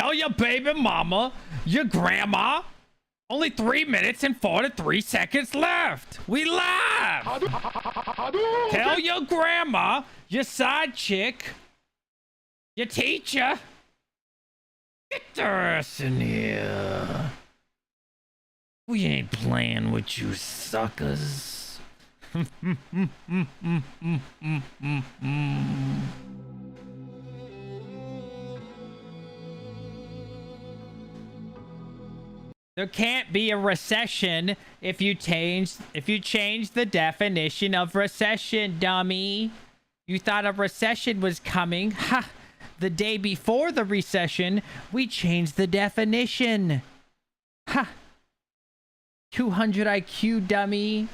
Tell your baby mama, your grandma. Only 3 minutes and 43 seconds left. We live. Tell your grandma, your side chick, your teacher. Get their ass in here. We ain't playing with you suckers. There can't be a recession if you change the definition of recession, dummy. You thought a recession was coming. Ha! The day before the recession, we changed the definition. Ha! 200 IQ, dummy.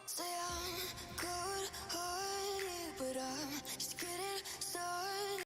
Say I'm good-hearted, but I'm just getting started.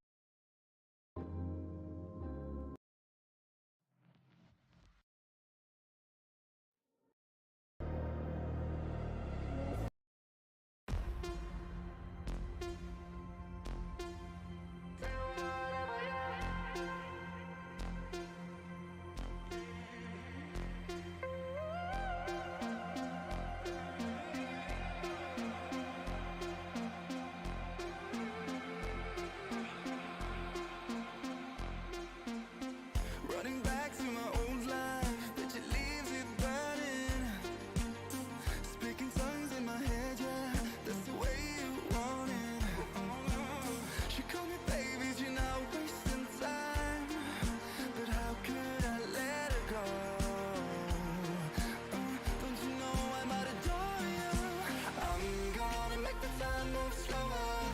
Running back to my old life, but it leaves it burning. Speaking tongues in my head, yeah, that's the way you want it. She called me baby, you're not wasting time. But how could I let her go? Don't you know I might adore you? I'm gonna make the time move slower.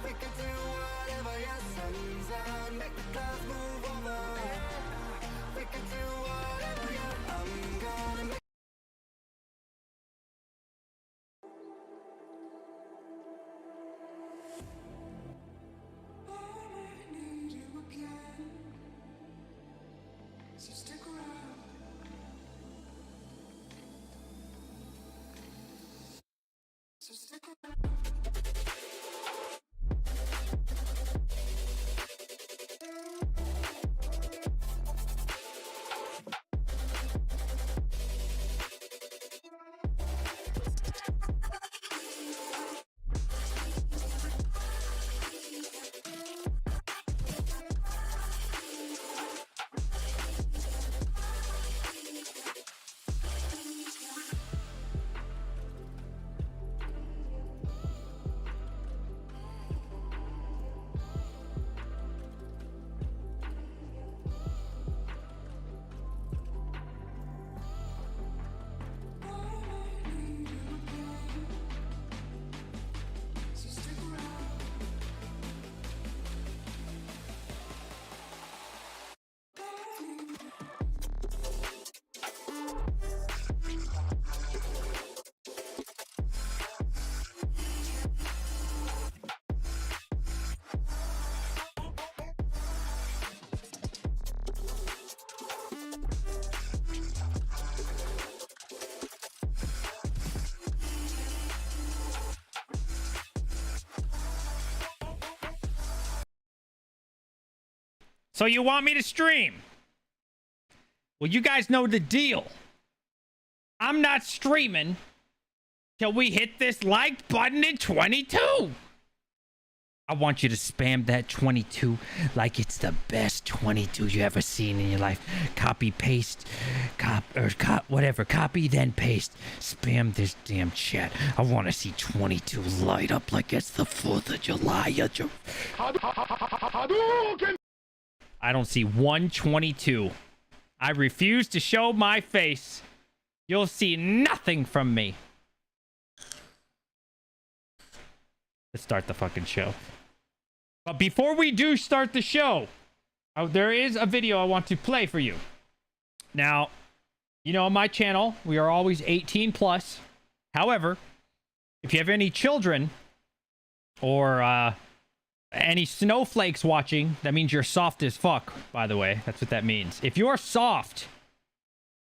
We can do whatever, yeah, sun's out, make the clouds move over. We can do whatever, yeah, I'm gonna make. I need you again, so stick around. So stick around. So you want me to stream? Well, you guys know the deal. I'm not streaming till we hit this like button in 22. I want you to spam that 22 like it's the best 22 you ever seen in your life. Copy, paste, whatever. Copy, then paste. Spam this damn chat. I want to see 22 light up like it's the 4th of July. I don't see 122. I refuse to show my face. You'll see nothing from me. Let's start the fucking show. But before we do start the show, there is a video I want to play for you. Now, you know, on my channel, we are always 18 plus. However, if you have any children or any snowflakes watching, that means you're soft as fuck, by the way. That's what that means. If you're soft,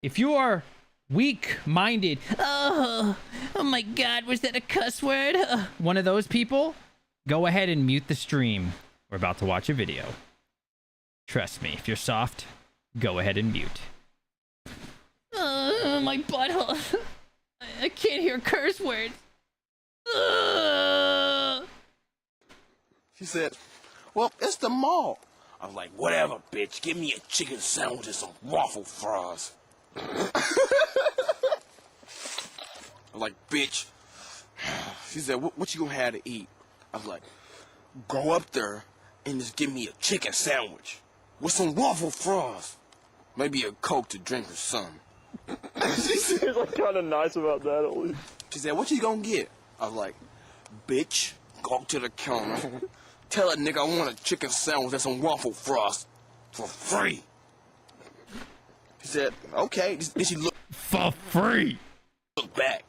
if you are weak-minded, oh my god, was that a cuss word? One of those people, go ahead and mute the stream. We're about to watch a video. Trust me, if you're soft, go ahead and mute. My butthole. I can't hear curse words. She said, well, it's the mall. I was like, whatever, bitch. Give me a chicken sandwich and some waffle fries. I'm like, bitch. She said, what you gonna have to eat? I was like, go up there and just give me a chicken sandwich with some waffle fries. Maybe a Coke to drink or something. She seems like kind of nice about that at least. She said, what you gonna get? I was like, bitch, go up to the counter. Tell that nigga I want a chicken sandwich and some waffle fries for free. She said, okay. Then she looked For free. back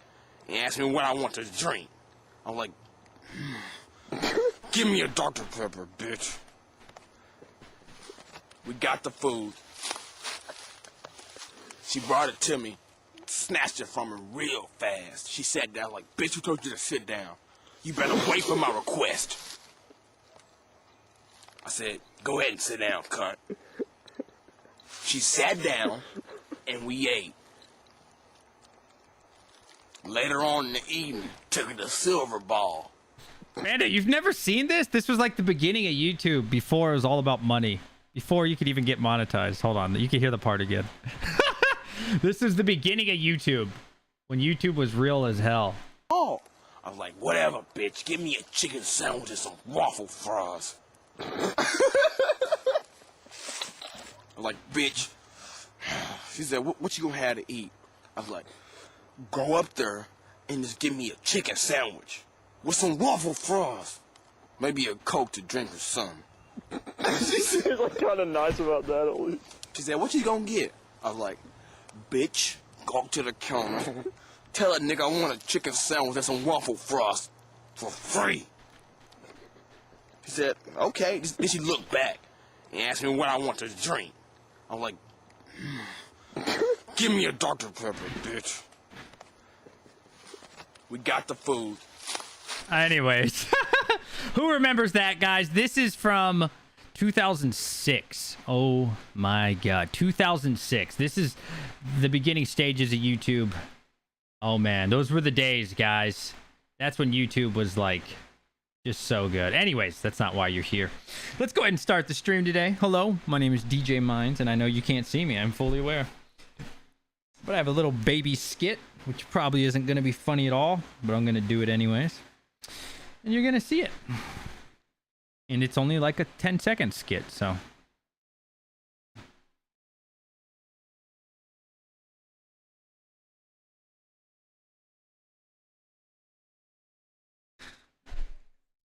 and asked me what I want to drink. I'm like, give me a Dr. Pepper, bitch. We got the food. She brought it to me, snatched it from her real fast. She sat down like, bitch, who told you to sit down? You better wait for my request. I said, go ahead and sit down, cunt. She sat down, and we ate. Later on in the evening, took her to Silver Ball. Amanda, you've never seen this? This was like the beginning of YouTube before it was all about money. Before you could even get monetized. Hold on, you can hear the part again. This is the beginning of YouTube. When YouTube was real as hell. Oh, I was like, whatever, bitch. Give me a chicken sandwich and some waffle fries. I'm like, bitch. She said, what you gonna have to eat? I was like, go up there and just give me a chicken sandwich with some waffle fries. Maybe a Coke to drink or something. She seems like kind of nice about that at least. She said, what you gonna get? I was like, bitch, go up to the counter. Tell that nigga I want a chicken sandwich and some waffle fries for free. She said, okay. Then she looked back and asked me what I want to drink. I'm like, give me a Dr. Pepper, bitch. We got the food. Anyways, who remembers that, guys? This is from 2006. Oh my god, 2006. This is the beginning stages of YouTube. Oh man, those were the days, guys. That's when YouTube was like just so good. Anyways, that's not why you're here. Let's go ahead and start the stream today. Hello, my name is DJ Minds, and I know you can't see me. I'm fully aware. But I have a little baby skit, which probably isn't going to be funny at all, but I'm going to do it anyways. And you're going to see it. And it's only like a 10-second skit, so...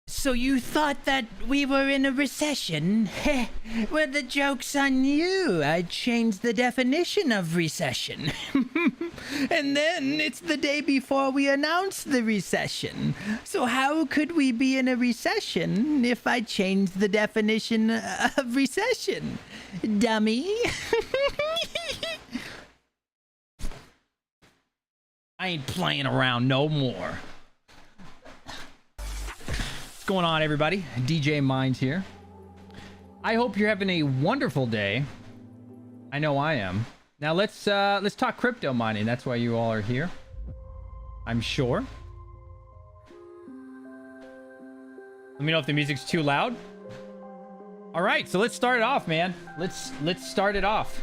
So you thought that we were in a recession? Well, the joke's on you. I changed the definition of recession. And then it's the day before we announced the recession. So how could we be in a recession if I changed the definition of recession? Dummy. I ain't playing around no more. What's going on, everybody? DJ Minds here. I hope you're having a wonderful day. I know I am. Now let's talk crypto mining. That's why you all are here, I'm sure. Let me know if the music's too loud. All right, so let's start it off, man. Let's start it off.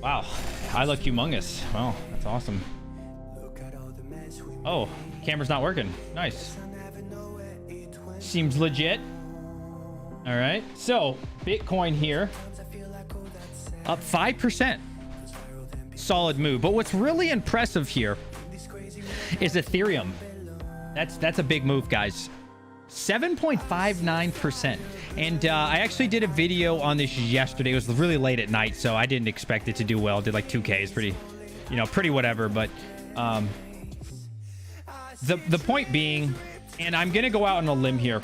Wow, I look humongous. Wow, that's awesome. Oh, camera's not working. Nice. Seems legit. All right, so Bitcoin here up 5%. Solid move. But what's really impressive here is Ethereum. That's a big move, guys. 7.59%. And I actually did a video on this yesterday. It was really late at night, so I didn't expect it to do well. It did like 2K. It's pretty, pretty whatever. But the point being, And I'm going to go out on a limb here.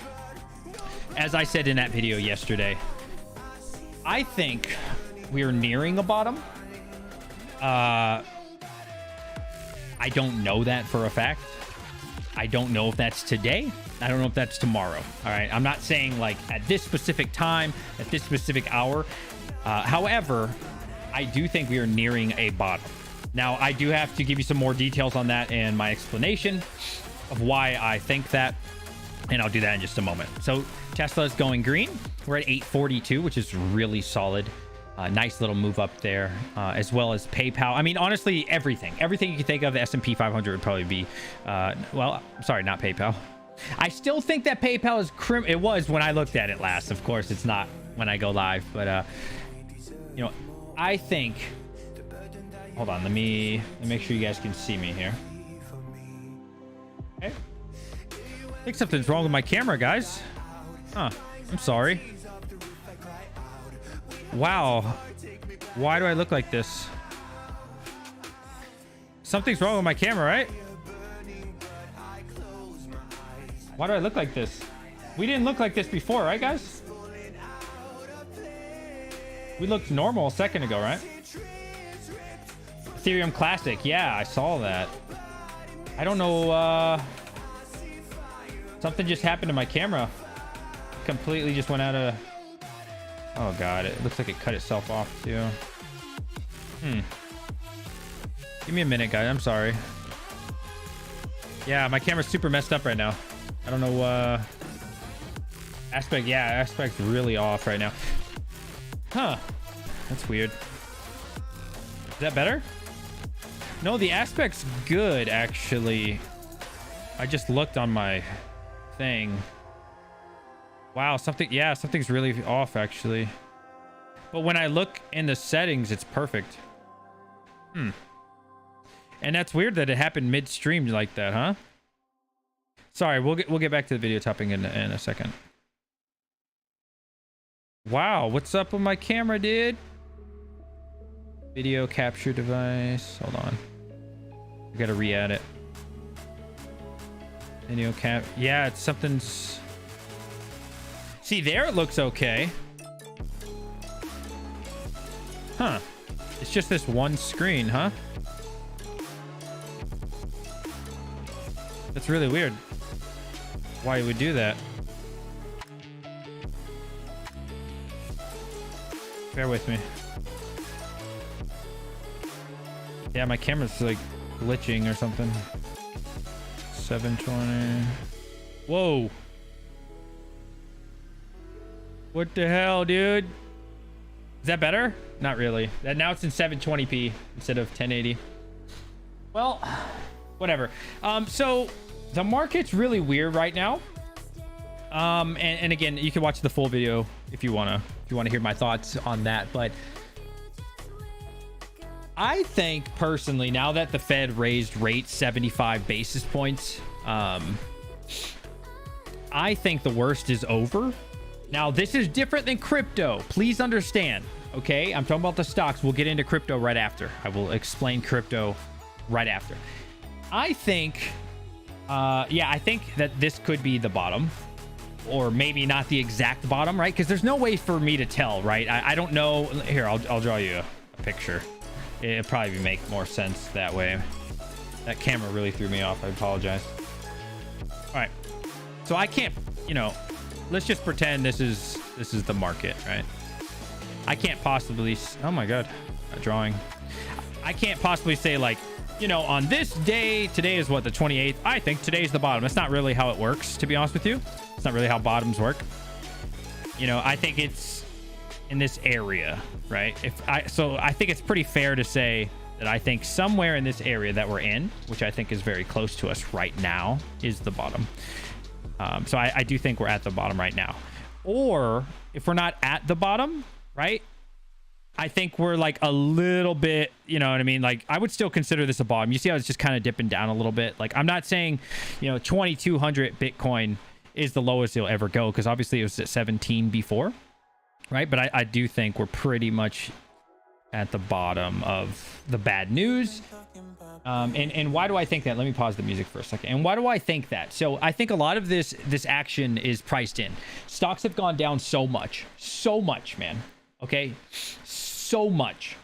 As I said in that video yesterday, I think we're nearing a bottom. I don't know that for a fact. I don't know if that's today. I don't know if that's tomorrow. All right. I'm not saying like at this specific time, at this specific hour. However, I do think we are nearing a bottom. Now, I do have to give you some more details on that and my explanation of why I think that. And I'll do that in just a moment. So Tesla is going green. We're at 842, which is really solid. Nice little move up there, as well as PayPal. I mean, honestly, everything you can think of, the S&P 500 would probably be, well, sorry, not PayPal. I still think that PayPal is it was when I looked at it last. Of course, it's not when I go live, but, you know, I think, hold on, let me make sure you guys can see me here. Okay. I think something's wrong with my camera, guys. Huh. I'm sorry. Wow. Why do I look like this? Something's wrong with my camera, right? Why do I look like this? We didn't look like this before, right, guys? We looked normal a second ago, right? Ethereum Classic. Yeah, I saw that. I don't know. Something just happened to my camera. Completely just went out of... Oh god, it looks like it cut itself off too. Give me a minute, guys. I'm sorry. Yeah, my camera's super messed up right now. I don't know. Aspect's really off right now. Huh. That's weird. Is that better? No, the aspect's good, actually. I just looked on my thing. Wow, something's really off, actually. But when I look in the settings, it's perfect. And that's weird that it happened midstream like that, huh? Sorry, we'll get back to the video topping in a second. Wow, what's up with my camera, dude? Video capture device. Hold on. I gotta re-add it. Video cap. Yeah, it's something's... See, there it looks okay. Huh. It's just this one screen, huh? That's really weird. Why you would do that. Bear with me. Yeah, my camera's like glitching or something. 720. Whoa. What the hell, dude? Is that better? Not really. Now it's in 720p instead of 1080. Well, whatever. So the market's really weird right now. And again, you can watch the full video if you wanna hear my thoughts on that. But I think personally, now that the Fed raised rates 75 basis points, I think the worst is over. Now, this is different than crypto. Please understand, okay? I'm talking about the stocks. We'll get into crypto right after. I will explain crypto right after. I think, I think that this could be the bottom, or maybe not the exact bottom, right? Because there's no way for me to tell, right? I don't know. Here, I'll draw you a picture. It'll probably make more sense that way. That camera really threw me off. I apologize. All right. So I can't, let's just pretend this is the market, right? I can't possibly, oh my god, a drawing. I can't possibly say like, on this day, today is what, the 28th. I think today's the bottom. That's not really how it works, to be honest with you. It's not really how bottoms work. I think it's in this area, right? So I think it's pretty fair to say that I think somewhere in this area that we're in, which I think is very close to us right now, is the bottom. So I do think we're at the bottom right now. Or if we're not at the bottom, right? I think we're like a little bit, you know what I mean? Like I would still consider this a bottom. You see how it's just kind of dipping down a little bit. Like I'm not saying, 2,200 Bitcoin is the lowest it'll ever go, because obviously it was at 17 before, right? But I do think we're pretty much at the bottom of the bad news. And why do I think that? Let me pause the music for a second. And why do I think that? So I think a lot of this action is priced in. Stocks have gone down so much, man. Okay, so much.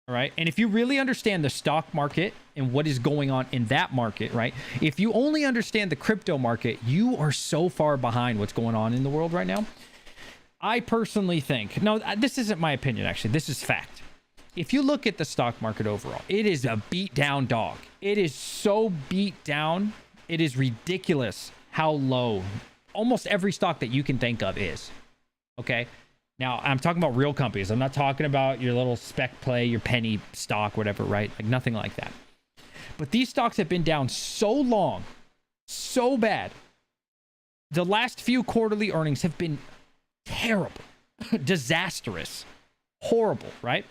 All right. And if you really understand the stock market and what is going on in that market, right? If you only understand the crypto market, you are so far behind what's going on in the world right now. I personally think, no, this isn't my opinion, actually. This is fact. If you look at the stock market overall, it is a beat down dog. It is so beat down. It is ridiculous how low almost every stock that you can think of is. Okay. Now, I'm talking about real companies. I'm not talking about your little spec play, your penny stock, whatever, right? Like nothing like that. But these stocks have been down so long, so bad. The last few quarterly earnings have been terrible, disastrous, horrible, right?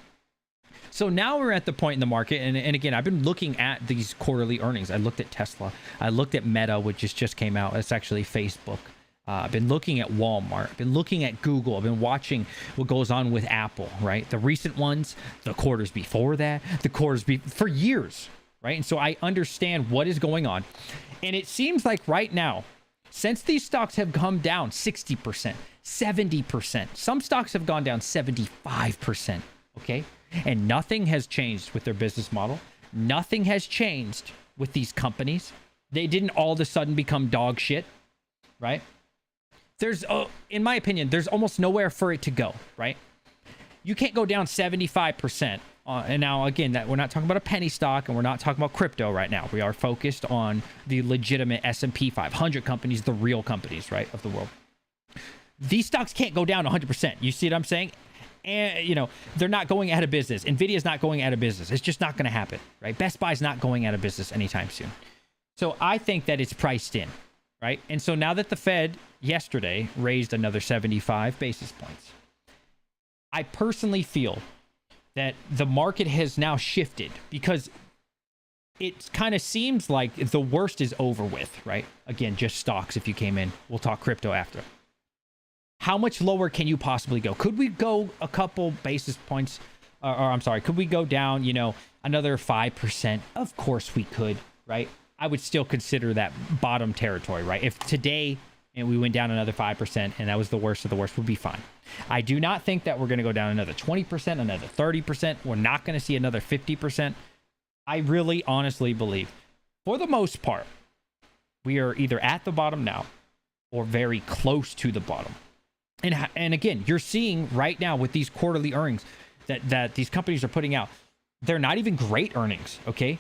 So now we're at the point in the market, and again, I've been looking at these quarterly earnings. I looked at Tesla. I looked at Meta, which just came out. It's actually Facebook. I've been looking at Walmart. I've been looking at Google. I've been watching what goes on with Apple, right? The recent ones, the quarters before that, for years, right? And so I understand what is going on. And it seems like right now, since these stocks have come down 60%, 70%, some stocks have gone down 75%, okay? And nothing has changed with their business model. Nothing has changed with these companies. They didn't all of a sudden become dog shit, right? There's, in my opinion, there's almost nowhere for it to go, right? You can't go down 75%. And now, again, that we're not talking about a penny stock and we're not talking about crypto right now. We are focused on the legitimate S&P 500 companies, the real companies, right, of the world. These stocks can't go down 100%. You see what I'm saying? And, you know, they're not going out of business. Nvidia's not going out of business. It's just not going to happen, right? Best Buy's not going out of business anytime soon. So I think that it's priced in, right? And so now that the Fed yesterday raised another 75 basis points, I personally feel that the market has now shifted because it kind of seems like the worst is over with, right? Again, just stocks if you came in. We'll talk crypto after. How much lower can you possibly go? Could we go a couple basis points? Or I'm sorry, could we go down, you know, another 5%? Of course we could, right? I would still consider that bottom territory, right? If today and we went down another 5% and that was the worst of the worst, we'll be fine. I do not think that we're going to go down another 20%, another 30%. We're not going to see another 50%. I really honestly believe, for the most part, we are either at the bottom now or very close to the bottom. And again, you're seeing right now with these quarterly earnings that these companies are putting out, they're not even great earnings, okay?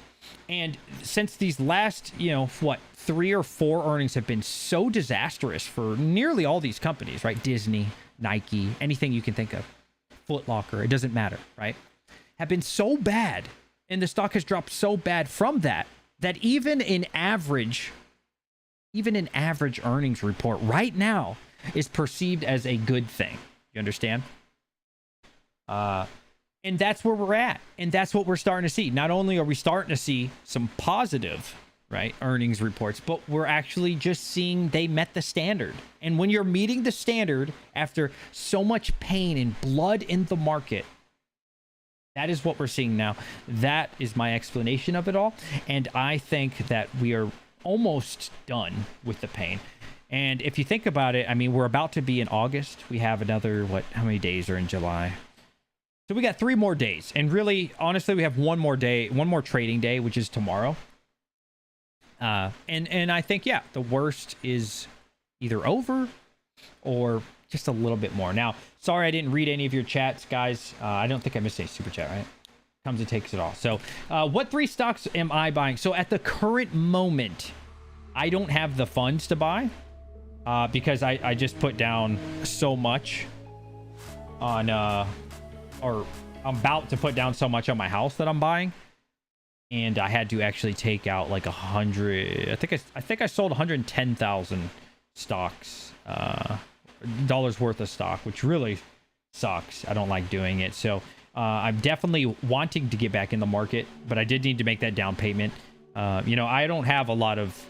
And since these last, you know, 3 or 4 earnings have been so disastrous for nearly all these companies, right? Disney, Nike, anything you can think of, Foot Locker, it doesn't matter, right? Have been so bad, and the stock has dropped so bad from that even an average earnings report right now is perceived as a good thing. You understand? And that's where we're at. And that's what we're starting to see. Not only are we starting to see some positive, right, earnings reports, but we're actually just seeing they met the standard. And when you're meeting the standard after so much pain and blood in the market, that is what we're seeing now. That is my explanation of it all. And I think that we are almost done with the pain. And if you think about it, I mean, we're about to be in August. We have another, how many days are in July? So we got 3 more days. And really, honestly, we have one more trading day, which is tomorrow. And I think, yeah, the worst is either over or just a little bit more. Now, sorry I didn't read any of your chats, guys. I don't think I missed any super chat, right? Comes and takes it all. So what 3 stocks am I buying? So at the current moment, I don't have the funds to buy. Because I just put down so much on, or I'm about to put down so much on my house that I'm buying. And I had to actually take out like 100, I think I sold 110,000 stocks, dollars worth of stock, which really sucks. I don't like doing it. So I'm definitely wanting to get back in the market, but I did need to make that down payment. You know, I don't have a lot of,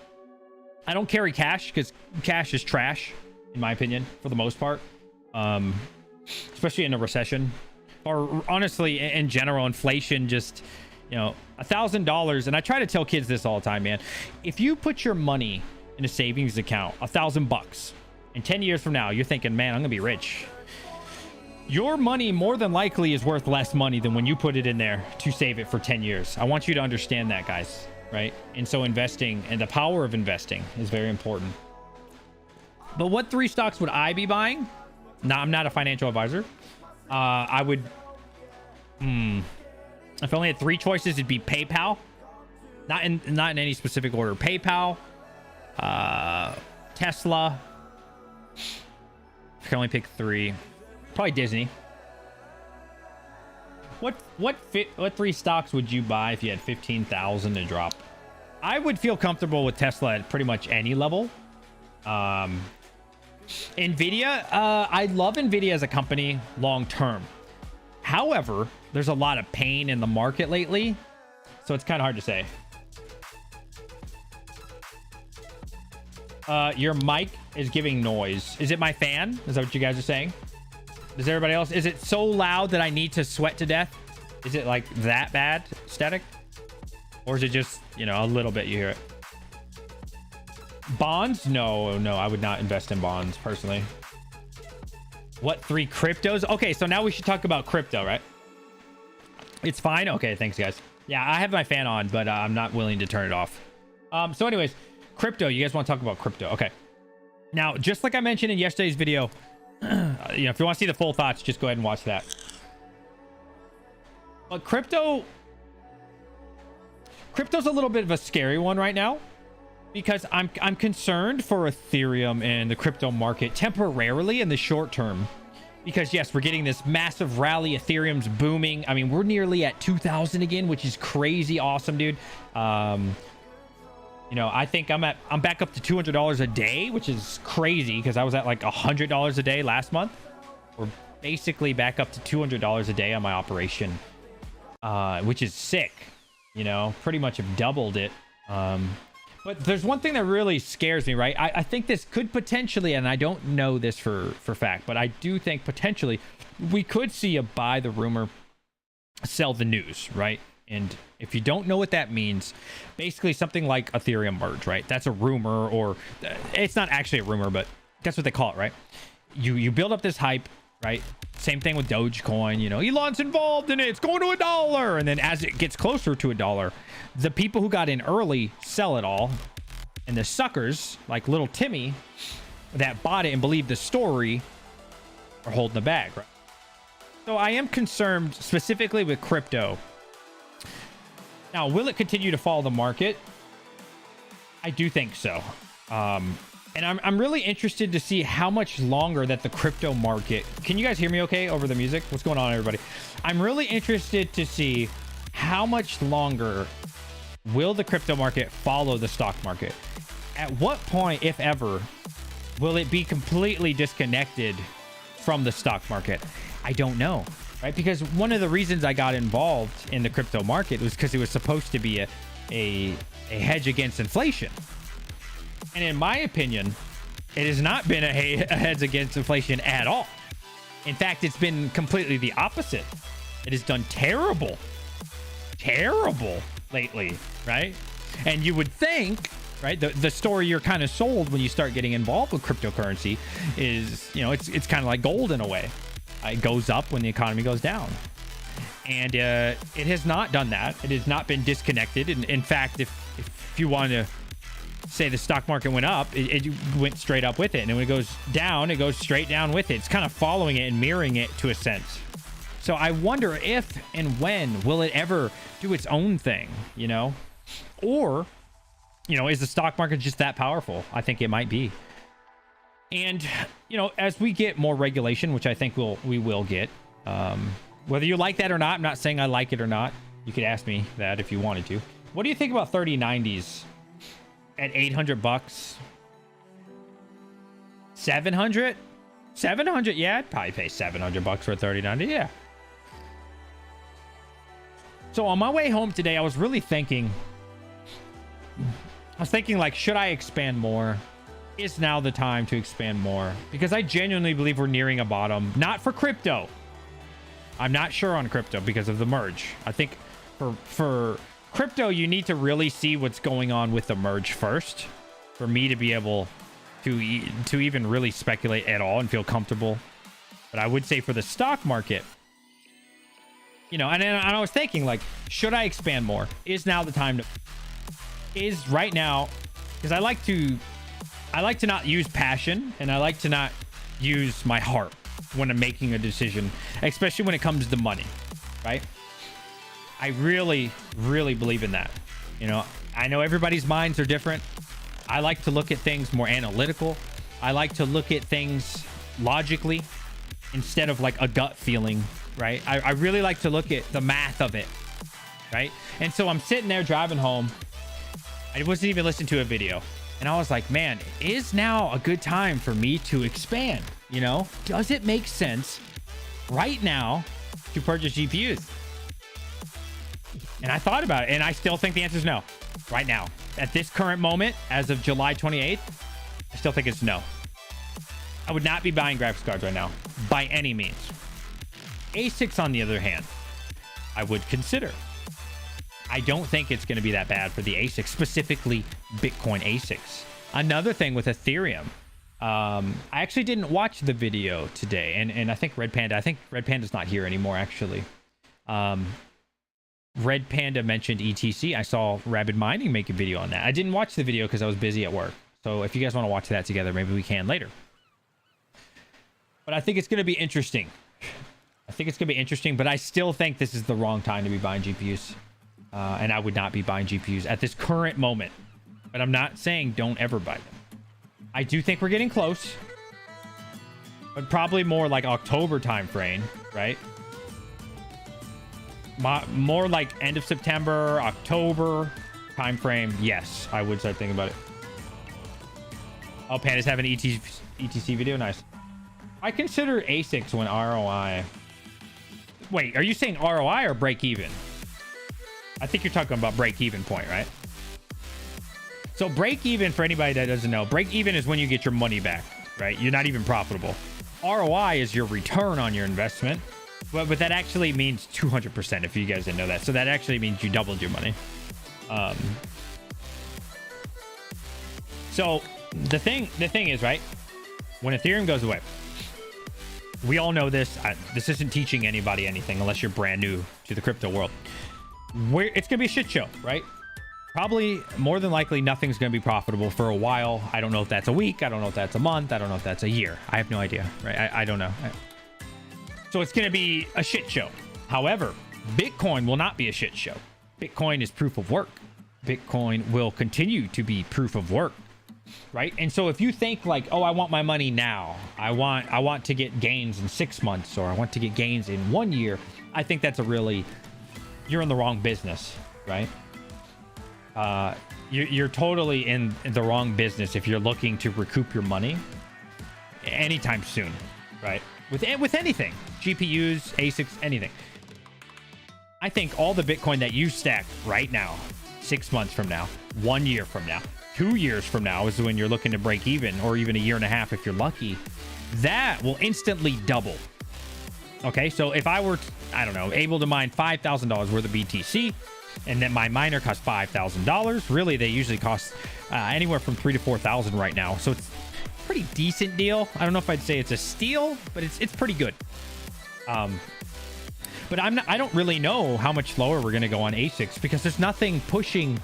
I don't carry cash because cash is trash, in my opinion, for the most part. Especially in a recession. Or honestly, in general, inflation just, You know, $1,000. And I try to tell kids this all the time, man. If you put your money in a savings account, $1,000, and 10 years from now, you're thinking, man, I'm going to be rich. Your money more than likely is worth less money than when you put it in there to save it for 10 years. I want you to understand that, guys. Right? And so investing and the power of investing is very important. But what 3 stocks would I be buying? No, I'm not a financial advisor. I would... If I only had 3 choices, it'd be PayPal. Not in any specific order. PayPal, Tesla. I can only pick 3. Probably Disney. What 3 stocks would you buy if you had 15,000 to drop? I would feel comfortable with Tesla at pretty much any level. Nvidia, I love Nvidia as a company long term. However, there's a lot of pain in the market lately, so it's kind of hard to say. Your mic is giving noise. Is it my fan? Is that what you guys are saying? Does everybody else? Is it so loud that I need to sweat to death? Is it like that bad static? Or is it just, you know, a little bit you hear it? Bonds? No, I would not invest in bonds personally. What 3 cryptos? Okay, so now we should talk about crypto, right? It's fine. Okay, thanks, guys. Yeah, I have my fan on, but I'm not willing to turn it off. So anyways, crypto. You guys want to talk about crypto? Okay. Now, just like I mentioned in yesterday's video, you know, if you want to see the full thoughts, just go ahead and watch that. But crypto's a little bit of a scary one right now, because I'm concerned for Ethereum and the crypto market temporarily in the short term. Because yes, we're getting this massive rally. Ethereum's booming. I mean, we're nearly at 2,000 again, which is crazy awesome, dude. You know, I think I'm back up to $200 a day, which is crazy because I was at like $100 a day last month. We're basically back up to $200 a day on my operation, which is sick. You know, pretty much have doubled it. But there's one thing that really scares me, right? I think this could potentially, and I don't know this for fact, but I do think potentially we could see a buy the rumor, sell the news, right? And if you don't know what that means, basically something like Ethereum merge, right? That's a rumor, or it's not actually a rumor, but that's what they call it, right? You build up this hype, right? Same thing with Dogecoin, you know, Elon's involved in it, it's going to $1. And then as it gets closer to $1, the people who got in early sell it all. And the suckers, like little Timmy, that bought it and believed the story, are holding the bag, right? So I am concerned specifically with crypto. Now, will it continue to follow the market? I do think so. And I'm really interested to see how much longer that the crypto market... Can you guys hear me okay over the music? What's going on, everybody? I'm really interested to see how much longer will the crypto market follow the stock market. At what point, if ever, will it be completely disconnected from the stock market? I don't know, right? Because one of the reasons I got involved in the crypto market was because it was supposed to be a hedge against inflation. And in my opinion, it has not been a hedge against inflation at all. In fact, it's been completely the opposite. It has done terrible lately, right? And you would think, right, the story you're kind of sold when you start getting involved with cryptocurrency is, you know, it's kind of like gold in a way. It goes up when the economy goes down. And it has not done that. It has not been disconnected. And in fact, if you want to say the stock market went up, it went straight up with it. And when it goes down, it goes straight down with it. It's kind of following it and mirroring it to a sense. So I wonder if and when will it ever do its own thing, you know? Or, you know, is the stock market just that powerful? I think it might be. And, you know, as we get more regulation, which I think we will get, whether you like that or not, I'm not saying I like it or not. You could ask me that if you wanted to. What do you think about 3090s at $800? 700? 700? Yeah, I'd probably pay $700 for a 3090. Yeah. So on my way home today, I was really thinking, like, should I expand more? Is now the time to expand more? Because I genuinely believe we're nearing a bottom. Not for crypto. I'm not sure on crypto because of the merge. I think For crypto, you need to really see what's going on with the merge first for me to be able to even really speculate at all and feel comfortable. But I would say for the stock market, you know, and I was thinking, like, should I expand more? Is now the time to? Is right now, because I like to not use passion, and I like to not use my heart when I'm making a decision, especially when it comes to money, right? I really, really believe in that. You know, I know everybody's minds are different. I like to look at things more analytical. I like to look at things logically instead of like a gut feeling, right? I really like to look at the math of it, right? And so I'm sitting there driving home. I wasn't even listening to a video. And I was like, man, is now a good time for me to expand? You know, does it make sense right now to purchase GPUs? And I thought about it, and I still think the answer is no. Right now, at this current moment, as of July 28th, I still think it's no. I would not be buying graphics cards right now, by any means. ASICs, on the other hand, I would consider. I don't think it's going to be that bad for the ASICs, specifically Bitcoin ASICs. Another thing with Ethereum, I actually didn't watch the video today, and I think Red Panda's not here anymore, actually. Red Panda mentioned ETC. I saw Rabid Mining make a video on that. I didn't watch the video because I was busy at work. So if you guys want to watch that together, maybe we can later. But I think it's going to be interesting. But I still think this is the wrong time to be buying GPUs. And I would not be buying GPUs at this current moment. But I'm not saying don't ever buy them. I do think we're getting close. But probably more like October time frame, right? More like end of September, October time frame. Yes, I would start thinking about it. Oh, Panda's having an ETC video. Nice. I consider ASICs when ROI. Wait, are you saying ROI or break even? I think you're talking about break even point, right? So break even, for anybody that doesn't know, break even is when you get your money back, right? You're not even profitable. ROI is your return on your investment. But that actually means 200%, if you guys didn't know that. So that actually means you doubled your money. So the thing is, right, when Ethereum goes away, we all know this. This isn't teaching anybody anything unless you're brand new to the crypto world. It's going to be a shit show, right? Probably more than likely nothing's going to be profitable for a while. I don't know if that's a week. I don't know if that's a month. I don't know if that's a year. I have no idea, right? I don't know. So it's going to be a shit show. However, Bitcoin will not be a shit show. Bitcoin is proof of work. Bitcoin will continue to be proof of work, right? And so if you think like, oh, I want my money now, I want to get gains in 6 months, or I want to get gains in 1 year, I think that's you're in the wrong business, right? You're totally in the wrong business if you're looking to recoup your money anytime soon, right? With anything, GPUs, ASICs, anything. I think all the Bitcoin that you stack right now, 6 months from now, 1 year from now, 2 years from now is when you're looking to break even, or even a year and a half if you're lucky, that will instantly double. Okay, so if I were, I don't know, able to mine $5,000 worth of BTC, and then my miner costs $5,000, really they usually cost anywhere from $3,000 to $4,000 right now. So it's a pretty decent deal. I don't know if I'd say it's a steal, but it's pretty good. But I don't really know how much lower we're going to go on ASICs, because there's nothing pushing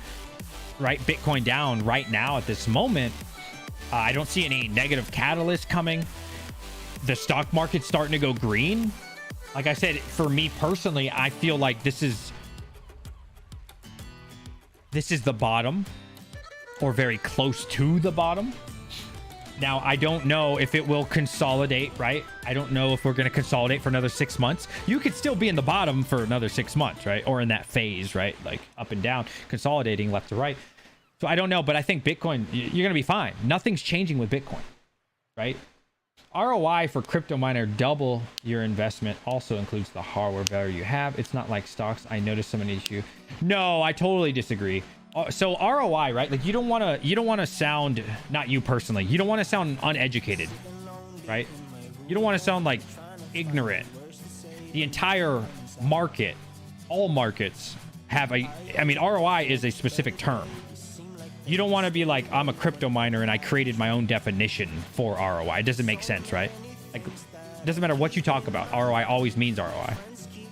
Bitcoin down right now at this moment. I don't see any negative catalyst coming. The stock market's starting to go green. Like I said, for me personally, I feel like this is the bottom, or very close to the bottom. Now, I don't know if it will consolidate, right? I don't know if we're going to consolidate for another 6 months. You could still be in the bottom for another 6 months, right? Or in that phase, right? Like up and down, consolidating left to right. So I don't know, but I think Bitcoin, you're going to be fine. Nothing's changing with Bitcoin, right? ROI for crypto miner, double your investment, also includes the hardware value you have. It's not like stocks. I noticed some issue. No, I totally disagree. So ROI, right? Like you don't want to sound, not you personally, you don't want to sound uneducated, right? You don't want to sound like ignorant. The entire market, all markets have a, I mean, ROI is a specific term. You don't want to be like, I'm a crypto miner and I created my own definition for ROI. It doesn't make sense, right? Like, it doesn't matter what you talk about. ROI always means ROI.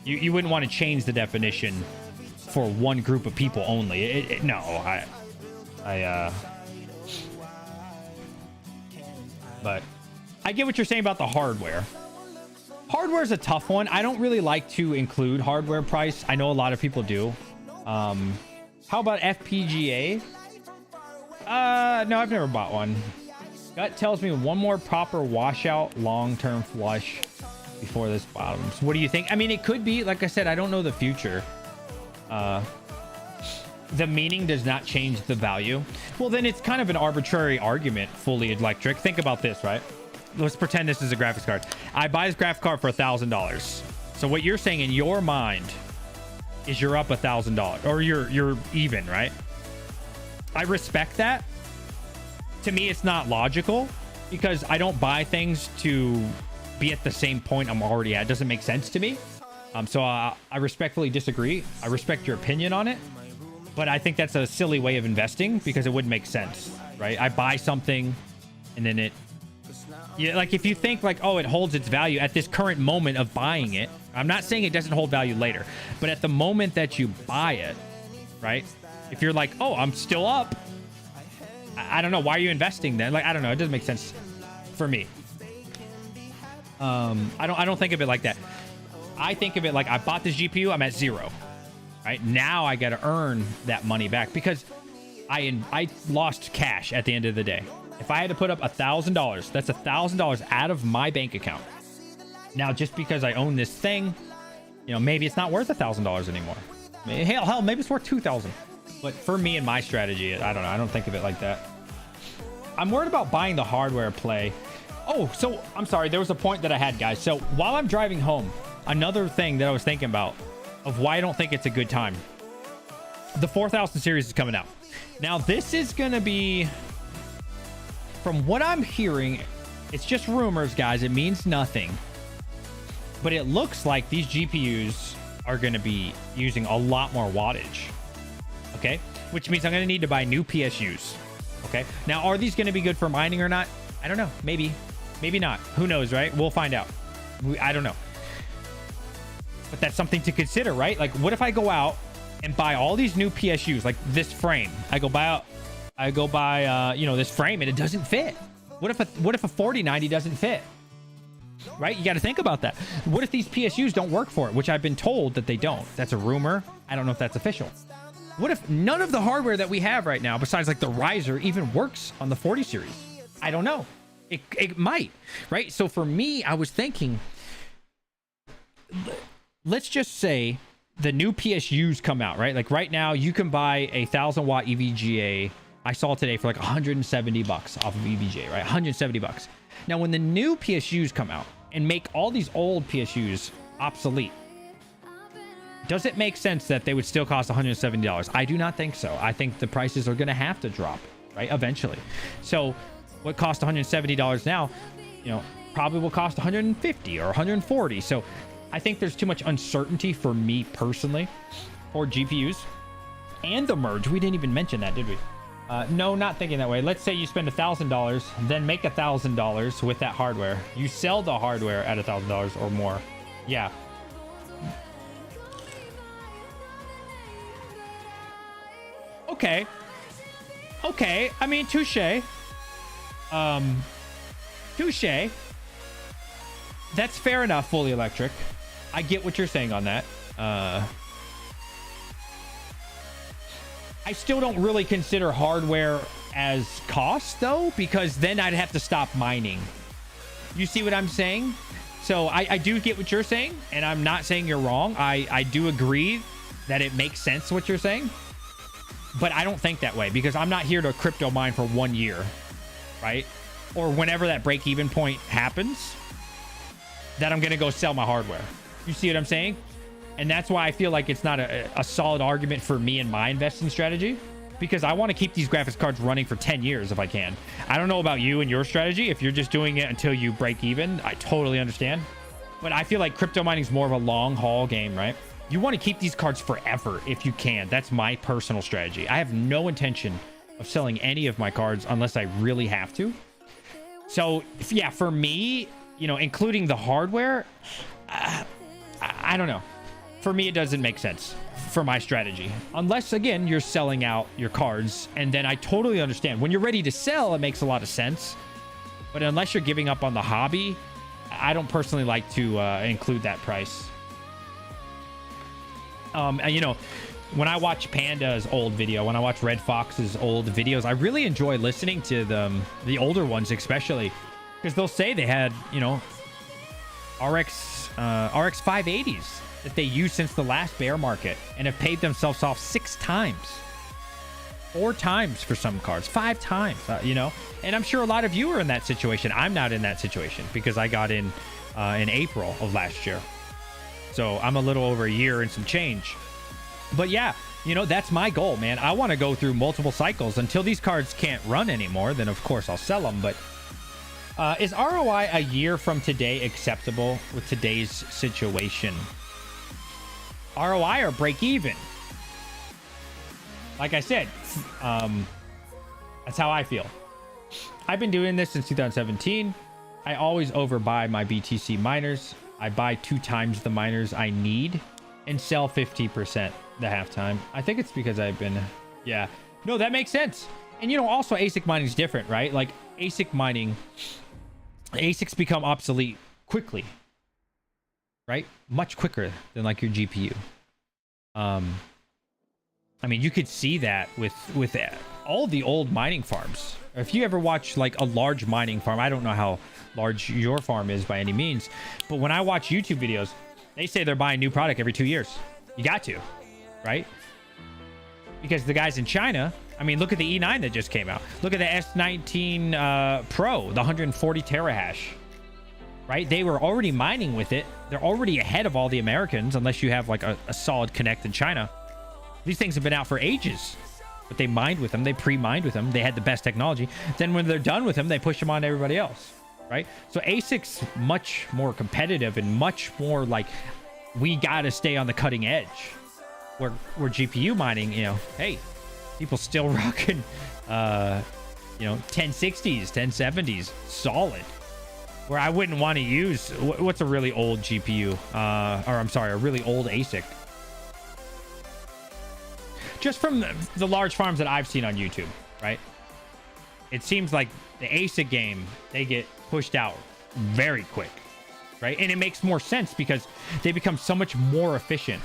You wouldn't want to change the definition for one group of people only. No, but I get what you're saying about the hardware. Hardware is a tough one. I don't really like to include hardware price. I know a lot of people do. How about FPGA? No, I've never bought one. Gut tells me one more proper washout long-term flush before this bottoms. What do you think? I mean, it could be. Like I said, I don't know the future. The meaning does not change the value. Well, then it's kind of an arbitrary argument, fully electric. Think about this, right? Let's pretend this is a graphics card. I buy this graphics card for $1,000. So what you're saying in your mind is you're up $1,000, or you're even, right? I respect that. To me, it's not logical because I don't buy things to be at the same point I'm already at. It doesn't make sense to me. So I respectfully disagree. I respect your opinion on it, but I think that's a silly way of investing because it wouldn't make sense, right? I buy something and then it, yeah, like if you think like, oh, it holds its value at this current moment of buying it. I'm not saying it doesn't hold value later, but at the moment that you buy it, right? If you're like, oh, I'm still up, I don't know. Why are you investing then? Like, I don't know. It doesn't make sense for me. I don't think of it like that. I think of it like I bought this GPU, I'm at zero, right? Now I got to earn that money back because I lost cash at the end of the day. If I had to put up $1,000, that's $1,000 out of my bank account. Now, just because I own this thing, you know, maybe it's not worth $1,000 anymore. Hell, maybe it's worth $2,000. But for me and my strategy, I don't know. I don't think of it like that. I'm worried about buying the hardware play. Oh, so I'm sorry. There was a point that I had, guys. So while I'm driving home, another thing that I was thinking about of why I don't think it's a good time. The 4000 series is coming out. Now, this is going to be, from what I'm hearing, it's just rumors, guys. It means nothing. But it looks like these GPUs are going to be using a lot more wattage. Okay, which means I'm going to need to buy new PSUs. Okay, now are these going to be good for mining or not? I don't know. Maybe not. Who knows, right? We'll find out. I don't know. But that's something to consider, right? Like, what if I go out and buy all these new PSUs, like this frame? I go buy this frame and it doesn't fit. What if a 4090 doesn't fit? Right? You got to think about that. What if these PSUs don't work for it, which I've been told that they don't? That's a rumor. I don't know if that's official. What if none of the hardware that we have right now, besides like the riser, even works on the 40 series? I don't know. It might, right? So for me, I was thinking, let's just say the new PSUs come out, right? Like right now, you can buy a 1000-watt EVGA. I saw today for like $170 off of EVGA, right? $170. Now, when the new PSUs come out and make all these old PSUs obsolete, does it make sense that they would still cost $170? I do not think so. I think the prices are going to have to drop, right? Eventually. So what cost $170 now, you know, probably will cost $150 or $140. So I think there's too much uncertainty for me personally for GPUs and the merge. We didn't even mention that, did we? No, not thinking that way. Let's say you spend $1,000, then make $1,000 with that hardware. You sell the hardware at $1,000 or more. Yeah. Okay. I mean, touche. Touche. That's fair enough, fully electric. I get what you're saying on that. I still don't really consider hardware as cost, though, because then I'd have to stop mining. You see what I'm saying? So I do get what you're saying, and I'm not saying you're wrong. I do agree that it makes sense what you're saying. But I don't think that way because I'm not here to crypto mine for 1 year, right? Or whenever that break-even point happens, that I'm going to go sell my hardware. You see what I'm saying? And that's why I feel like it's not a solid argument for me and my investing strategy, because I want to keep these graphics cards running for 10 years if I can. I don't know about you and your strategy. If you're just doing it until you break even, I totally understand. But I feel like crypto mining is more of a long haul game, right? You want to keep these cards forever if you can. That's my personal strategy. I have no intention of selling any of my cards unless I really have to. So yeah, for me, you know, including the hardware, I don't know. For me, it doesn't make sense for my strategy. Unless, again, you're selling out your cards. And then I totally understand. When you're ready to sell, it makes a lot of sense. But unless you're giving up on the hobby, I don't personally like to include that price. And, you know, when I watch Panda's old video, when I watch Red Fox's old videos, I really enjoy listening to them, the older ones especially, because they'll say they had, you know, RX 580s that they used since the last bear market and have paid themselves off 6 times, 4 times for some cards, 5 times, you know. And I'm sure a lot of you are in that situation. I'm not in that situation because I got in April of last year, so I'm a little over a year and some change. But yeah, you know, that's my goal, man. I want to go through multiple cycles until these cards can't run anymore. Then of course I'll sell them. But is ROI a year from today acceptable with today's situation? ROI or break even? Like I said, that's how I feel. I've been doing this since 2017. I always overbuy my BTC miners. I buy 2 times the miners I need and sell 50% the halftime. I think it's because I've been, yeah. No, that makes sense. And you know, also ASIC mining is different, right? Like ASIC mining, ASICs become obsolete quickly, right? Much quicker than like your GPU. I mean, you could see that with all the old mining farms. If you ever watch like a large mining farm, I don't know how large your farm is by any means, but when I watch YouTube videos, they say they're buying new product every 2 years. You got to, right? Because the guys in China, I mean, look at the E9 that just came out. Look at the S19 Pro, the 140 terahash, right? They were already mining with it. They're already ahead of all the Americans, unless you have like a solid connect in China. These things have been out for ages, but they mined with them. They pre-mined with them. They had the best technology. Then when they're done with them, they push them on to everybody else, right? So ASIC's much more competitive and much more like, we got to stay on the cutting edge. Where GPU mining, you know, hey, people still rocking, you know, 1060s, 1070s, solid. Where I wouldn't want to use, what's a really old GPU? Or I'm sorry, a really old ASIC. Just from the large farms that I've seen on YouTube, right? It seems like the ASIC game, they get pushed out very quick, right? And it makes more sense because they become so much more efficient.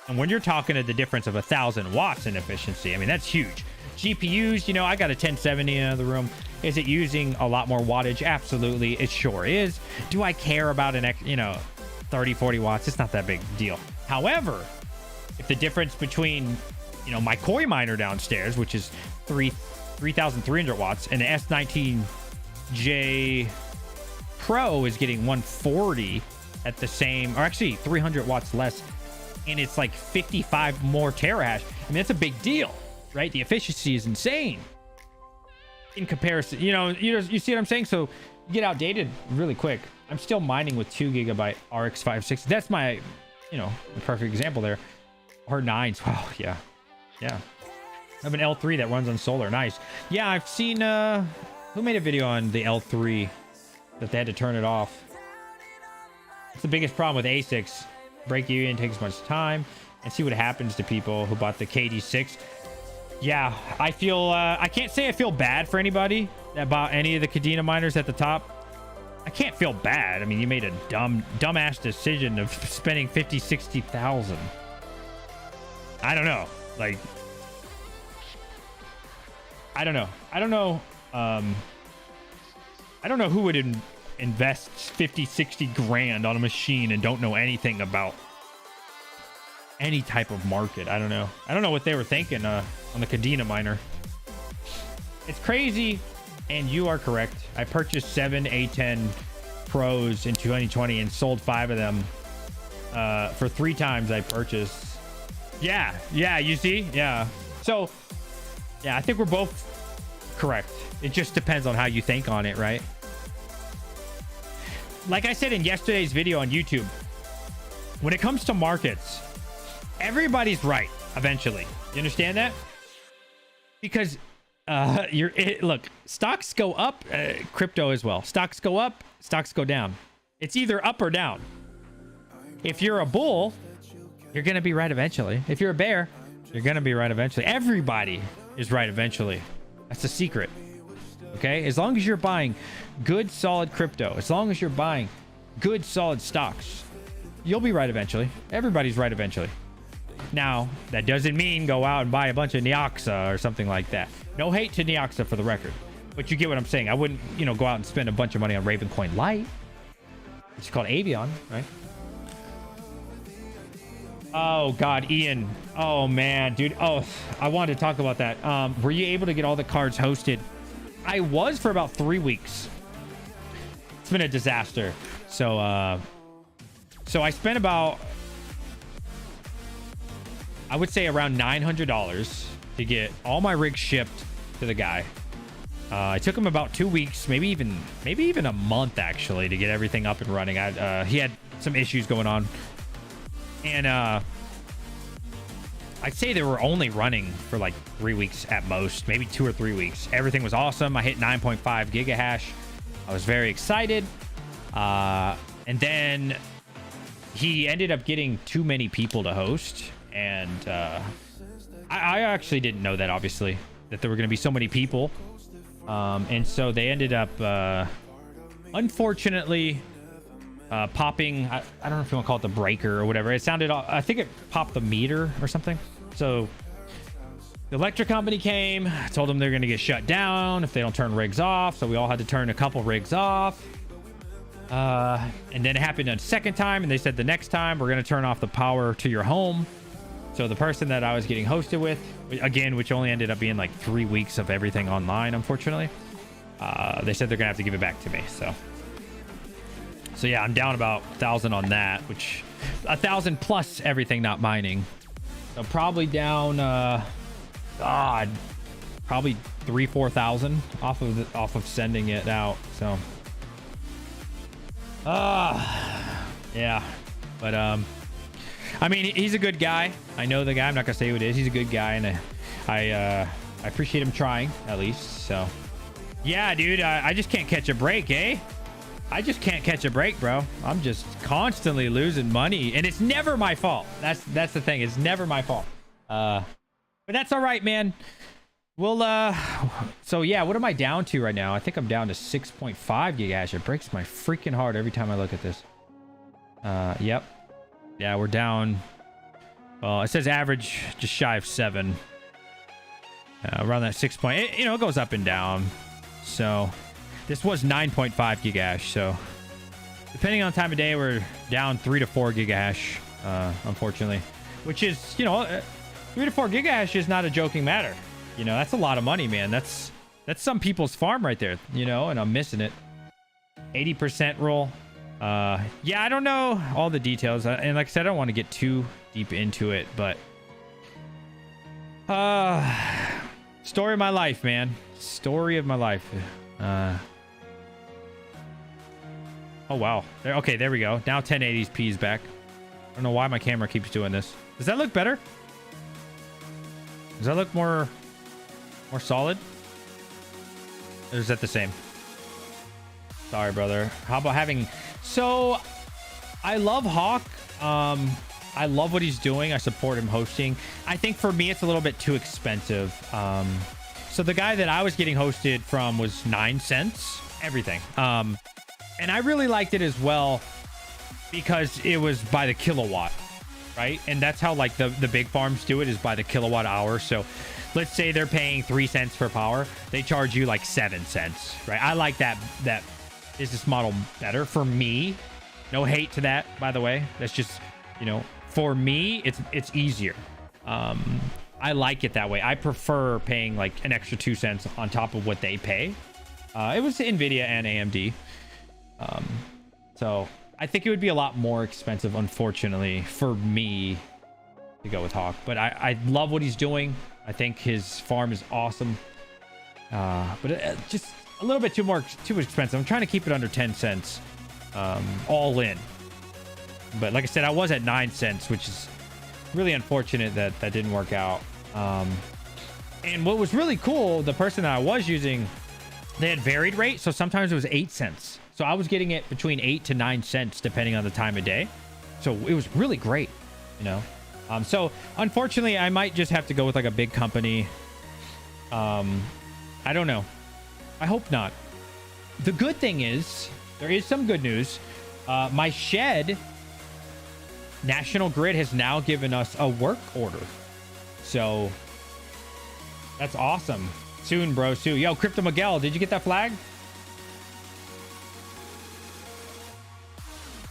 And when you're talking to the difference of 1,000 watts in efficiency, I mean, that's huge. GPUs, you know, I got a 1070 in the room. Is it using a lot more wattage? Absolutely, it sure is. Do I care about an, you know, 30, 40 watts? It's not that big deal. However, if the difference between, you know, my Koi miner downstairs, which is 3,300 watts, and the S19J Pro is getting 140 at the same, or actually 300 watts less, and it's like 55 more terahash. I mean, that's a big deal, right? The efficiency is insane in comparison. You know, you see what I'm saying? So you get outdated really quick. I'm still mining with 2 gigabyte RX 560. That's my, you know, the perfect example there. R9s. Wow, yeah. Yeah. I have an L3 that runs on solar. Nice. Yeah, I've seen, who made a video on the L3 that they had to turn it off? It's the biggest problem with ASICs. Break even takes much time, and see what happens to people who bought the KD6. Yeah, I feel, I can't say I feel bad for anybody that bought any of the Kadena miners at the top. I can't feel bad. I mean, you made a dumbass decision of spending 50, 60,000. I don't know. Like, I don't know. I don't know who would invest 50, 60 grand on a machine and don't know anything about any type of market. I don't know. I don't know what they were thinking on the Kadena miner. It's crazy, and you are correct. I purchased 7 A10 Pros in 2020 and sold 5 of them for 3 times I purchased. Yeah, you see? Yeah. So, yeah, I think we're both correct. It just depends on how you think on it, right? Like I said in yesterday's video on YouTube, when it comes to markets, everybody's right eventually. You understand that? Because look, stocks go up, crypto as well. Stocks go up, stocks go down. It's either up or down. If you're a bull, you're gonna be right eventually. If you're a bear, you're gonna be right eventually. Everybody is right eventually. That's the secret. Okay, as long as you're buying good solid crypto, as long as you're buying good solid stocks, you'll be right eventually. Everybody's right eventually. Now, that doesn't mean go out and buy a bunch of Neoxa or something like that. No hate to Neoxa, for the record, but you get what I'm saying. I wouldn't, go out and spend a bunch of money on Ravencoin Lite. It's called Avion, right? Oh God, Ian. Oh man, dude. Oh, I wanted to talk about that. Were you able to get all the cards hosted? I was for about 3 weeks. It's been a disaster. So I spent about, I would say around $900 to get all my rigs shipped to the guy. It took him about 2 weeks, maybe even a month actually, to get everything up and running. He had some issues going on, and I'd say they were only running for like 3 weeks at most, maybe 2 or 3 weeks. Everything was awesome. I hit 9.5 gigahash. I was very excited. And then he ended up getting too many people to host. And I actually didn't know that, obviously, that there were going to be so many people. And so they ended up, unfortunately, popping, I don't know if you want to call it the breaker or whatever. It sounded, I think it popped the meter or something. So the electric company came, told them they're going to get shut down if they don't turn rigs off. So we all had to turn a couple rigs off. And then it happened a second time, and they said the next time we're going to turn off the power to your home. So the person that I was getting hosted with, again, which only ended up being like 3 weeks of everything online, unfortunately, they said they're gonna have to give it back to me. So yeah, I'm down about 1,000 on that, which 1,000 plus everything not mining. So probably down, God, probably 3,000-4,000 off of sending it out. So, yeah, but I mean, he's a good guy. I know the guy. I'm not gonna say who it is. He's a good guy, and I appreciate him trying, at least. So yeah, dude, I just can't catch a break, eh? I just can't catch a break, bro. I'm just constantly losing money, and it's never my fault. That's the thing. It's never my fault. But that's all right, man. We'll so yeah, what am I down to right now? I think I'm down to 6.5 gigahash. It breaks my freaking heart every time I look at this. Yep. Yeah, we're down. Well, it says average just shy of 7. Around that 6 point. It goes up and down. So this was 9.5 gigahash. So depending on time of day, we're down 3 to 4 gigahash, unfortunately. Which is, 3 to 4 gigahash is not a joking matter. That's a lot of money, man. That's some people's farm right there, and I'm missing it. 80% roll. Yeah, I don't know all the details, and like I said, I don't want to get too deep into it, but story of my life, man. Story of my life. Oh wow. Okay, there we go. Now 1080p is back. I don't know why my camera keeps doing this. Does that look better? Does that look more solid? Or is that the same? Sorry, brother. How about having... So, I love Hawk. I love what he's doing. I support him hosting. I think for me, it's a little bit too expensive. So the guy that I was getting hosted from was 9 cents. Everything. And I really liked it as well because it was by the kilowatt, right? And that's how like the big farms do it, is by the kilowatt hour. So let's say they're paying 3 cents for power. They charge you like 7 cents, right? I like that business model better for me. No hate to that, by the way. That's just, for me, it's easier. I like it that way. I prefer paying like an extra 2 cents on top of what they pay. It was NVIDIA and AMD. So I think it would be a lot more expensive, unfortunately, for me to go with Hawk. But I love what he's doing. I think his farm is awesome. But just a little bit too expensive. I'm trying to keep it under 10 cents, all in. But like I said, I was at 9 cents, which is really unfortunate that that didn't work out. And what was really cool, the person that I was using, they had varied rate. So sometimes it was 8 cents. So I was getting it between 8 to 9 cents, depending on the time of day. So it was really great, you know? So unfortunately, I might just have to go with like a big company. I don't know. I hope not. The good thing is, there is some good news. My shed, National Grid has now given us a work order. So that's awesome. Soon, bro, soon. Yo, Crypto Miguel, did you get that flag?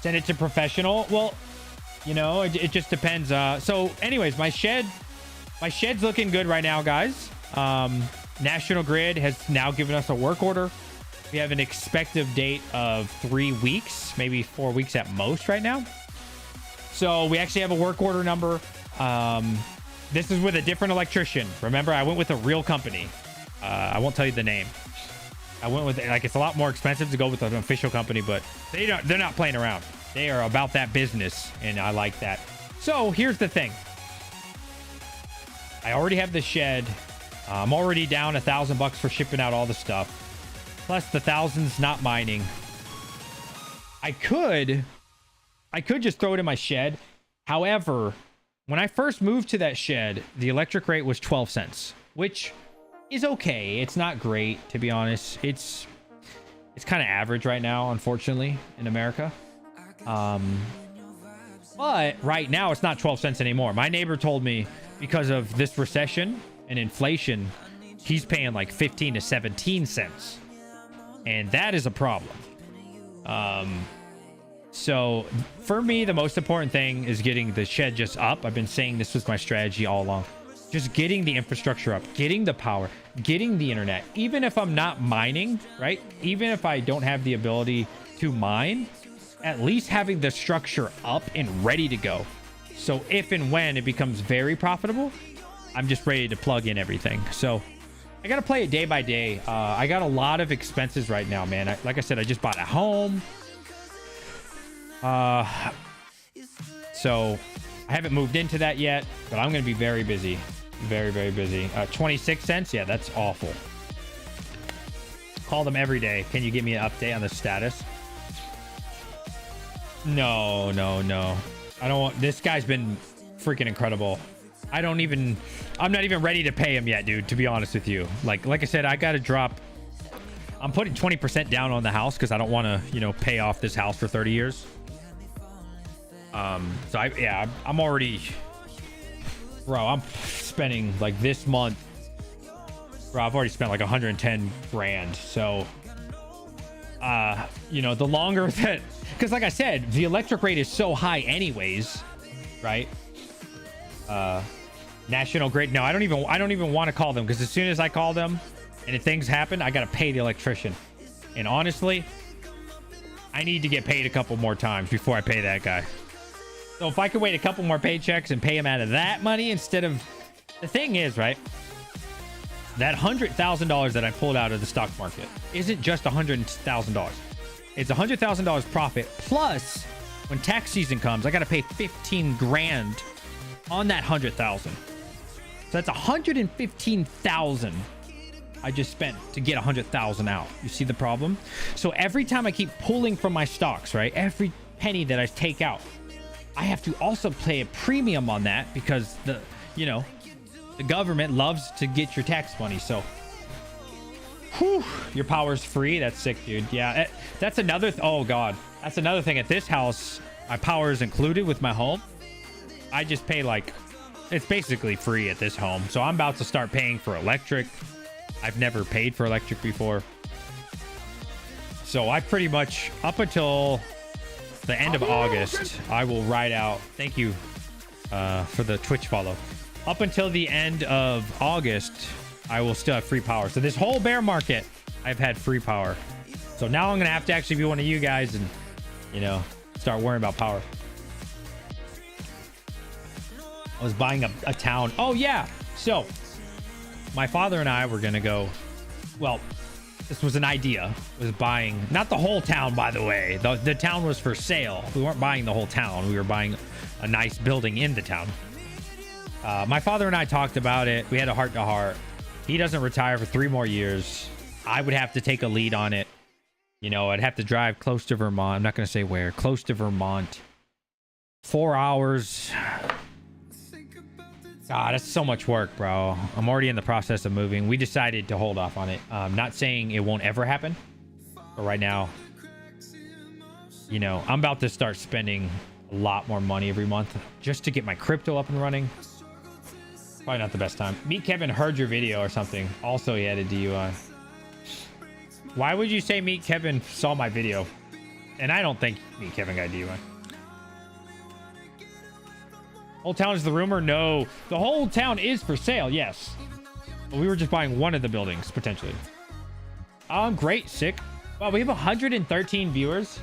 Send it to professional. Well, you know, it just depends. So anyways, my shed's looking good right now, guys. National Grid has now given us a work order. We have an expected date of 3 weeks, maybe 4 weeks at most right now. So we actually have a work order number. This is with a different electrician. Remember, I went with a real company. I won't tell you the name. I went with, like, it's a lot more expensive to go with an official company, but they're not playing around. They are about that business, and I like that. So here's the thing. I already have the shed. I'm already down $1,000 for shipping out all the stuff. Plus the thousands not mining. I could just throw it in my shed. However, when I first moved to that shed, the electric rate was 12 cents, which is okay. It's not great, to be honest. It's kind of average right now, unfortunately, in America. But right now it's not 12 cents anymore. My neighbor told me because of this recession and inflation, he's paying like 15 to 17 cents. And that is a problem. So for me, the most important thing is getting the shed just up. I've been saying this was my strategy all along. Just getting the infrastructure up, getting the power, getting the internet. Even if I'm not mining, right? Even if I don't have the ability to mine, at least having the structure up and ready to go. So if and when it becomes very profitable, I'm just ready to plug in everything. So I got to play it day by day. I got a lot of expenses right now, man. Like I said, I just bought a home. So I haven't moved into that yet, but I'm going to be very busy. Very, very busy. 26 cents. Yeah, that's awful. Call them every day. Can you give me an update on the status? No. I don't want, this guy's been freaking incredible. I'm not even ready to pay him yet, dude, to be honest with you. Like I said, I got to drop. I'm putting 20% down on the house because I don't want to, you know, pay off this house for 30 years. So I'm already, bro, I'm spending like this month, bro, I've already spent like 110 grand. So, you know, the longer that, because like I said, the electric rate is so high anyways, right? National Grid. No, I don't even want to call them, because as soon as I call them and if things happen, I got to pay the electrician. And honestly, I need to get paid a couple more times before I pay that guy. So if I could wait a couple more paychecks and pay him out of that money instead of, the thing is, right? That $100,000 that I pulled out of the stock market isn't just $100,000. It's $100,000 profit. Plus, when tax season comes, I got to pay 15 grand on that 100,000. So that's 115,000 I just spent to get 100,000 out. You see the problem? So every time I keep pulling from my stocks, right? Every penny that I take out, I have to also pay a premium on that because the government loves to get your tax money. So, whew, your power's free. That's sick, dude. Yeah, that's another. Oh God, that's another thing. At this house, my power is included with my home. I just pay like, it's basically free at this home. So I'm about to start paying for electric. I've never paid for electric before. So I pretty much, up until the end of August, I will ride out. Thank you for the Twitch follow. Up until the end of August, I will still have free power. So this whole bear market, I've had free power. So now I'm going to have to actually be one of you guys and, you know, start worrying about power. I was buying a town. Oh, yeah. So my father and I were going to go. Well, this was an idea. Was buying, not the whole town, by the way. The town was for sale. We weren't buying the whole town. We were buying a nice building in the town. My father and I talked about it. We had a heart to heart. He doesn't retire for 3 more years. I would have to take a lead on it. You know, I'd have to drive close to Vermont. I'm not going to say where. Close to Vermont. 4 hours. God, that's so much work, bro. I'm already in the process of moving. We decided to hold off on it. Not saying it won't ever happen. But right now, you know, I'm about to start spending a lot more money every month just to get my crypto up and running. Probably not the best time. Meet Kevin heard your video or something. Also, he had a DUI. Why would you say Meet Kevin saw my video? And I don't think Meet Kevin got a DUI. Whole town is the rumor? No. The whole town is for sale, yes. But we were just buying one of the buildings, potentially. Great, sick. Wow, we have 113 viewers.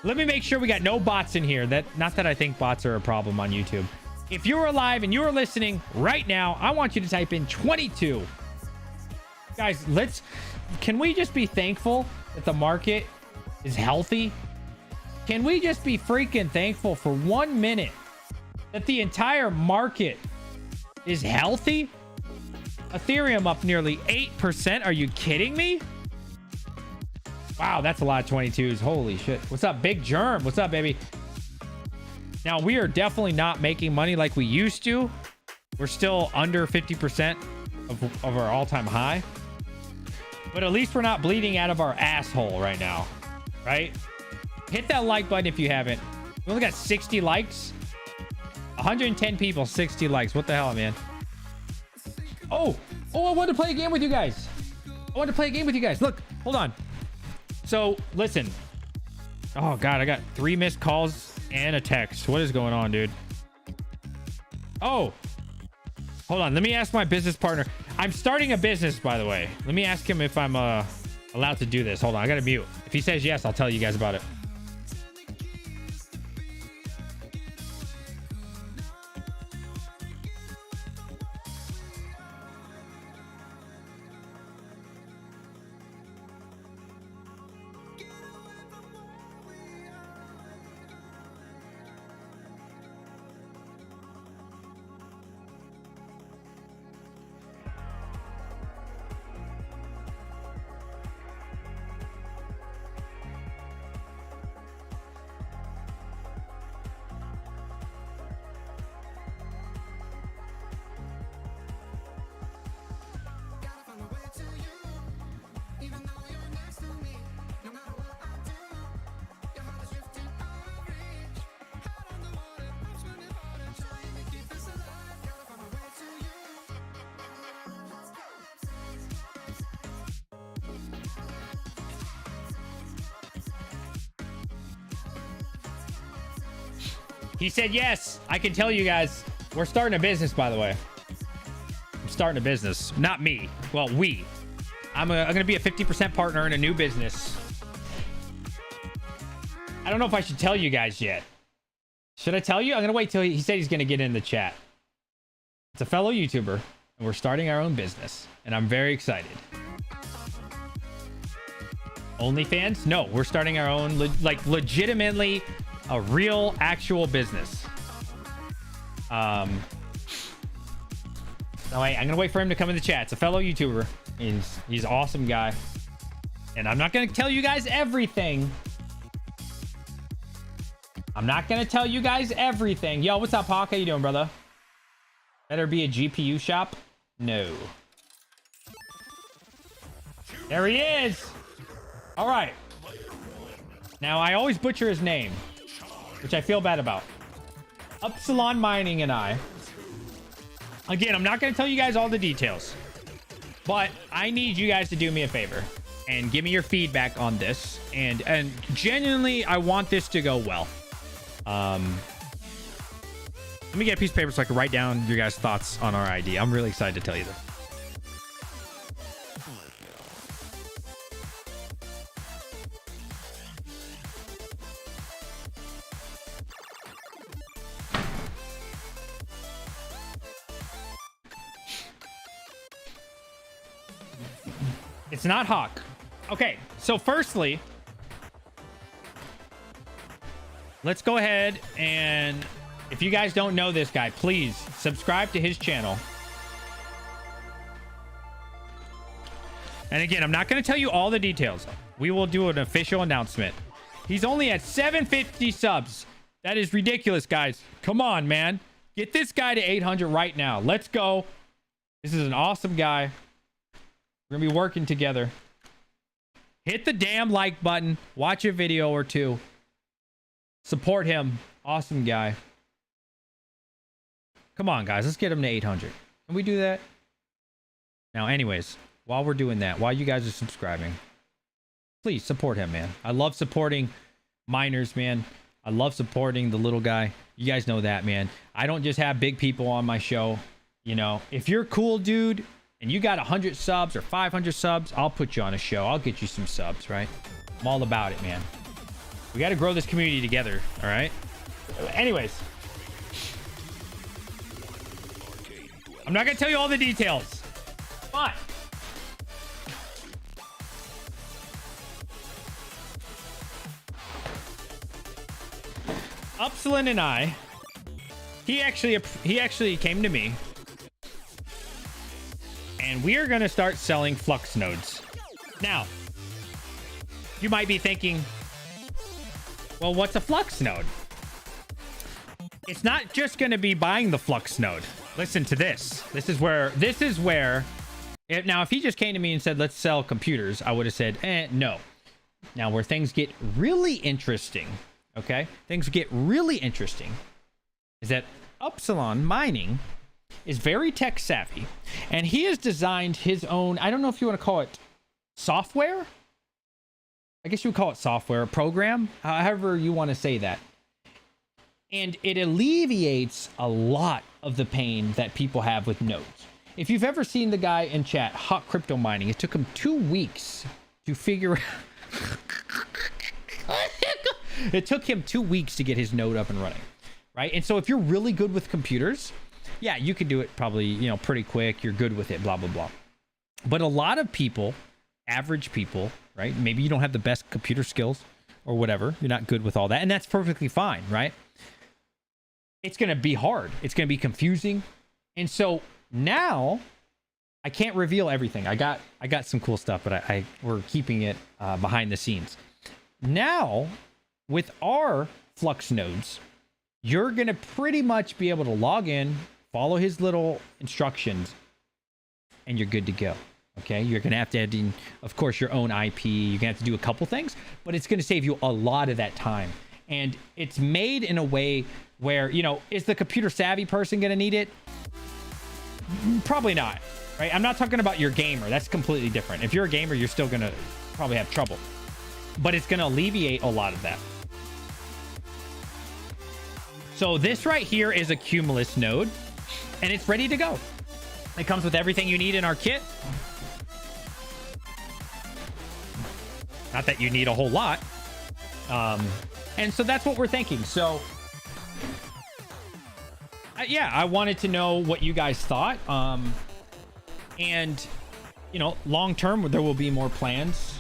Let me make sure we got no bots in here. Not that I think bots are a problem on YouTube. If you're alive and you're listening right now, I want you to type in 22. Guys, can we just be thankful that the market is healthy? Can we just be freaking thankful for 1 minute that the entire market is healthy? Ethereum up nearly 8%. Are you kidding me? Wow, that's a lot of 22s. Holy shit. What's up, Big Germ? What's up, baby? Now, we are definitely not making money like we used to. We're still under 50% of our all-time high. But at least we're not bleeding out of our asshole right now, right? Hit that like button if you haven't. We only got 60 likes. 110 people, 60 likes. What the hell, man? Oh, I wanted to play a game with you guys. Look, hold on. So, listen. Oh, God, I got 3 missed calls and a text. What is going on, dude? Oh, hold on. Let me ask my business partner. I'm starting a business, by the way. Let me ask him if I'm allowed to do this. Hold on. I got to mute. If he says yes, I'll tell you guys about it. He said yes. I can tell you guys, we're starting a business, by the way. I'm starting a business. Not me. Well, we. I'm going to be a 50% partner in a new business. I don't know if I should tell you guys yet. Should I tell you? I'm going to wait till he said he's going to get in the chat. It's a fellow YouTuber, and we're starting our own business, and I'm very excited. OnlyFans? No, we're starting our own, legitimately a real, actual business. No, wait, I'm gonna wait for him to come in the chat. It's a fellow YouTuber. He's an awesome guy. And I'm not gonna tell you guys everything. Yo, what's up, Hawk? How you doing, brother? Better be a GPU shop? No. There he is! Alright. Now, I always butcher his name, which I feel bad about. Upsilon Mining and I. Again, I'm not going to tell you guys all the details, but I need you guys to do me a favor and give me your feedback on this. And genuinely, I want this to go well. Let me get a piece of paper so I can write down your guys' thoughts on our idea. I'm really excited to tell you this. It's not Hawk. Okay, so firstly, let's go ahead and If you guys don't know this guy, please subscribe to his channel. And again, I'm not going to tell you all the details. We will do an official announcement. He's only at 750 subs. That is ridiculous, guys. Come on, man. Get this guy to 800 right now. Let's go. This is an awesome guy. We're going to be working together. Hit the damn like button. Watch a video or two. Support him. Awesome guy. Come on, guys. Let's get him to 800. Can we do that? Now, anyways, while we're doing that, while you guys are subscribing, please support him, man. I love supporting minors, man. I love supporting the little guy. You guys know that, man. I don't just have big people on my show. You know, if you're cool, dude, and you got 100 subs or 500 subs, I'll put you on a show. I'll get you some subs, right? I'm all about it, man. We got to grow this community together, all right? Anyways. I'm not going to tell you all the details, but Upsilon and I, he actually came to me, and we are going to start selling Flux nodes. Now, you might be thinking, well, what's a Flux node? It's not just going to be buying the Flux node. Listen to this. This is where now, if he just came to me and said, let's sell computers, I would have said, no. Now, where things get really interesting, okay? Things get really interesting is that Upsilon Mining is very tech savvy, and he has designed his own, I don't know if you want to call it software. I guess you would call it software, a program, however you want to say that. And it alleviates a lot of the pain that people have with nodes. If you've ever seen the guy in chat, Hot Crypto Mining, it took him 2 weeks to figure out. It took him 2 weeks to get his node up and running, right? And so if you're really good with computers, yeah, you can do it probably, you know, pretty quick. You're good with it, blah, blah, blah. But a lot of people, average people, right? Maybe you don't have the best computer skills or whatever. You're not good with all that. And that's perfectly fine, right? It's going to be hard. It's going to be confusing. And so now I can't reveal everything. I got some cool stuff, but we're keeping it behind the scenes. Now, with our Flux nodes, you're going to pretty much be able to log in, follow his little instructions, and you're good to go. Okay, you're going to have to add in, of course, your own IP. You're going to have to do a couple things, but it's going to save you a lot of that time. And it's made in a way where, you know, is the computer savvy person going to need it? Probably not, right? I'm not talking about your gamer. That's completely different. If you're a gamer, you're still going to probably have trouble. But it's going to alleviate a lot of that. So this right here is a Cumulus node, and it's ready to go. It comes with everything you need in our kit. Not that you need a whole lot. And so that's what we're thinking. So, yeah, I wanted to know what you guys thought. And, you know, long term, there will be more plans.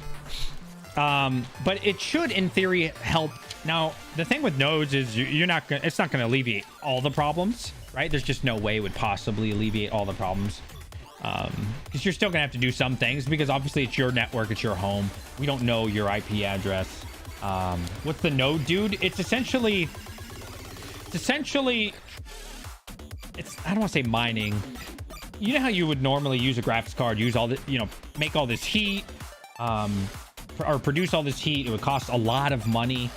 But it should, in theory, help. Now, the thing with nodes is you're not gonna, it's not going to alleviate all the problems, right? There's just no way it would possibly alleviate all the problems. Because you're still going to have to do some things, because obviously it's your network, it's your home. We don't know your IP address. What's the node, dude? It's essentially, I don't want to say mining. You know how you would normally use a graphics card, use all the, you know, make all this heat, or produce all this heat. It would cost a lot of money.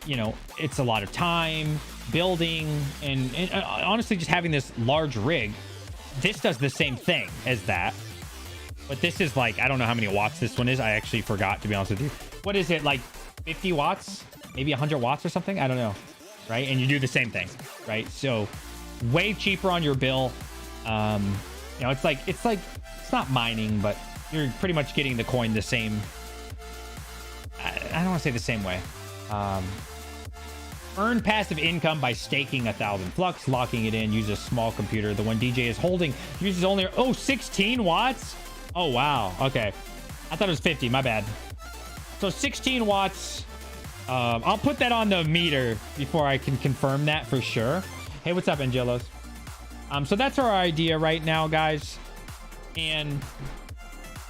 You know, it's a lot of time building, and honestly, just having this large rig. This does the same thing as that, but this is like, I don't know how many watts this one is. I actually forgot, to be honest with you. What is it, like 50 watts, maybe 100 watts or something? I don't know, right? And you do the same thing, right? So way cheaper on your bill. You know, it's not mining, but you're pretty much getting the coin the same. I don't want to say the same way. Earn passive income by staking 1,000 Flux, locking it in, use a small computer. The one DJ is holding uses only, 16 watts? Oh, wow. Okay. I thought it was 50. My bad. So 16 watts. I'll put that on the meter before I can confirm that for sure. Hey, what's up, Angelos? So that's our idea right now, guys. And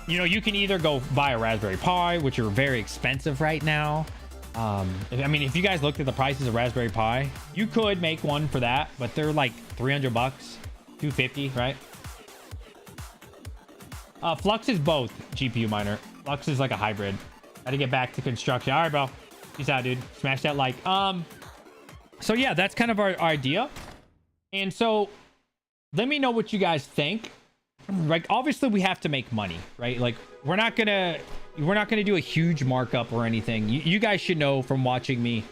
you know, you can either go buy a Raspberry Pi, which are very expensive right now. I mean, if you guys looked at the prices of Raspberry Pi, you could make one for that, but they're like 300 bucks, 250, right? Flux is both GPU miner. Flux is like a hybrid. Gotta get back to construction. All right, bro. Peace out, dude. Smash that like. So yeah, that's kind of our idea. And so let me know what you guys think. Like, obviously we have to make money, right? Like, we're not gonna do a huge markup or anything. You guys should know from watching me,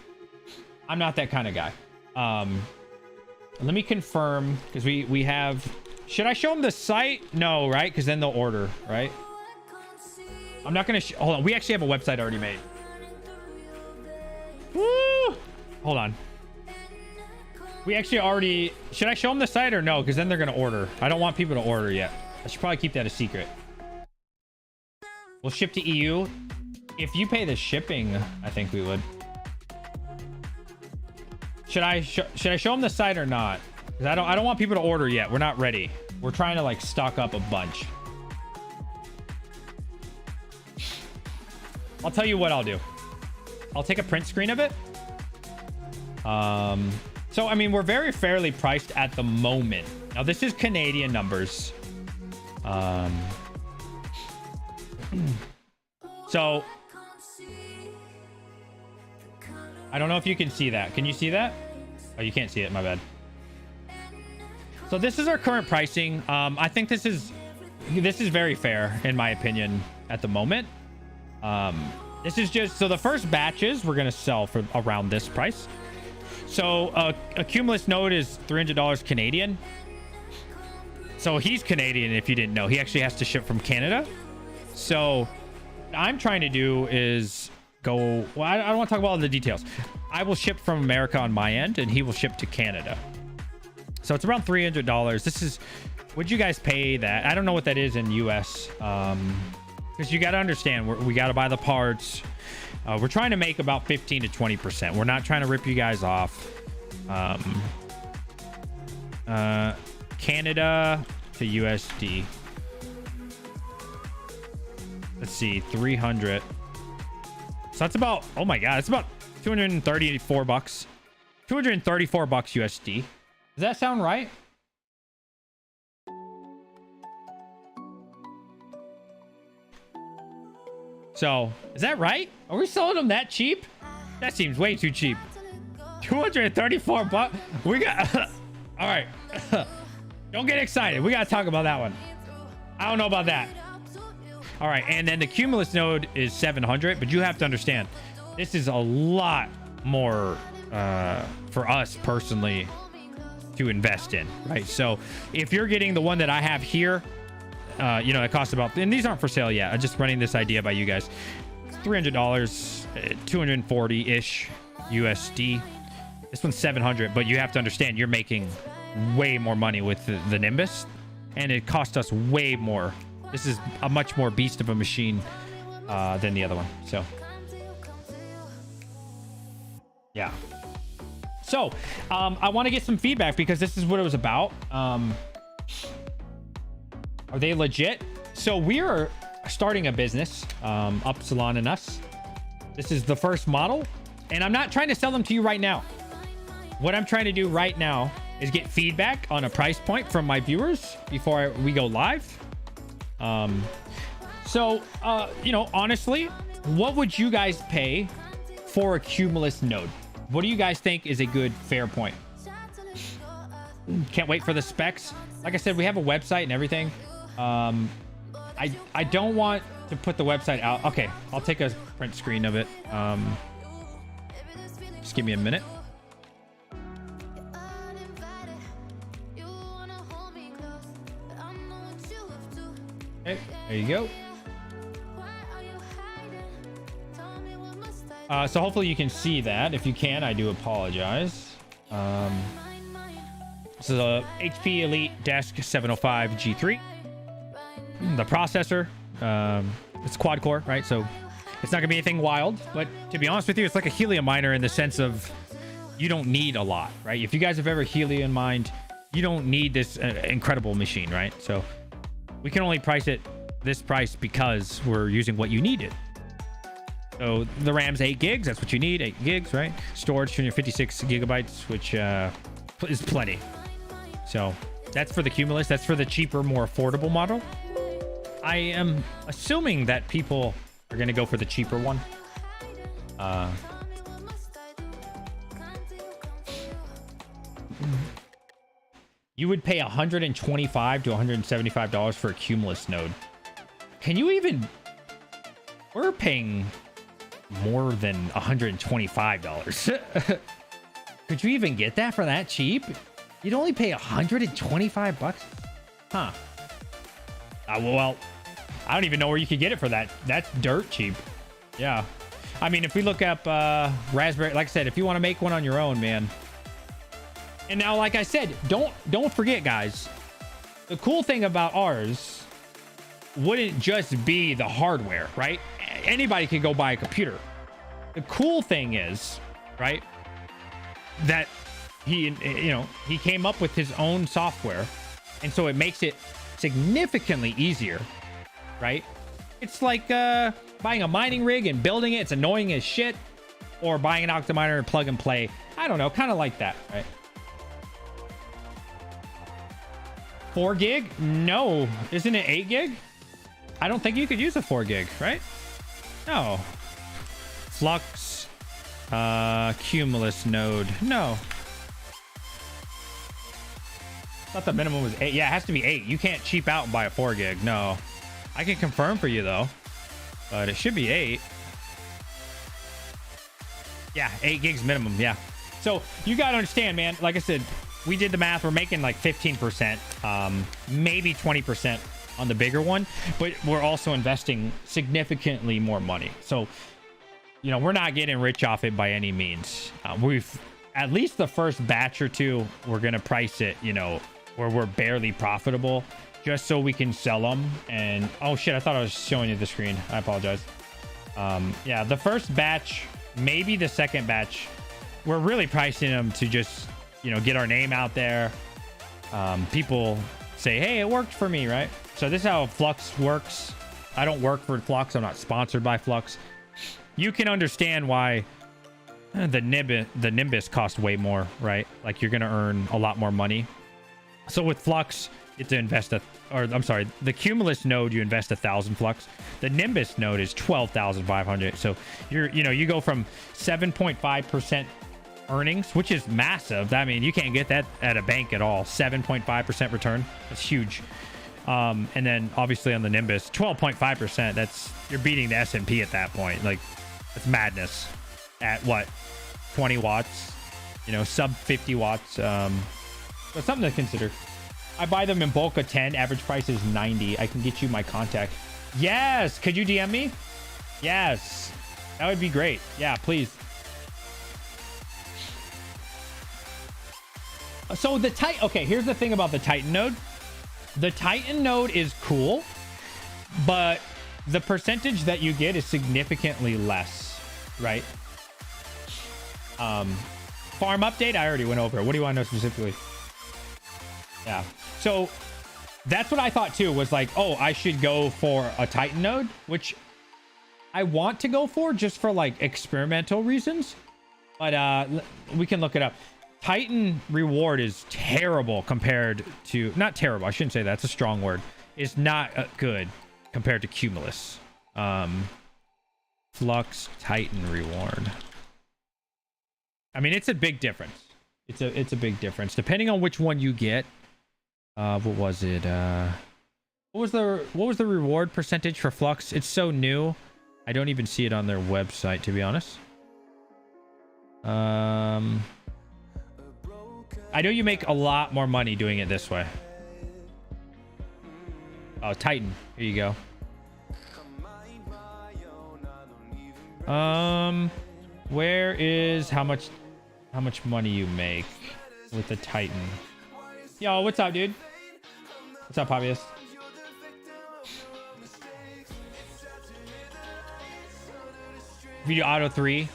I'm not that kind of guy. Let me confirm, because we have, should I show them the site? No, right? Because then they'll order, right? I'm not gonna hold on. We actually have a website already made. Woo! Hold on. We actually already, should I show them the site or no? Because then they're gonna order. I don't want people to order yet. I should probably keep that a secret. We'll ship to EU. If you pay the shipping, I think we would. Should I show them the site or not? Because I don't want people to order yet. We're not ready. We're trying to like stock up a bunch. I'll tell you what I'll do. I'll take a print screen of it. So I mean, we're very fairly priced at the moment. Now this is Canadian numbers. So I don't know if you can see that. Can you see that? Oh, you can't see it. My bad. So this is our current pricing. I think this is very fair in my opinion at the moment. This is just, so the first batches we're going to sell for around this price. So a Cumulus node is $300 Canadian. So he's Canadian, if you didn't know. He actually has to ship from Canada. So what I'm trying to do is go, well, I don't want to talk about all the details. I will ship from America on my end, and he will ship to Canada. So it's around $300. This is, would you guys pay that? I don't know what that is in US. Because you got to understand, we got to buy the parts. We're trying to make about 15 to 20%. We're not trying to rip you guys off. Canada to USD. Let's see, 300. So that's about, oh my god, it's about 234 bucks. 234 bucks USD. Does that sound right? So, is that right? Are we selling them that cheap? That seems way too cheap. 234 bucks. We got all right. Don't get excited. We got to talk about that one. I don't know about that. All right, and then the Cumulus node is 700, but you have to understand, this is a lot more for us personally to invest in, right? So if you're getting the one that I have here, you know, it costs about, and these aren't for sale yet. I'm just running this idea by you guys. It's $300, 240-ish USD. This one's 700, but you have to understand, you're making way more money with the Nimbus, and it cost us way more. This is a much more beast of a machine than the other one. So yeah. So I want to get some feedback because this is what it was about. Are they legit? So we are starting a business, Upsilon and us. This is the first model, and I'm not trying to sell them to you right now. What I'm trying to do right now is get feedback on a price point from my viewers before we go live. You know, honestly, what would you guys pay for a Cumulus node? What do you guys think is a good fair point? Can't wait for the specs. Like I said, we have a website and everything. I don't want to put the website out. Okay, I'll take a print screen of it. Just give me a minute. Okay, there you go. So hopefully you can see that. If you can, I do apologize. This is a HP Elite Desk 705 G3. The processor, it's quad core, right? So It's not gonna be anything wild, but to be honest with you, it's like a helium miner in the sense of you don't need a lot, right? If you guys have ever helium mined, you don't need this incredible machine, right? So we can only price it this price because we're using what you needed. So the RAM's 8 gigs. That's what you need. 8 gigs, right? Storage 256 gigabytes, which is plenty. So that's for the Cumulus. That's for the cheaper, more affordable model. I am assuming that people are going to go for the cheaper one. You would pay $125 to $175 for a Cumulus node. Can you even... We're paying more than $125. Could you even get that for that cheap? You'd only pay $125? Huh. Well, I don't even know where you could get it for that. That's dirt cheap. Yeah. I mean, if we look up Raspberry... Like I said, if you want to make one on your own, man... And now, like I said, don't forget, guys. The cool thing about ours wouldn't just be the hardware, right? Anybody can go buy a computer. The cool thing is, right, that he came up with his own software, and so it makes it significantly easier, right? It's like buying a mining rig and building it. It's annoying as shit. Or buying an Octominer and plug and play. I don't know, kind of like that, right? 4 gig? No. Isn't it 8 gig? I don't think you could use a 4 gig, right? No. Flux. Cumulus node. No. I thought the minimum was 8. Yeah, it has to be 8. You can't cheap out and buy a 4 gig. No. I can confirm for you, though. But it should be 8. Yeah, 8 gigs minimum. Yeah. So you got to understand, man. Like I said, we did the math. We're making like 15%, maybe 20% on the bigger one, but we're also investing significantly more money. So, you know, we're not getting rich off it by any means. We've at least the first batch or two, we're going to price it, you know, where we're barely profitable just so we can sell them. And oh shit, I thought I was showing you the screen. I apologize. Yeah, the first batch, maybe the second batch, we're really pricing them to just, you know, get our name out there. People say, hey, it worked for me, right? So this is how Flux works. I don't work for Flux. I'm not sponsored by Flux. You can understand why the Nimbus cost way more, right? Like you're going to earn a lot more money. So with Flux, you have to invest the Cumulus node, you invest 1,000 Flux. The Nimbus node is 12,500. So you go from 7.5% earnings, which is massive. I mean, you can't get that at a bank at all. 7.5% return. That's huge. And then obviously on the Nimbus, 12.5%. That's, you're beating the S&P at that point. Like, that's madness. At what, 20 watts? You know, sub 50 watts. But something to consider. I buy them in bulk of 10. Average price is 90. I can get you my contact. Yes. Could you DM me? Yes. That would be great. Yeah, please. So the okay, here's the thing about the Titan node. The Titan node is cool, but the percentage that you get is significantly less, right? Farm update, I already went over it. What do you want to know specifically? Yeah. So that's what I thought too, was like, oh, I should go for a Titan node, which I want to go for just for like experimental reasons. But we can look it up. Titan reward is terrible compared to, not terrible, I shouldn't say that's a strong word. It's not good compared to Cumulus. Flux Titan reward. I mean, it's a big difference. It's a big difference depending on which one you get. What was it? What was the reward percentage for Flux? It's so new. I don't even see it on their website, to be honest. I know you make a lot more money doing it this way. Oh, Titan. Here you go. Where is how much money you make with the Titan? Yo, what's up, dude? What's up, hobbyist? Video Auto 3.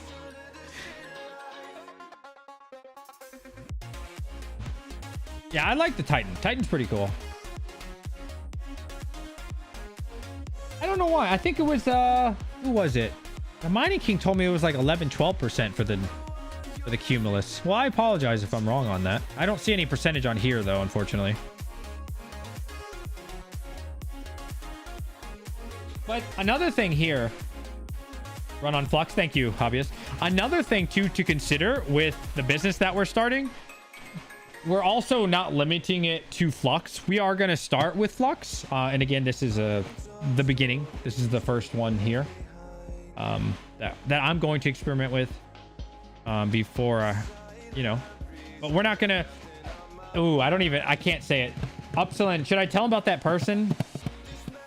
Yeah, I like the Titan. Titan's pretty cool. I don't know why. I think it was who was it? The Mining King told me it was like 11-12% for the Cumulus. Well, I apologize if I'm wrong on that. I don't see any percentage on here though, unfortunately. But another thing here, run on Flux. Thank you, hobbyist. Another thing too to consider with the business that we're starting, we're also not limiting it to Flux. We are going to start with Flux. And again, this is the beginning. This is the first one here that I'm going to experiment with before, you know, but we're not going to. Oh, I can't say it. Upsilon, should I tell him about that person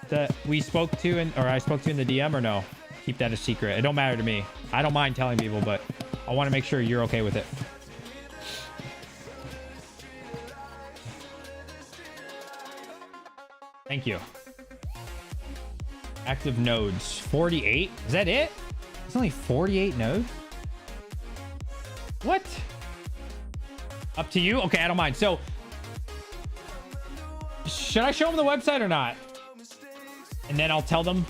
that we spoke to or I spoke to in the DM, or no? Keep that a secret. It don't matter to me. I don't mind telling people, but I want to make sure you're okay with it. Thank you. Active nodes 48. Is that it? It's only 48 nodes. What? Up to you. Okay, I don't mind. So should I show them the website or not? And then I'll tell them.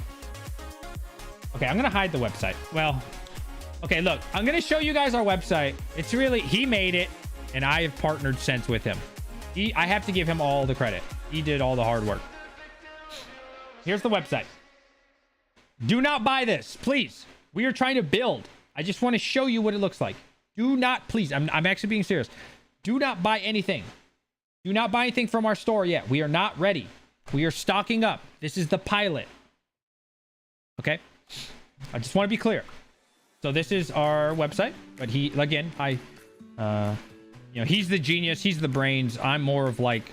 Okay, I'm gonna hide the website. Well, okay, look, I'm gonna show you guys our website. It's really, he made it and I have partnered since with him. I have to give him all the credit. He did all the hard work. Here's the website. Do not buy this, please. We are trying to build. I just want to show you what it looks like. Do not, please. I'm actually being serious. Do not buy anything. Do not buy anything from our store yet. We are not ready. We are stocking up. This is the pilot. Okay. I just want to be clear. So this is our website, but he, again, you know, he's the genius. He's the brains. I'm more of like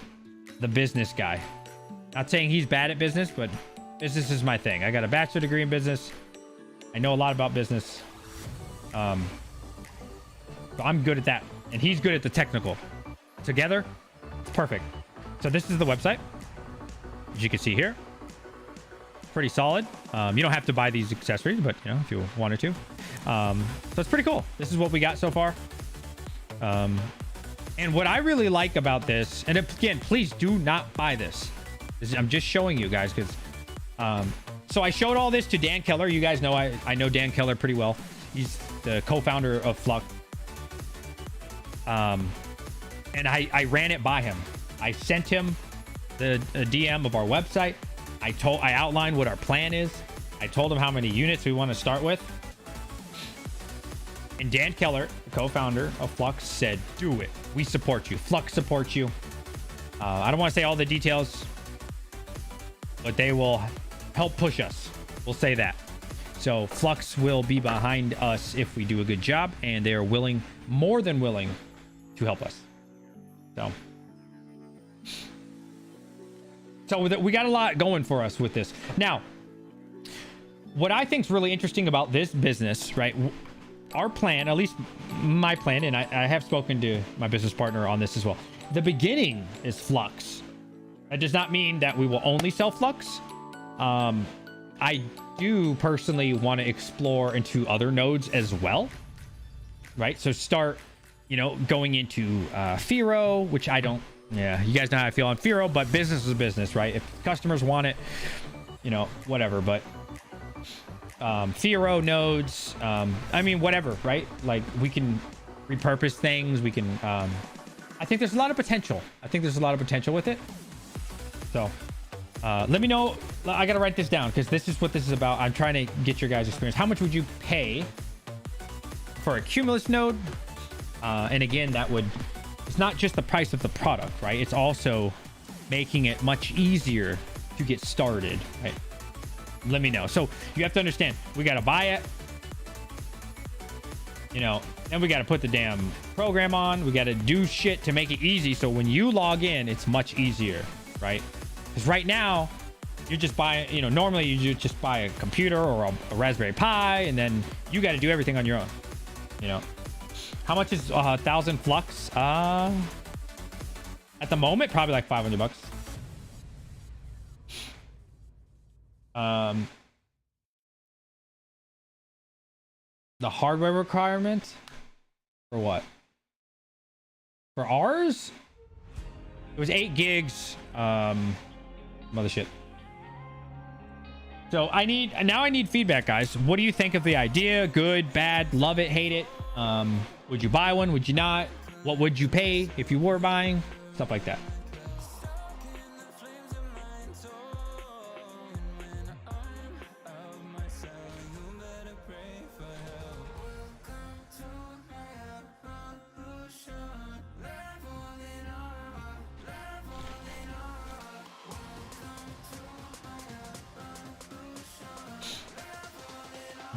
the business guy. Not saying he's bad at business, but business is my thing. I got a bachelor degree in business. I know a lot about business. So I'm good at that. And he's good at the technical. Together, it's perfect. So this is the website. As you can see here. Pretty solid. You don't have to buy these accessories, but you know, if you wanted to. So it's pretty cool. This is what we got so far. And what I really like about this, and again, please do not buy this. I'm just showing you guys because so I showed all this to Dan Keller. You guys know I know Dan Keller pretty well. He's the co-founder of Flux. And I ran it by him. I sent him the DM of our website. I outlined what our plan is. I told him how many units we want to start with. And Dan Keller, the co-founder of Flux, said, do it. We support you. Flux supports you. I don't want to say all the details, but they will help push us. We'll say that. So Flux will be behind us if we do a good job, and they are willing, more than willing, to help us. So we got a lot going for us with this. Now, what I think is really interesting about this business, right? Our plan, at least my plan, and I have spoken to my business partner on this as well. The beginning is Flux. That does not mean that we will only sell Flux. I do personally want to explore into other nodes as well, right? So start, you know, going into Firo, which I don't. Yeah, you guys know how I feel on Firo, but business is business, right? If customers want it, you know, whatever. But Firo nodes, I mean, whatever, right? Like we can repurpose things. We can. I think there's a lot of potential. I think there's a lot of potential with it. So let me know. I got to write this down because this is what this is about. I'm trying to get your guys' experience. How much would you pay for a Cumulus node? And again, that would, it's not just the price of the product, right? It's also making it much easier to get started, right? Let me know. So you have to understand, we got to buy it, you know, then we got to put the damn program on. We got to do shit to make it easy. So when you log in, it's much easier, right? Because right now you're just buying, you know, normally you just buy a computer or a Raspberry Pi, and then you got to do everything on your own, you know. How much is 1,000 Flux? At the moment, probably like $500. The hardware requirement for what? For ours, it was 8 gigs. Mother shit. So I need feedback, guys. What do you think of the idea? Good, bad, love it, hate it? Would you buy one? Would you not? What would you pay if you were buying? Stuff like that.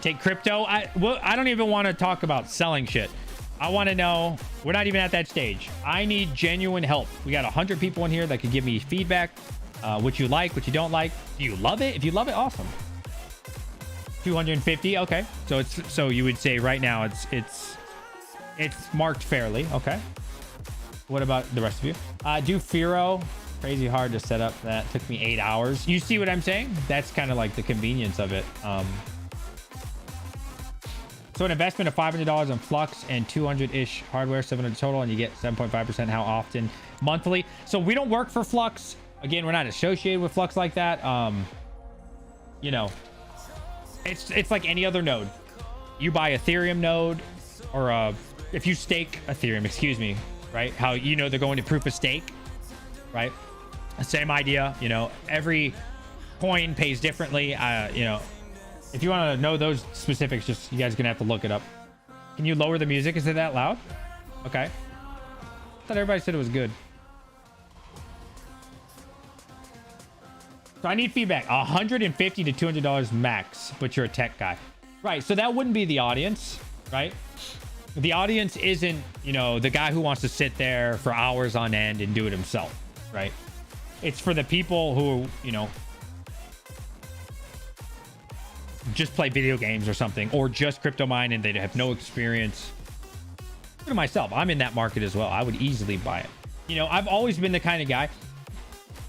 Take crypto. I don't even want to talk about selling shit. I want to know, we're not even at that stage. I need genuine help. We got 100 people in here that could give me feedback. What you like, what you don't like. Do you love it? If you love it, awesome. 250. Okay. So you would say right now it's marked fairly. Okay. What about the rest of you? Do Firo. Crazy hard to set up. That took me 8 hours. You see what I'm saying? That's kind of like the convenience of it. So an investment of $500 on Flux and 200-ish hardware, 700 total, and you get 7.5%. How often? Monthly. So we don't work for Flux. Again, we're not associated with Flux like that. You know, it's like any other node. You buy Ethereum node, or if you stake Ethereum, excuse me, right? How you know they're going to proof of stake, right? Same idea. You know, every coin pays differently. You know. If you want to know those specifics, just you guys are gonna have to look it up. Can you lower the music? Is it that loud? Okay. I thought everybody said it was good. So I need feedback. $150 to $200 max, but you're a tech guy. Right. So that wouldn't be the audience, right? The audience isn't, you know, the guy who wants to sit there for hours on end and do it himself, right? It's for the people who, you know, just play video games or something, or just crypto mine and they have no experience. Look at myself, I'm in that market as well. I would easily buy it. You know, I've always been the kind of guy,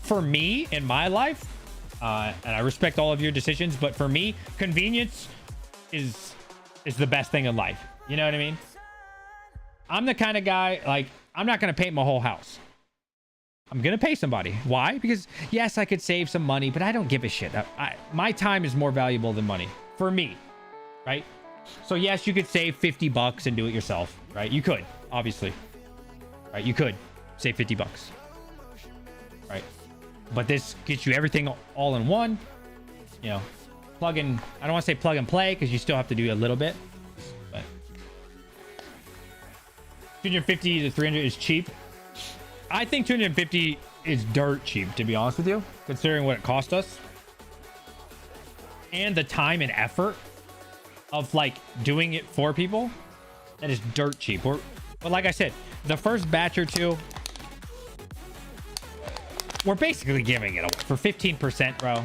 for me in my life, and I respect all of your decisions, but for me, convenience is the best thing in life. You know what I mean? I'm the kind of guy, like, I'm not going to paint my whole house. I'm going to pay somebody. Why? Because yes, I could save some money, but I don't give a shit. My time is more valuable than money for me, right? So yes, you could save $50 and do it yourself, right? You could, obviously, right? You could save $50, right? But this gets you everything all in one, you know, plug in. I don't want to say plug and play because you still have to do a little bit, but 250 to 300 is cheap. I think 250 is dirt cheap, to be honest with you, considering what it cost us and the time and effort of like doing it for people. That is dirt cheap. But like I said, the first batch or two, we're basically giving it away for 15%, bro.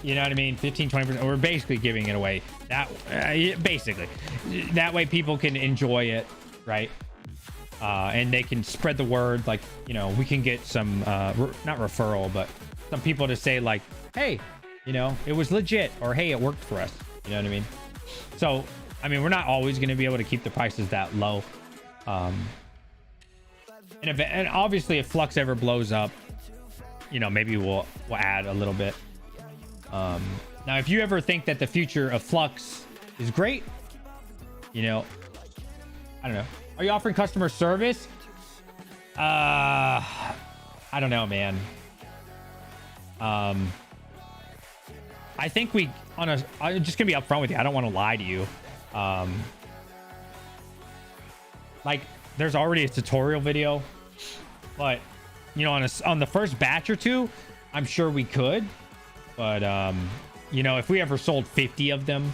You know what I mean? 15-20%. We're basically giving it away. That basically, that way people can enjoy it, right? And they can spread the word. Like, you know, we can get some not referral, but some people to say like, hey, you know, it was legit, or hey, it worked for us. You know what I mean? So I mean, we're not always going to be able to keep the prices that low, and obviously if Flux ever blows up, you know, maybe we'll add a little bit. Now if you ever think that the future of Flux is great, you know, I don't know. Are you offering customer service? I don't know, man. I think I'm just gonna be upfront with you. I don't want to lie to you. Like, there's already a tutorial video, but you know, on the first batch or two, I'm sure we could. But you know, if we ever sold 50 of them,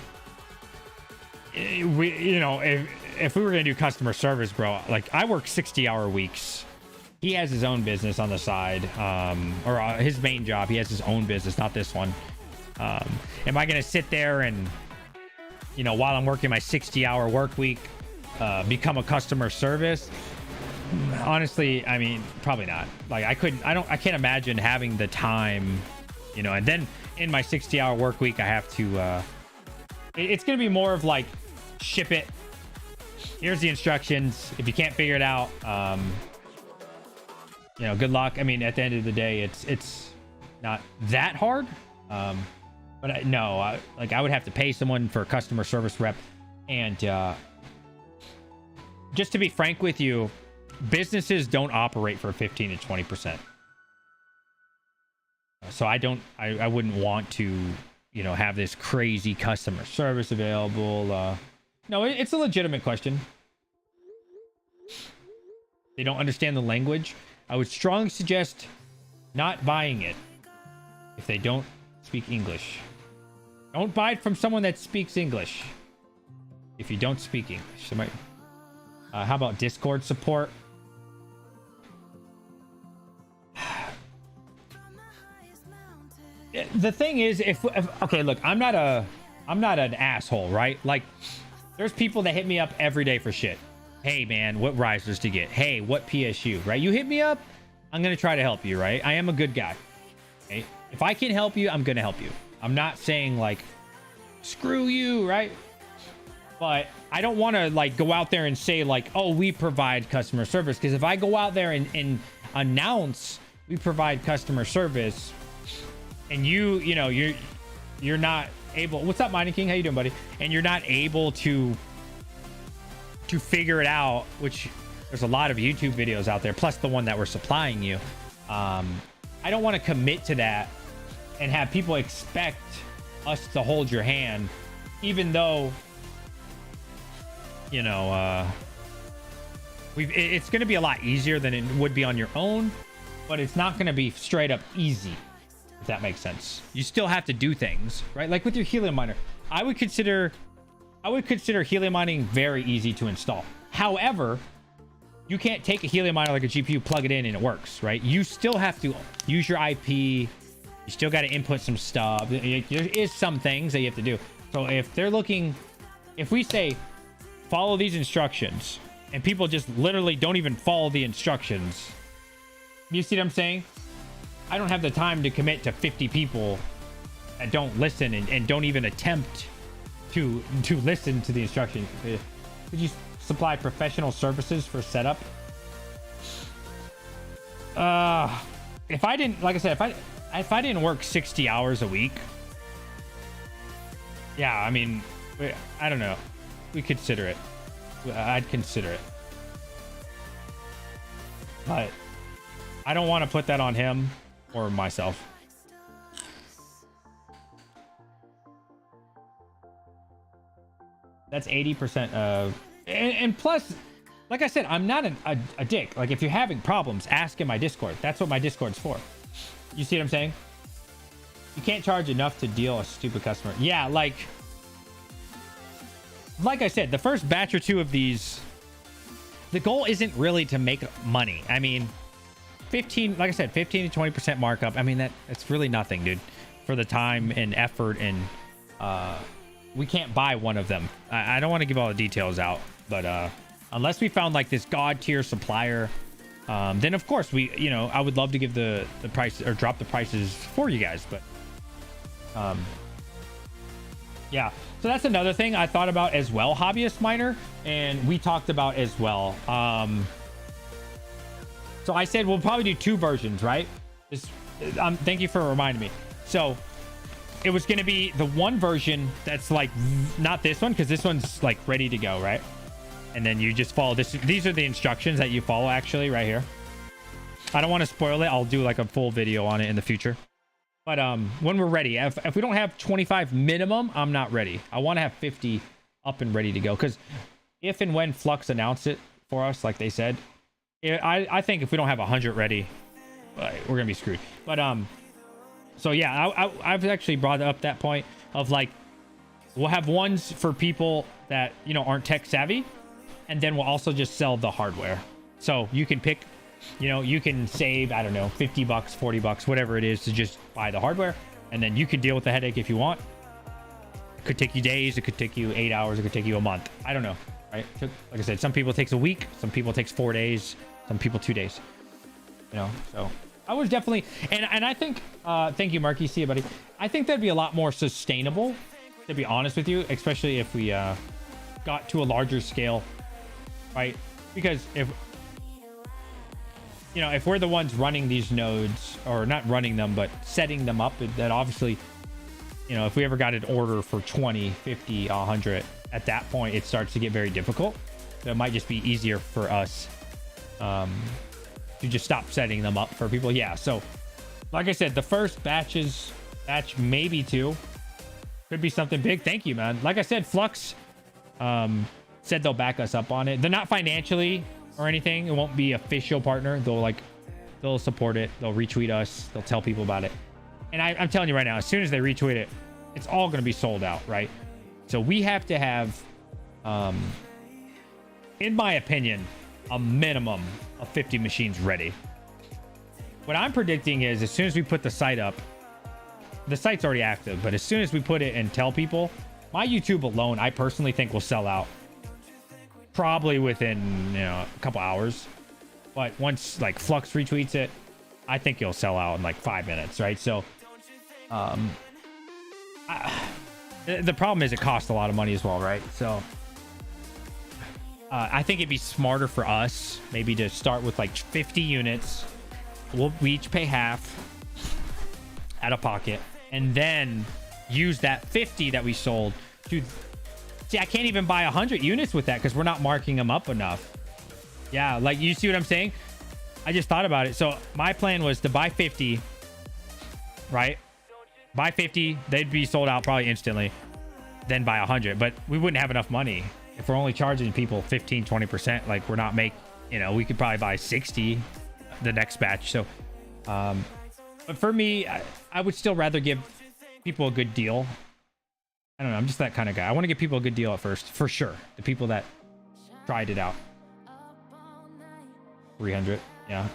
you know, if we were gonna do customer service, bro, like I work 60-hour weeks. He has his own business on the side, or his main job. He has his own business, not this one. Am I gonna sit there and, you know, while I'm working my 60-hour work week, become a customer service? Honestly, I mean, probably not. Like, I can't imagine having the time, you know, and then in my 60-hour work week, I have to, it's gonna be more of like ship it. Here's the instructions. If you can't figure it out, you know, good luck. I mean, at the end of the day, it's not that hard. But I would have to pay someone for a customer service rep. And just to be frank with you, businesses don't operate for 15 to 20%. So I wouldn't want to, you know, have this crazy customer service available. No, it's a legitimate question. They don't understand the language. I would strongly suggest not buying it if they don't speak English. Don't buy it from someone that speaks English if you don't speak English. How about Discord support? The thing is, if okay, look, I'm not an asshole, right? Like, there's people that hit me up every day for shit. Hey man, what risers to get? Hey, what PSU, right? You hit me up, I'm gonna try to help you, right? I am a good guy. Okay? If I can help you, I'm gonna help you. I'm not saying like screw you, right? But I don't want to like go out there and say like, oh, we provide customer service, because if I go out there and announce we provide customer service, and you know you're not able, what's up Mining King, how you doing, buddy? And you're not able to figure it out, which there's a lot of YouTube videos out there, plus the one that we're supplying you. I don't want to commit to that and have people expect us to hold your hand, even though, you know, it's going to be a lot easier than it would be on your own, but it's not going to be straight up easy, if that makes sense. You still have to do things, right? Like with your helium miner, I would consider helium mining very easy to install. However, you can't take a helium miner like a GPU, plug it in, and it works, right? You still have to use your IP. You still got to input some stuff. There is some things that you have to do. So if we say follow these instructions, and people just literally don't even follow the instructions, you see what I'm saying? I don't have the time to commit to 50 people that don't listen and don't even attempt to listen to the instructions. Could you supply professional services for setup? If I didn't, like I said, if I didn't work 60 hours a week, yeah, I mean, I don't know. We consider it. I'd consider it. But I don't want to put that on him or myself. That's 80% of, and plus, like I said, I'm not a dick. Like, if you're having problems, ask in my Discord. That's what my Discord's for. You see what I'm saying? You can't charge enough to deal a stupid customer. Yeah, like I said, the first batch or two of these, the goal isn't really to make money. I mean, 15, like I said, 15 to 20% markup. I mean, that's really nothing, dude, for the time and effort. And we can't buy one of them. I don't want to give all the details out, but unless we found like this god tier supplier, then of course I would love to give the price or drop the prices for you guys. But yeah, so that's another thing I thought about as well, hobbyist miner, and we talked about as well. So I said we'll probably do 2 versions, right? Thank you for reminding me. So it was going to be the one version that's like not this one, because this one's like ready to go, right? And then you just follow this. These are the instructions that you follow, actually, right here. I don't want to spoil it. I'll do like a full video on it in the future. But when we're ready, if we don't have 25 minimum, I'm not ready. I want to have 50 up and ready to go, because if and when Flux announce it for us, like they said, I think if we don't have 100 ready, we're gonna be screwed. But so yeah, I've actually brought up that point of like, we'll have ones for people that aren't tech savvy, and then we'll also just sell the hardware. So you can pick, you can save, I don't know, 50 bucks, 40 bucks, whatever it is, to just buy the hardware, and then you can deal with the headache if you want. It could take you days, it could take you 8 hours, it could take you a month. I don't know, right? Like I said, some people it takes a week, some people it takes 4 days, some people 2 days. So I was definitely, and I think, thank you, Marky. See you, buddy. I think that'd be a lot more sustainable, to be honest with you, especially if we got to a larger scale, right? Because if you know, if we're the ones running these nodes, or not running them, but setting them up, that obviously, you know, if we ever got an order for 20, 50, 100, at that point, it starts to get very difficult. So it might just be easier for us to just stop setting them up for people. Yeah, so like I said, the first batch maybe 2, could be something big. Thank you, man. Like I said, Flux said they'll back us up on it. They're not financially or anything. It won't be official partner. They'll support it. They'll retweet us. They'll tell people about it. And I'm telling you right now, as soon as they retweet it, it's all going to be sold out, right? So we have to have, in my opinion, a minimum of 50 machines ready. What I'm predicting is, as soon as we put the site up, the site's already active, but as soon as we put it and tell people, my YouTube alone, I personally think will sell out probably within, you know, a couple hours. But once like Flux retweets it, I think it'll sell out in like 5 minutes, right? So the problem is it costs a lot of money as well, right? So I think it'd be smarter for us maybe to start with like 50 units. We each pay half out of pocket, and then use that 50 that we sold to... See, I can't even buy 100 units with that because we're not marking them up enough. Yeah, like, you see what I'm saying? I just thought about it. So my plan was to buy 50, right? Buy 50, they'd be sold out probably instantly. Then buy 100, but we wouldn't have enough money. If we're only charging people 15, 20%, like we're not you know, we could probably buy 60 the next batch. So, but for me, I would still rather give people a good deal. I don't know. I'm just that kind of guy. I want to give people a good deal at first, for sure. The people that tried it out. 300. Yeah.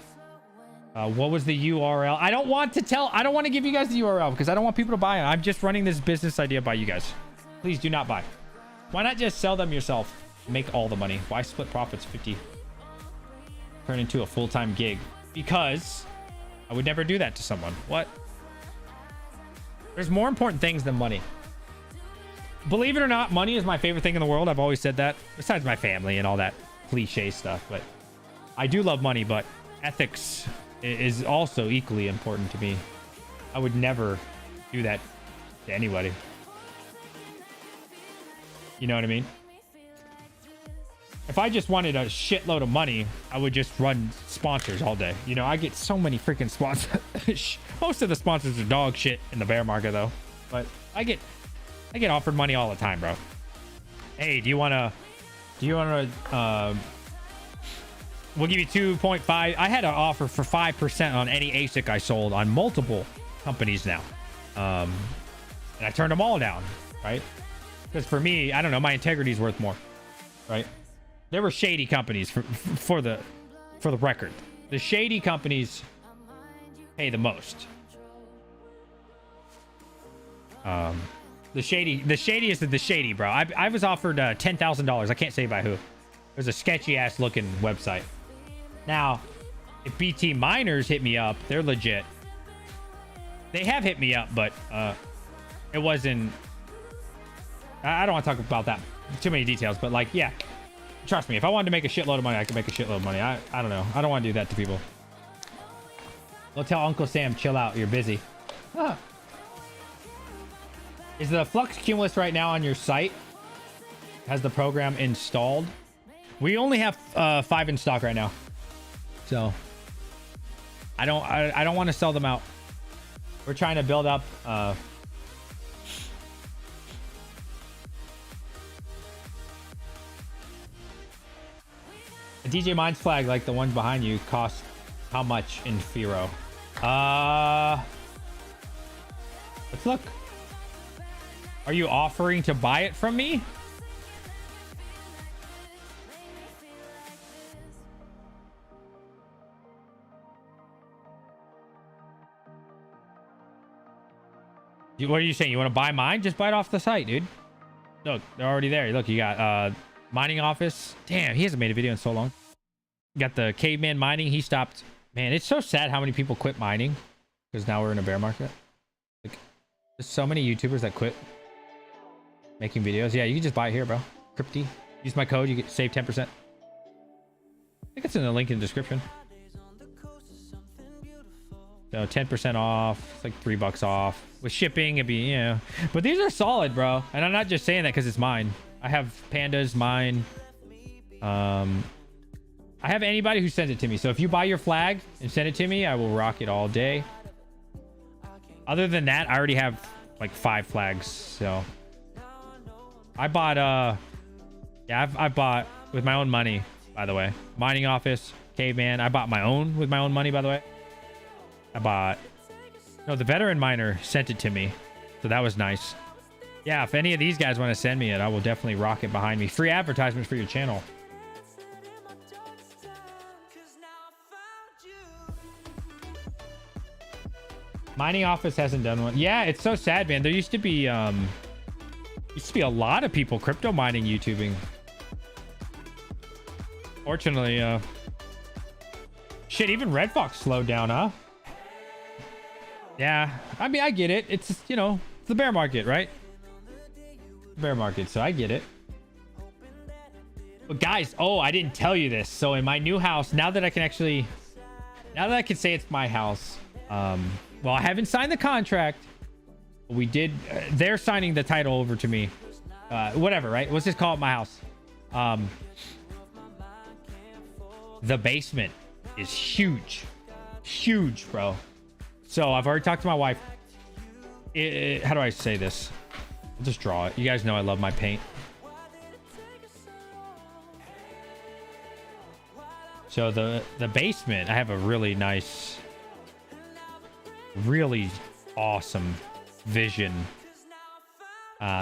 What was the URL? I don't want to give you guys the URL because I don't want people to buy it. I'm just running this business idea by you guys. Please do not buy. Why not just sell them yourself? Make all the money. Why split profits 50? Turn into a full-time gig. Because I would never do that to someone. What? There's more important things than money. Believe it or not, money is my favorite thing in the world. I've always said that. Besides my family and all that cliche stuff. But I do love money, but ethics is also equally important to me. I would never do that to anybody. You know what I mean? If I just wanted a shitload of money, I would just run sponsors all day. You know, I get so many freaking sponsors. Most of the sponsors are dog shit in the bear market, though. But I get offered money all the time, bro. Hey, do you want to, we'll give you 2.5. I had an offer for 5% on any ASIC I sold on multiple companies now. And I turned them all down, right? Because for me, I don't know, my integrity is worth more, right? There were shady companies for the record. The shady companies pay the most. The shadiest of the shady, bro. I was offered $10,000. I can't say by who. It was a sketchy ass looking website. Now, if BT Miners hit me up, they're legit. They have hit me up, but it wasn't. I don't want to talk about that too many details, but like, yeah, trust me. If I wanted to make a shitload of money, I could make a shitload of money. I don't know. I don't want to do that to people. Go tell Uncle Sam, chill out. You're busy. Huh. Is the Flux Cumulus right now on your site? Has the program installed? We only have 5 in stock right now, so I don't want to sell them out. We're trying to build up. A DJ Mines flag like the ones behind you cost how much in Firo? Let's look. Are you offering to buy it from me? What are you saying? You want to buy mine? Just buy it off the site, dude. Look, they're already there. Look, you got mining office. Damn, he hasn't made a video in so long. You got the caveman mining. He stopped. Man, it's so sad how many people quit mining because now we're in a bear market. Like, there's so many YouTubers that quit making videos. Yeah, you can just buy it here, bro. Crypty. Use my code. You get save 10%. I think it's in the link in the description. So 10% off. It's like $3 off. With shipping, it'd be, you know. But these are solid, bro. And I'm not just saying that because it's mine. I have Pandas, mine. I have anybody who sends it to me. So if you buy your flag and send it to me, I will rock it all day. Other than that, I already have like 5 flags. So I bought, yeah, I bought with my own money, by the way. Mining Office, Caveman. I bought my own with my own money, by the way. No, the veteran miner sent it to me, so that was nice. Yeah, if any of these guys want to send me it, I will definitely rock it behind me. Free advertisements for your channel. Mining Office hasn't done one. Yeah, it's so sad, man. There used to be a lot of people crypto mining YouTubing. Fortunately, shit, even Red Fox slowed down, huh? Yeah, I mean, I get it. It's, you know, it's the bear market, right? Bear market, so I get it. But guys, oh, I didn't tell you this. So in my new house, now that I can say it's my house, well, I haven't signed the contract. We did, they're signing the title over to me. Whatever, right? Let's just call it my house. The basement is huge. Huge, bro. So I've already talked to my wife. How do I say this? I'll just draw it. You guys know I love my paint. So the basement, I have a really nice, really awesome vision.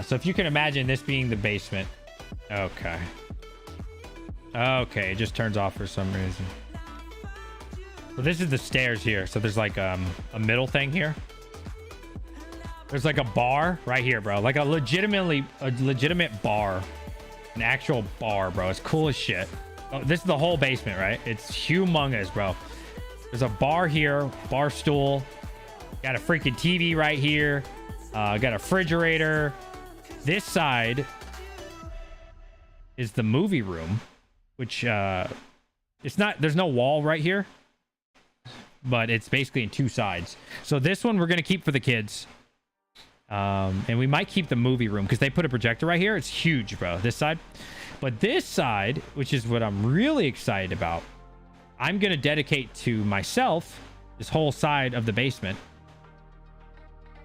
So if you can imagine this being the basement. Okay. Okay, it just turns off for some reason. So this is the stairs here. So there's like a middle thing here. There's like a bar right here, bro. Like a legitimate bar. An actual bar, bro. It's cool as shit. Oh, this is the whole basement, right? It's humongous, bro. There's a bar here, bar stool. Got a freaking TV right here. Got a refrigerator. This side is the movie room, which it's not, there's no wall right here, but it's basically in 2 sides. So this one we're going to keep for the kids. And we might keep the movie room because they put a projector right here. It's huge, bro, this side. But this side, which is what I'm really excited about, I'm going to dedicate to myself this whole side of the basement.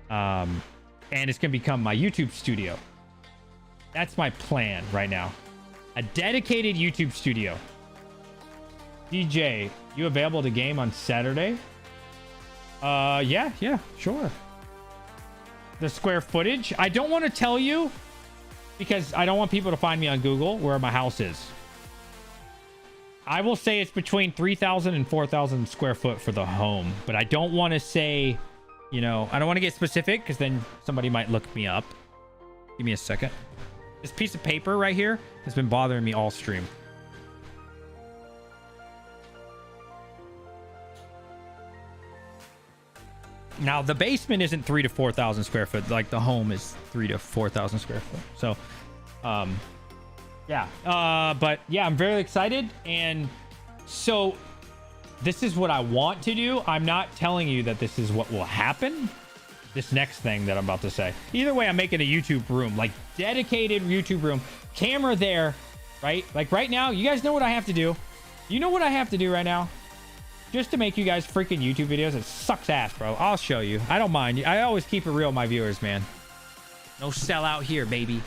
And it's going to become my YouTube studio. That's my plan right now. A dedicated YouTube studio. DJ, you available to game on Saturday? Yeah, sure. The square footage, I don't want to tell you because I don't want people to find me on Google where my house is. I will say it's between 3,000 and 4,000 square foot for the home, but I don't want to say, you know, I don't want to get specific because then somebody might look me up. Give me a second. This piece of paper right here has been bothering me all stream. Now, the basement isn't 3,000 to 4,000 square foot. Like, the home is 3,000 to 4,000 square foot. So, yeah. But, yeah, I'm very excited. And so, this is what I want to do. I'm not telling you that this is what will happen. This next thing that I'm about to say. Either way, I'm making a YouTube room. Like, dedicated YouTube room. Camera there, right? Like, right now, you guys know what I have to do. You know what I have to do right now? Just to make you guys freaking YouTube videos. It sucks ass, bro. I'll show you. I don't mind. I always keep it real with my viewers, man. No sellout here, baby.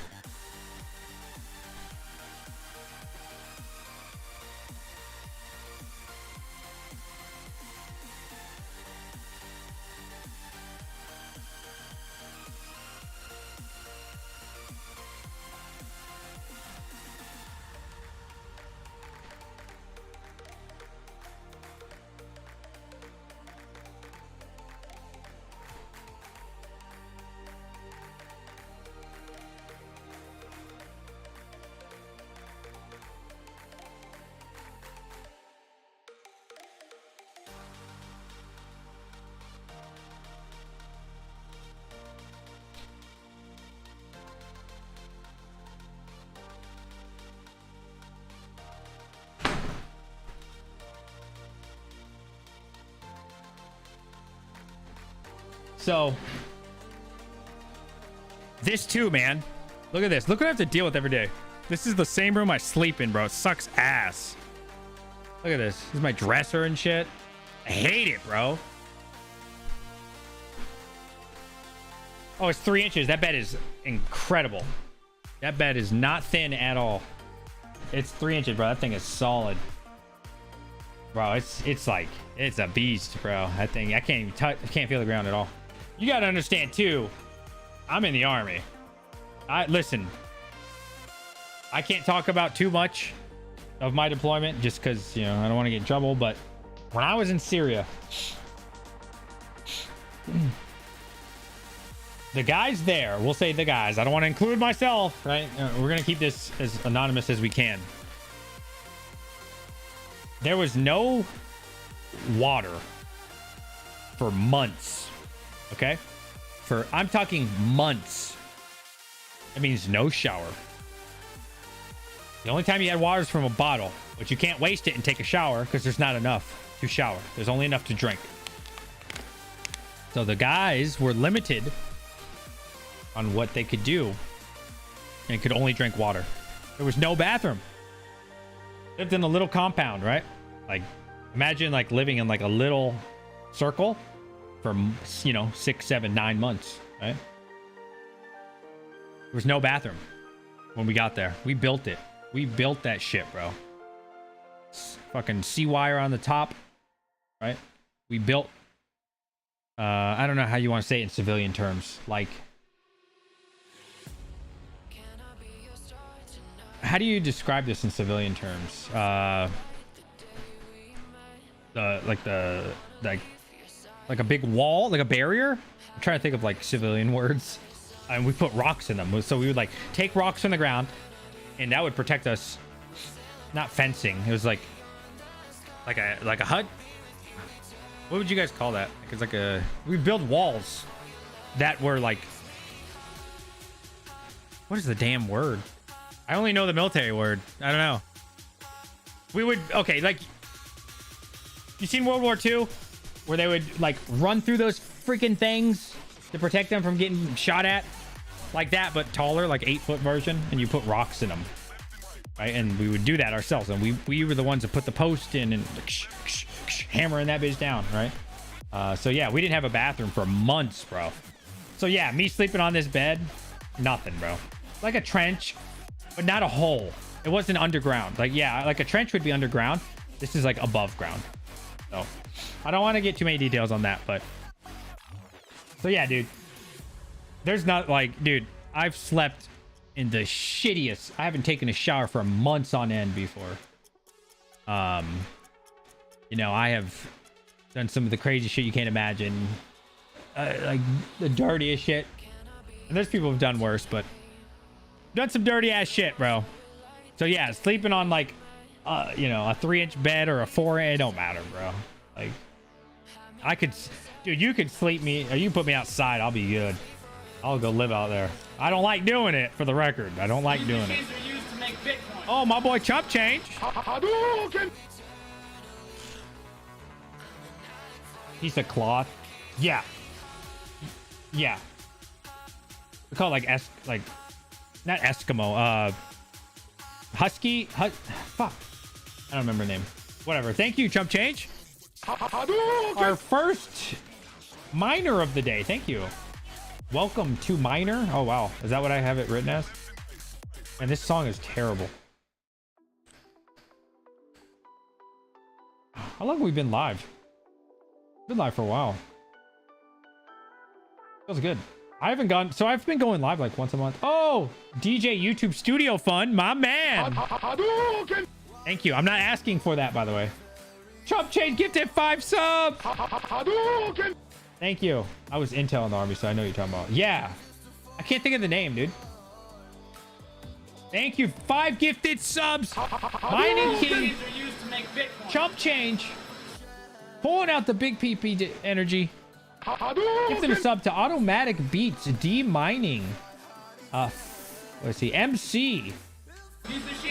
So this too, man. Look at this. Look what I have to deal with every day. This is the same room I sleep in, bro. It sucks ass. Look at this. This is my dresser and shit. I hate it, bro. Oh, it's 3 inches. That bed is incredible. That bed is not thin at all. It's 3 inches, bro. That thing is solid. Bro, it's like, it's a beast, bro. That thing, I can't even touch, I can't feel the ground at all. You gotta understand too, I'm in the army. Listen, I can't talk about too much of my deployment just because, you know, I don't want to get in trouble. But when I was in Syria, the guys there, we'll say the guys, I don't want to include myself, right? We're going to keep this as anonymous as we can. There was no water for months. Okay? I'm talking months. That means no shower. The only time you had water is from a bottle, but you can't waste it and take a shower because there's not enough to shower. There's only enough to drink. So the guys were limited on what they could do and could only drink water. There was no bathroom. Lived in a little compound, right? Like, imagine like living in like a little circle for, you know, 6, 7, 9 months, right? There was no bathroom when we got there. We built it. We built that shit, bro. Fucking sea wire on the top, right? We built, I don't know how you want to say it in civilian terms. Like, how do you describe this in civilian terms? Like a big wall, like a barrier. I'm trying to think of like civilian words. And we put rocks in them. So we would like take rocks from the ground, and that would protect us. Not fencing. It was like a hut. What would you guys call that? It's like we build walls that were like, what is the damn word? I only know the military word. I don't know. We would, okay, like, you seen World War II? Where they would like run through those freaking things to protect them from getting shot at? Like that, but taller, like 8-foot version, and you put rocks in them, right? And we would do that ourselves, and we were the ones that put the post in and like, hammering that bitch down, right? So yeah, we didn't have a bathroom for months, bro. So yeah, me sleeping on this bed, nothing, bro. Like a trench, but not a hole. It wasn't underground. Like, yeah, like a trench would be underground. This is like above ground. So I don't want to get too many details on that, but so yeah, dude. There's not like, dude, I've slept in the shittiest. I haven't taken a shower for months on end before. You know, I have done some of the crazy shit you can't imagine. Like the dirtiest shit. And there's people who've done worse, but done some dirty ass shit, bro. So yeah, sleeping on like, you know, a 3-inch bed or a 4-inch, it don't matter, bro. Like, I could, dude, you could sleep me, or you put me outside, I'll be good. I'll go live out there. I don't like doing it, for the record. I don't like doing it. Oh, my boy Chump Change. Piece of cloth. Yeah. Yeah. We call it like not Eskimo. Husky. Fuck. I don't remember the name. Whatever. Thank you, Chump Change. Our first miner of the day. Thank you. Welcome to miner. Oh wow, is that what I have it written as? And this song is terrible. How long have we been live? Been live for a while. Feels good. I haven't gone, so I've been going live like once a month. Oh, DJ YouTube Studio Fun, my man. Thank you. I'm not asking for that, by the way. Chump Change gifted 5 subs. Thank you. I was intel in the army, so I know what you're talking about. Yeah. I can't think of the name, dude. Thank you. 5 gifted subs. Mining King. Chump Change. Pulling out the big PP energy. Gifted a sub to Automatic Beats. D-Mining. Let's see. MC.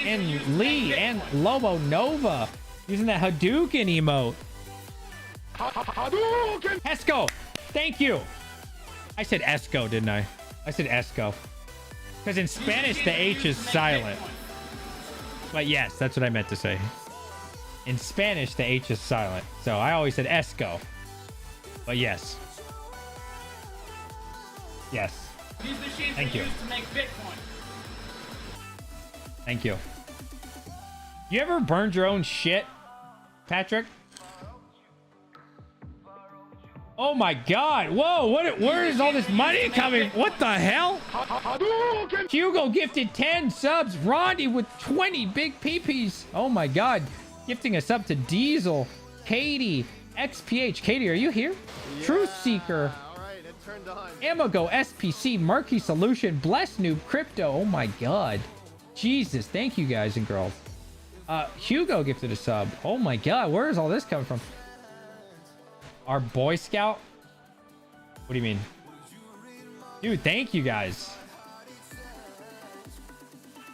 And Lee. And Lobo Nova. Using that Hadouken emote. Hesco, thank you. I said esco, didn't I? I said esco. Because in Spanish, the H is silent. But yes, that's what I meant to say. In Spanish, the H is silent. So I always said esco. But yes. Yes. These machines Thank are you. used to make Bitcoin. Thank you. You ever burned your own shit, Patrick? Oh my God! Whoa! Where is all this money coming? What the hell? Hugo gifted 10 subs. Rondi with 20 big PPs. Oh my God! Gifting a sub to Diesel, Katie, XPH. Katie, are you here? Yeah. Truth Seeker. All right, it turned on. Amago, SPC, Murky Solution, Bless Noob, Crypto. Oh my God! Jesus! Thank you guys and girls. Hugo gifted a sub. Oh my God! Where is all this coming from? Our Boy Scout? What do you mean? Dude, thank you guys.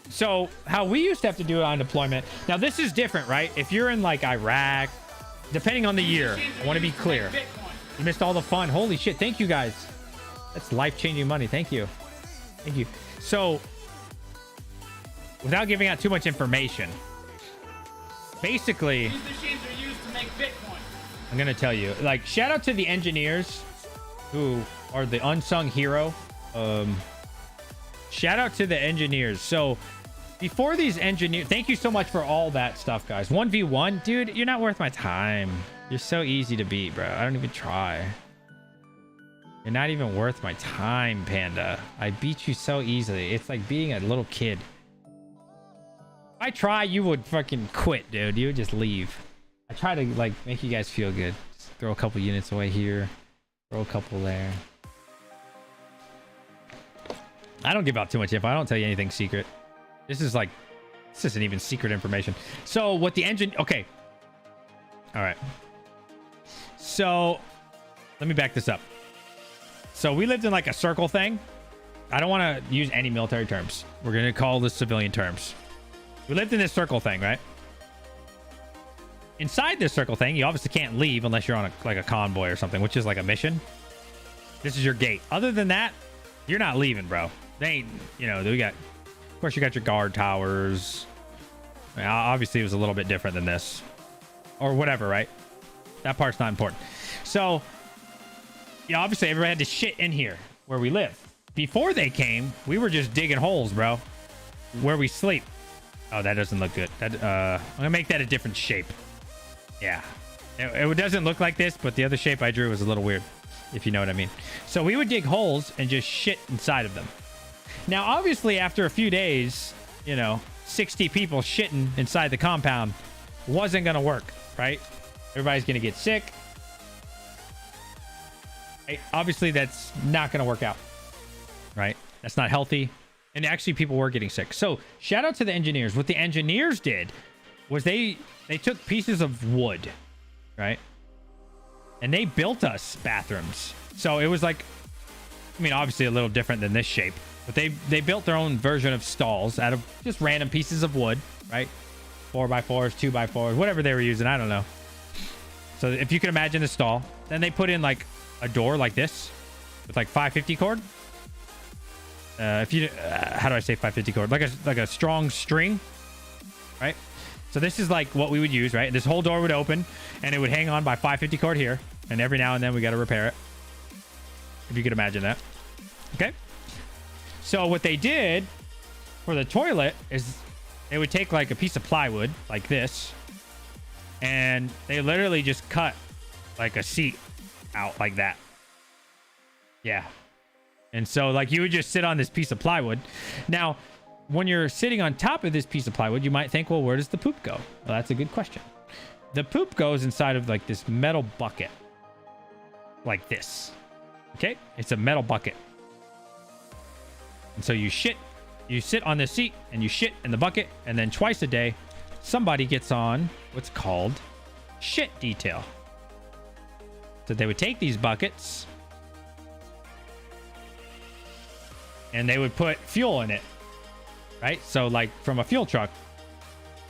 So, how we used to have to do it on deployment. Now, this is different, right? If you're in, like, Iraq, depending on the year, I want to be clear. You missed all the fun. Holy shit, thank you guys. That's life-changing money. Thank you. Thank you. So, without giving out too much information, basically... These machines are used to make Bitcoin. I'm gonna tell you, like, shout out to the engineers who are the unsung hero. Shout out to the engineers. So before these engineers, thank you so much for all that stuff, guys. 1v1, dude, you're not worth my time. You're so easy to beat, bro. I don't even try. You're not even worth my time, Panda. I beat you so easily. It's like being a little kid. If I try, you would fucking quit, dude. You would just leave. I try to, like, make you guys feel good. Just throw a couple units away here. Throw a couple there. I don't give out too much info. I don't tell you anything secret. This isn't even secret information. So what the engine... Okay. All right. So let me back this up. So we lived in, like, a circle thing. I don't want to use any military terms. We're going to call this civilian terms. We lived in this circle thing, right? Inside this circle thing, you obviously can't leave unless you're on a convoy or something, which is like a mission. This is your gate. Other than that, you're not leaving, bro. They ain't, you know, we got, of course, you got your guard towers. I mean, obviously, it was a little bit different than this. Or whatever, right? That part's not important. So, you know, obviously, everybody had to shit in here where we live. Before they came, we were just digging holes, bro. Where we sleep. Oh, that doesn't look good. That, I'm going to make that a different shape. Yeah, it doesn't look like this, but the other shape I drew was a little weird, if you know what I mean. So we would dig holes and just shit inside of them. Now, obviously, after a few days, you know, 60 people shitting inside the compound wasn't going to work, right? Everybody's going to get sick. Right? Obviously, that's not going to work out, right? That's not healthy. And actually, people were getting sick. So shout out to the engineers. What the engineers did was they took pieces of wood, right? And they built us bathrooms. So it was like, I mean, obviously a little different than this shape, but they built their own version of stalls out of just random pieces of wood, right? 4x4s, 2x4s, whatever they were using. I don't know. So if you can imagine the stall, then they put in like a door like this with like 550 cord. If you, how do I say 550 cord? Like a strong string, right? So this is like what we would use, right? This whole door would open and it would hang on by 550 cord here. And every now and then we got to repair it. If you could imagine that. Okay. So what they did for the toilet is they would take like a piece of plywood like this. And they literally just cut like a seat out like that. Yeah. And so like you would just sit on this piece of plywood. Now, when you're sitting on top of this piece of plywood, you might think, well, where does the poop go? Well, that's a good question. The poop goes inside of like this metal bucket. Like this. Okay? It's a metal bucket. And so you sit on this seat and you shit in the bucket. And then twice a day, somebody gets on what's called shit detail. So they would take these buckets and they would put fuel in it. Right? So like from a fuel truck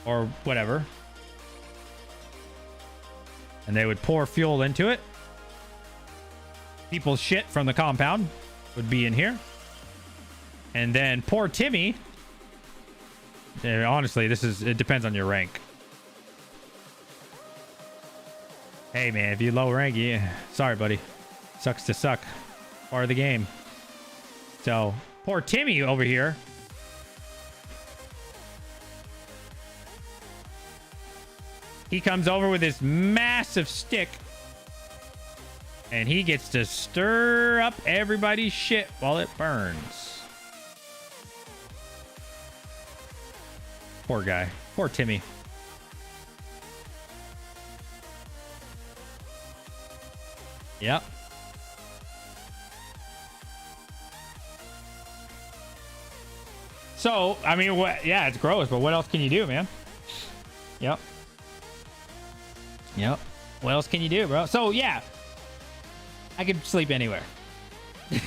or whatever. And they would pour fuel into it. People's shit from the compound would be in here. And then poor Timmy. Honestly, it depends on your rank. Hey man, if you low rank, yeah, sorry buddy. Sucks to suck. Part of the game. So poor Timmy over here. He comes over with this massive stick. And he gets to stir up everybody's shit while it burns. Poor guy. Poor Timmy. Yep. So, I mean, what? Yeah, it's gross, but what else can you do, man? Yep. Yep. What else can you do, bro? So, yeah. I could sleep anywhere. It's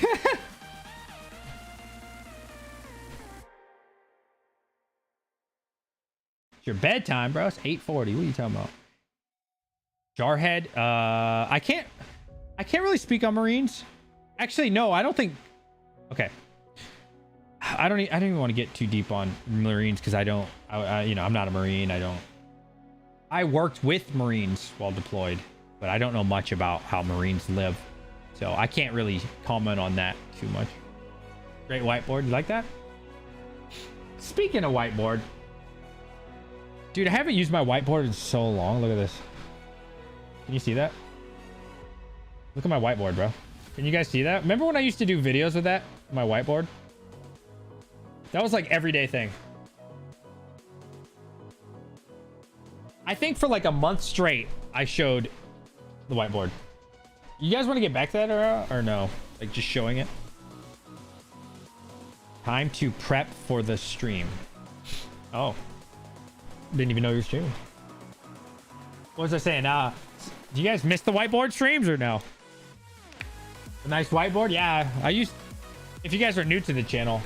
your bedtime, bro. It's 8:40. What are you talking about? Jarhead. I can't really speak on Marines. Actually, no, I don't think. Okay. I don't even want to get too deep on Marines because I'm not a Marine. I worked with Marines while deployed, but I don't know much about how Marines live. So I can't really comment on that too much. Great whiteboard. You like that? Speaking of whiteboard. Dude, I haven't used my whiteboard in so long. Look at this. Can you see that? Look at my whiteboard, bro. Can you guys see that? Remember when I used to do videos with that? My whiteboard? That was like everyday thing. I think for like a month straight, I showed the whiteboard. You guys want to get back to that or no? Like just showing it? Time to prep for the stream. Oh. Didn't even know you were streaming. What was I saying? Do you guys miss the whiteboard streams or no? A nice whiteboard? Yeah. If you guys are new to the channel,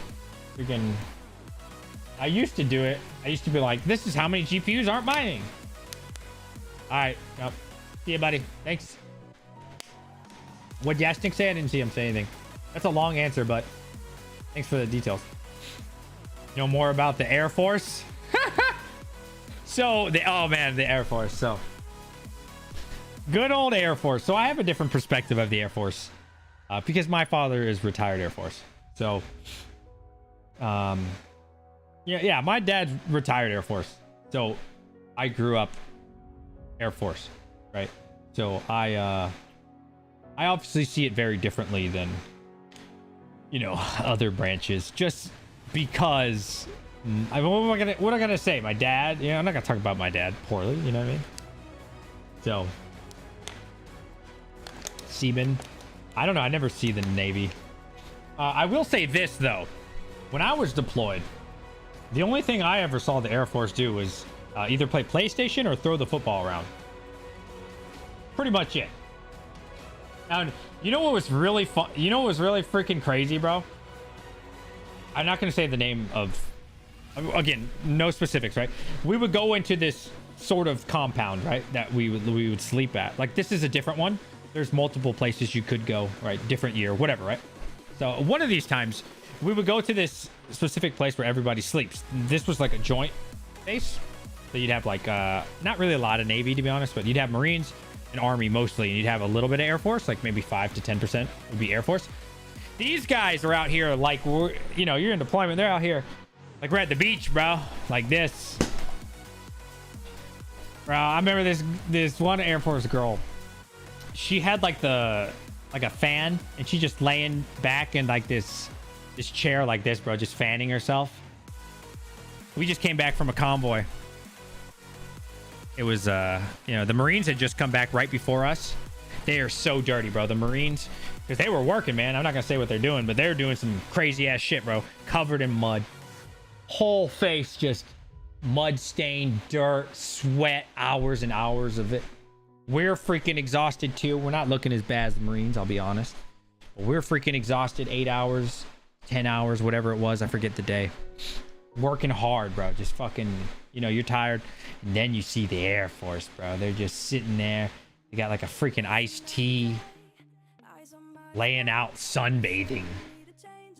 I used to do it. I used to be like, this is how many GPUs aren't mining. All right. Yep. See you, buddy. Thanks. What Yastik say? I didn't see him say anything. That's a long answer, but thanks for the details. You know more about the Air Force? So, oh man, the Air Force. So, good old Air Force. So, I have a different perspective of the Air Force because my father is retired Air Force. So, yeah, my dad's retired Air Force. So, I grew up Air Force, right? So, I obviously see it very differently than, other branches. Just because, what am I gonna say? My dad? I'm not gonna talk about my dad poorly. You know what I mean? So, seaman. I don't know. I never see the Navy. I will say this though. When I was deployed, the only thing I ever saw the Air Force do was either play PlayStation or throw the football around. Pretty much it. Now, you know what was really fun? You know what was really freaking crazy, bro? I'm not going to say the name of... Again, no specifics, right? We would go into this sort of compound, right? That we would sleep at. Like, this is a different one. There's multiple places you could go, right? Different year, whatever, right? So, one of these times, we would go to this specific place where everybody sleeps. This was like a joint base. So, you'd have, like, not really a lot of Navy, to be honest, but you'd have Marines... and Army mostly, and you'd have a little bit of Air Force, like maybe 5 to 10% would be Air Force. These guys are out here like, you're in deployment, they're out here like we're at the beach, bro, like this. Bro, I remember this one Air Force girl. She had like a fan, and she just laying back in like this chair like this, bro, just fanning herself. We just came back from a convoy. It was, the Marines had just come back right before us. They are so dirty, bro. The Marines, because they were working, man. I'm not going to say what they're doing, but they're doing some crazy ass shit, bro. Covered in mud. Whole face just mud stained, dirt, sweat, hours and hours of it. We're freaking exhausted too. We're not looking as bad as the Marines, I'll be honest. But we're freaking exhausted. 8 hours, 10 hours, whatever it was. I forget the day. Working hard, bro. Just fucking, you're tired. And then you see the Air Force, bro. They're just sitting there. They got like a freaking iced tea. laying out sunbathing.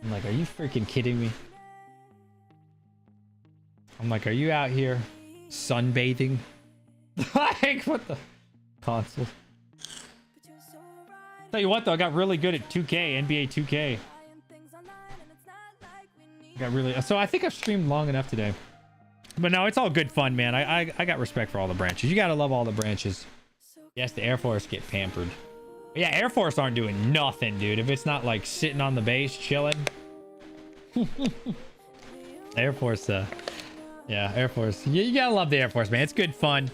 I'm like, are you freaking kidding me? I'm like, are you out here sunbathing? Like, what the console? Tell you what though, I got really good at 2K, NBA 2K. Got really, so I think I've streamed long enough today. But no, it's all good fun, man. I got respect for all the branches. You gotta love all the branches. Yes, the Air Force get pampered. But yeah, Air Force aren't doing nothing, dude. If it's not like sitting on the base chilling. Air Force, yeah, Air Force. You gotta love the Air Force, man. It's good fun.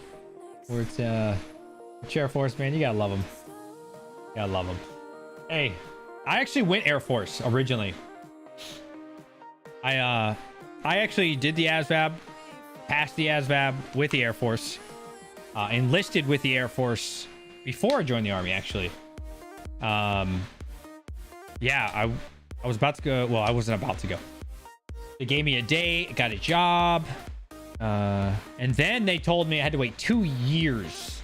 Where it's Air Force, man. You gotta love them. Gotta love them. Hey, I actually went Air Force originally. I actually did the ASVAB, passed the ASVAB with the Air Force, enlisted with the Air Force before I joined the Army, actually. Yeah, I was about to go. Well, I wasn't about to go. They gave me a date, got a job, and then they told me I had to wait 2 years.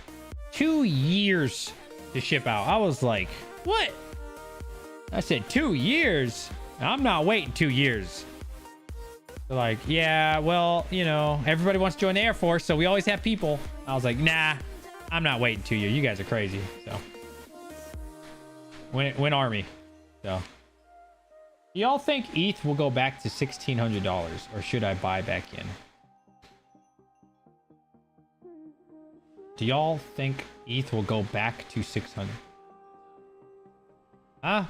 2 years to ship out. I was like, what? I said 2 years? I'm not waiting 2 years. They're like, yeah, well, you know, everybody wants to join the Air Force, so we always have people. I was like, nah, I'm not waiting 2 years. You guys are crazy. So went Army. So do y'all think ETH will go back to $1,600, or should I buy back in? Do y'all think ETH will go back to 600? Huh?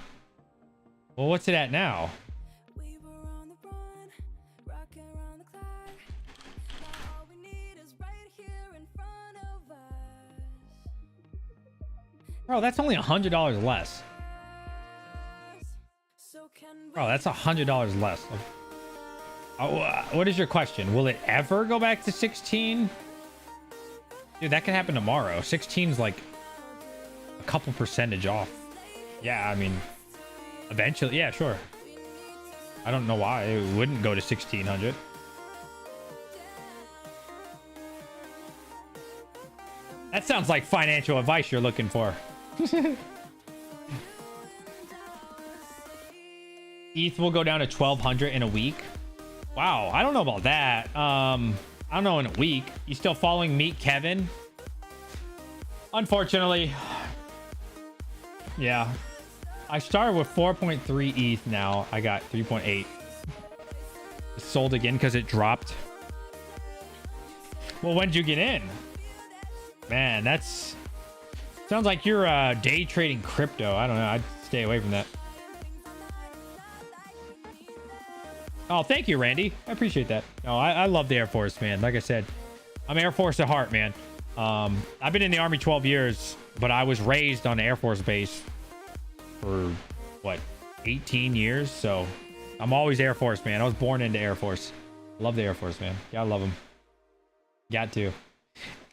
Well, what's it at now? Bro, that's only $100 less. Bro, that's $100 less. What is your question? Will it ever go back to 16? Dude, that could happen tomorrow. 16's like a couple percentage off. Yeah, I mean, eventually, yeah, sure. I don't know why it wouldn't go to 1600. That sounds like financial advice you're looking for. ETH will go down to 1200 in a week. Wow, I don't know about that. I don't know, in a week. You still following Meet Kevin? Unfortunately. Yeah. I started with 4.3 ETH now. I got 3.8. Sold again because it dropped. Well, when did you get in? Man, that's... Sounds like you're day trading crypto. I don't know. I'd stay away from that. Oh, thank you, Randy. I appreciate that. No, I love the Air Force, man. Like I said, I'm Air Force at heart, man. I've been in the Army 12 years, but I was raised on the Air Force base for, what, 18 years? So I'm always Air Force, man. I was born into Air Force. Love the Air Force, man. Yeah, I love them. Got to.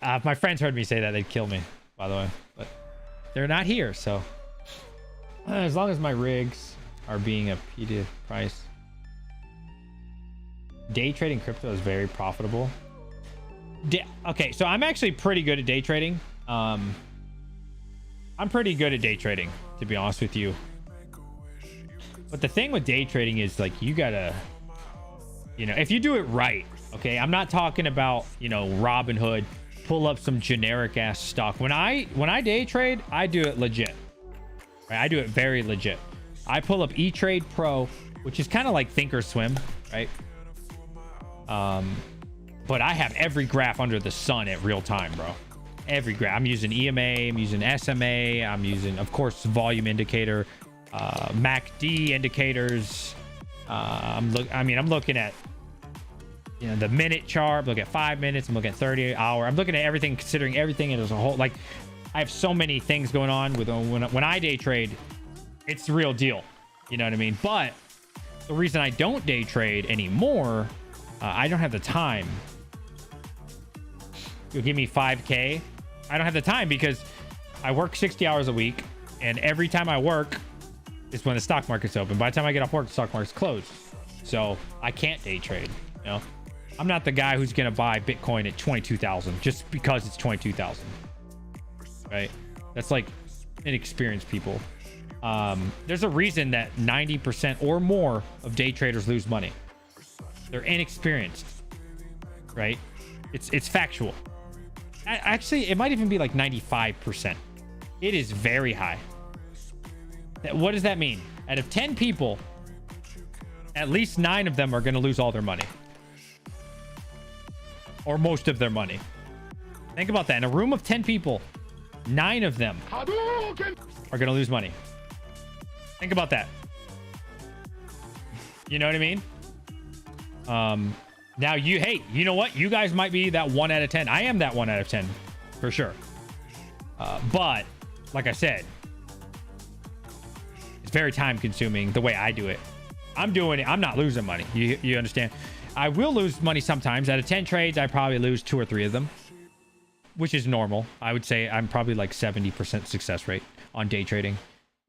If my friends heard me say that, they'd kill me, by the way. But they're not here, so as long as my rigs are being a PDF price. Day trading crypto is very profitable. Okay, so I'm actually pretty good at day trading. I'm pretty good at day trading, to be honest with you. But the thing with day trading is, like, you gotta, you know, if you do it right, okay? I'm not talking about, you know, Robinhood, pull up some generic ass stock. When I day trade, I do it legit. Right? I do it very legit. I pull up E-Trade Pro, which is kind of like Thinkorswim, right? But I have every graph under the sun at real time, bro. Every graph. I'm using EMA, I'm using SMA, I'm using, of course, volume indicator, MACD indicators. I'm looking at, you know, the minute chart. I'm looking at 5 minutes. I'm looking at 30 hour. I'm looking at everything, considering everything as a whole. Like, I have so many things going on with when I day trade. It's the real deal. You know what I mean? But the reason I don't day trade anymore, I don't have the time. You'll give me 5K. I don't have the time because I work 60 hours a week, and every time I work is when the stock market's open. By the time I get off work, the stock market's closed. So I can't day trade. You know, I'm not the guy who's gonna buy Bitcoin at 22,000 just because it's 22,000. Right? That's like inexperienced people. There's a reason that 90% or more of day traders lose money. They're inexperienced, right? It's factual. Actually, it might even be like 95%. It is very high. What does that mean? Out of 10 people, at least 9 of them are going to lose all their money. Or most of their money. Think about that. In a room of 10 people, 9 of them are going to lose money. Think about that. You know what I mean? Now hey, you know what? You guys might be that 1 out of 10. I am that 1 out of 10 for sure. But like I said, it's very time consuming the way I do it. I'm doing it. I'm not losing money. You understand? I will lose money sometimes. Out of 10 trades, I probably lose 2 or 3 of them, which is normal. I would say I'm probably like 70% success rate on day trading.